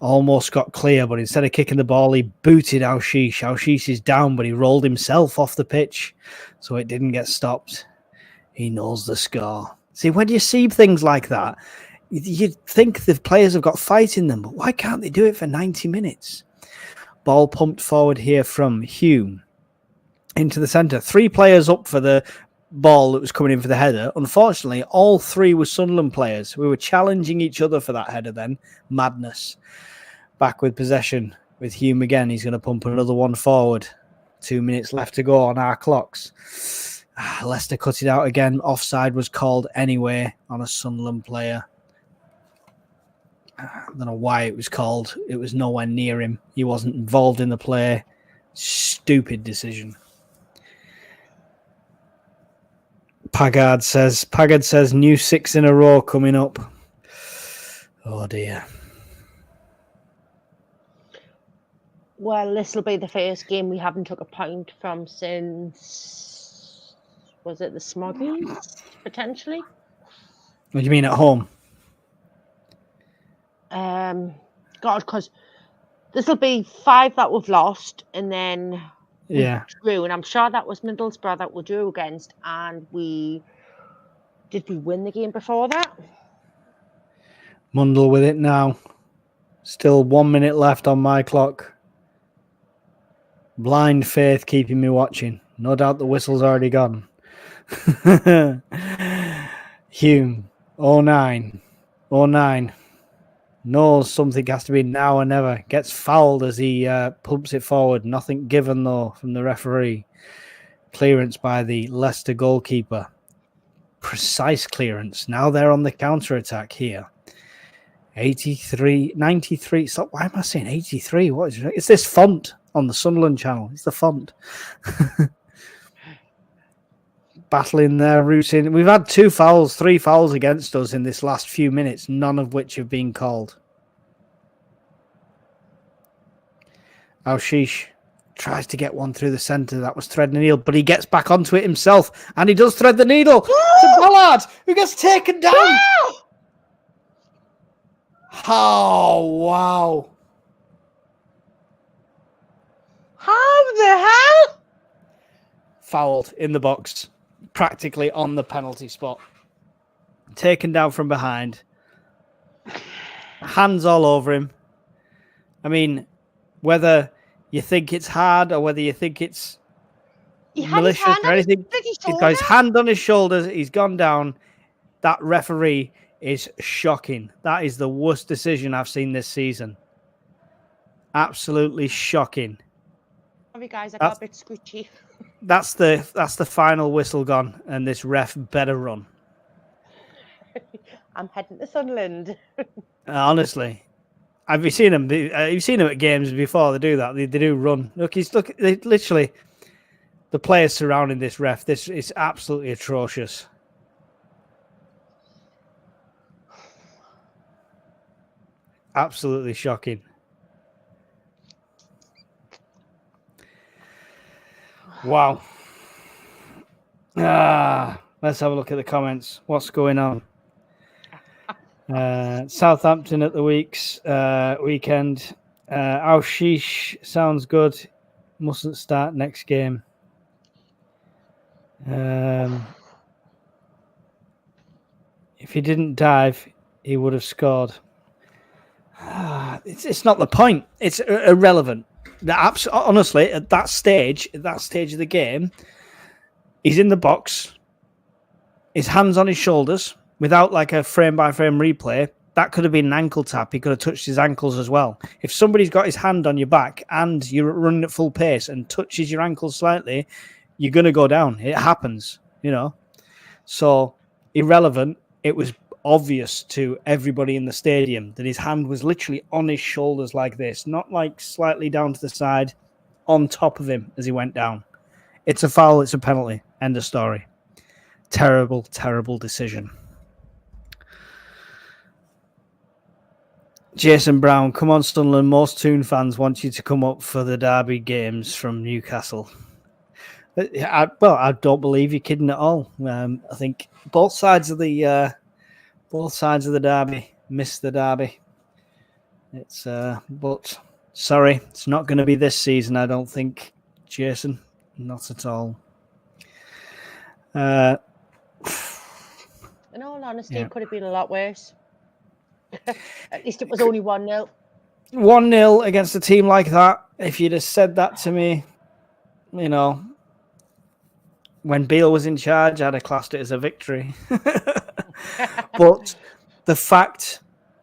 Almost got clear, but instead of kicking the ball, he booted Alshish. Alshish is down, but he rolled himself off the pitch, so it didn't get stopped. He knows the score. See, when you see things like that, you'd think the players have got fight in them, but why can't they do it for 90 minutes? Ball pumped forward here from Hume. Into the centre. 3 players up for the ball that was coming in for the header. Unfortunately, all 3 were Sunderland players. We were challenging each other for that header then. Madness. Back with possession with Hume again. He's going to pump another one forward. 2 minutes left to go on our clocks. Leicester cut it out again. Offside was called anyway on a Sunderland player. I don't know why it was called. It was nowhere near him. He wasn't involved in the play. Stupid decision. Paggard says new 6 in a row coming up. Oh dear. Well, this will be the first game we haven't took a point from since, was it the Smoggies, potentially? What do you mean at home? God, because this will be 5 that we've lost, and then yeah, drew, and I'm sure that was Middlesbrough that we drew against, and did we win the game before that? Mundell with it now. Still 1 minute left on my clock. Blind faith keeping me watching. No doubt the whistle's already gone. Hume, 09. Knows something has to be now or never. Gets fouled as he pumps it forward. Nothing given, though, from the referee. Clearance by the Leicester goalkeeper. precise clearance. Now they're on the counter-attack here. 83, 93. So why am I saying 83? What is it? It's this font on the Sunderland channel. It's the font. Battling their route in. We've had 3 fouls against us in this last few minutes, none of which have been called. Al-Shish tries to get one through the centre. That was threading the needle, but he gets back onto it himself, and he does thread the needle to Ballard, who gets taken down. Oh, wow. How the hell? Fouled in the box, practically on the penalty spot. Taken down from behind. Hands all over him. I mean, whether you think it's hard or whether you think it's malicious or anything, he's got his hand on his shoulders. He's gone down. That referee is shocking. That is the worst decision I've seen this season. Absolutely shocking. Sorry, guys, I got a bit squishy. That's the final whistle gone, and this ref better run. I'm heading to Sunderland. Honestly, have you seen him? You've seen him at games before. They do that. They do run. Look, literally the players surrounding this ref. This is absolutely atrocious. Absolutely shocking. Wow. Let's have a look at the comments. What's going on? Southampton at the weekend. Al-Shish sounds good. Mustn't start next game. If he didn't dive, he would have scored. It's not the point. It's irrelevant. Honestly, at that stage of the game, he's in the box. His hands on his shoulders without like a frame-by-frame replay. That could have been an ankle tap. He could have touched his ankles as well. If somebody's got his hand on your back and you're running at full pace and touches your ankles slightly, you're going to go down. It happens, So, irrelevant. It was obvious to everybody in the stadium that his hand was literally on his shoulders like this, not like slightly down to the side, on top of him as he went down. It's a foul. It's a penalty. End of story. Terrible, terrible decision. Jason Brown, come on, Sunderland. Most Toon fans want you to come up for the derby games from Newcastle. I don't believe you're kidding at all. I think both sides of the derby missed the derby. It's but sorry, it's not going to be this season. I don't think, Jason, not at all. In all honesty, it could have been a lot worse. At least it was only 1-0. 1-0 against a team like that. If you'd have said that to me, when Beale was in charge, I'd have classed it as a victory. But the fact,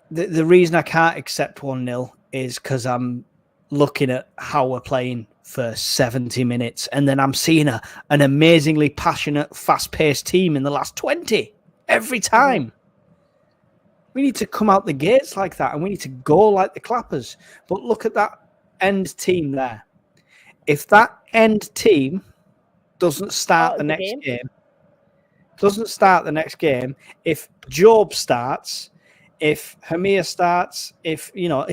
the reason I can't accept 1-0 is because I'm looking at how we're playing for 70 minutes, and then I'm seeing an amazingly passionate, fast-paced team in the last 20 every time. We need to come out the gates like that, and we need to go like the Clappers. But look at that end team there. If that end team doesn't start the next game, if Job starts, if Hamir starts, do you know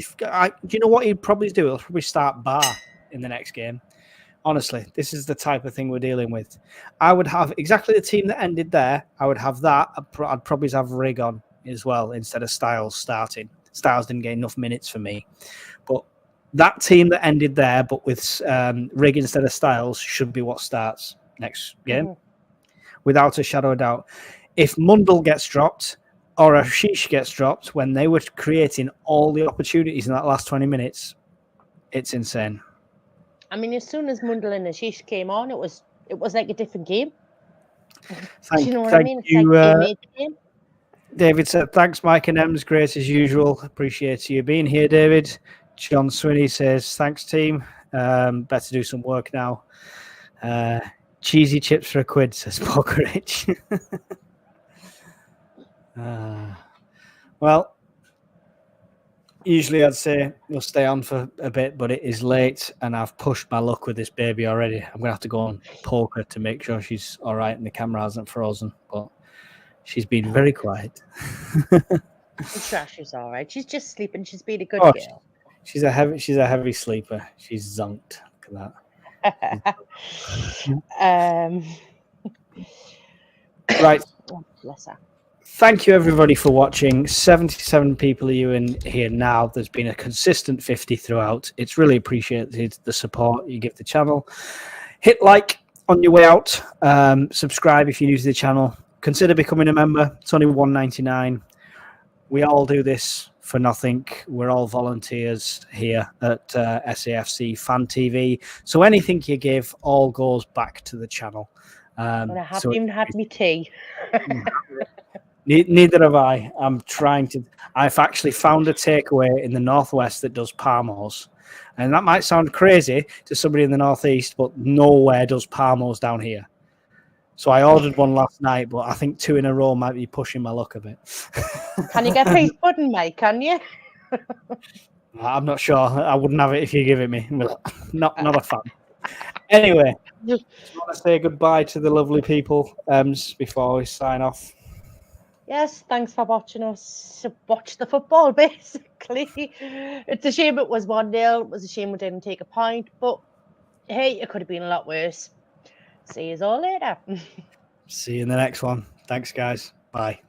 what he'd probably do? He'll probably start Bar in the next game. Honestly, this is the type of thing we're dealing with. I would have exactly the team that ended there. I would have that. I'd probably have Rig on as well instead of Styles starting. Styles didn't get enough minutes for me. But that team that ended there, but with Rig instead of Styles, should be what starts next game. Without a shadow of doubt. If Mundell gets dropped or Ashish gets dropped when they were creating all the opportunities in that last 20 minutes, it's insane. I mean, as soon as Mundell and Ashish came on, it was like a different game. Do you know what I mean? It's like they made the game. David said, thanks, Mike and Ems. Great as usual. Appreciate you being here, David. John Swinney says, thanks, team. Better do some work now. Cheesy chips for £1, says Pokerich. Well, usually I'd say we'll stay on for a bit, but it is late and I've pushed my luck with this baby already. I'm going to have to go and poke her to make sure she's all right and the camera hasn't frozen, but she's been very quiet. I'm sure she's all right. She's just sleeping. She's been a good girl. She's a heavy sleeper. She's zonked. Look at that. Right. Oh, bless her. Thank you, everybody, for watching. 77 people are you in here now. There's been a consistent 50 throughout. It's really appreciated, the support you give the channel. Hit like on your way out. Subscribe if you're new to the channel. Consider becoming a member. It's only $1.99. We all do this for nothing. We're all volunteers here at SAFC Fan TV. So anything you give all goes back to the channel. And I haven't even had my tea. Neither have I. I've actually found a takeaway in the northwest that does parmos. And that might sound crazy to somebody in the northeast, but nowhere does parmos down here. So I ordered one last night, but I think 2 in a row might be pushing my luck a bit. Can you get peas pudding, mate? Can you? I'm not sure. I wouldn't have it if you give it me. Not a fan. Anyway, just want to say goodbye to the lovely people before we sign off. Yes, thanks for watching us watch the football, basically. It's a shame it was 1-0. It was a shame we didn't take a point, but hey, it could have been a lot worse. See you all later. See you in the next one. Thanks, guys. Bye.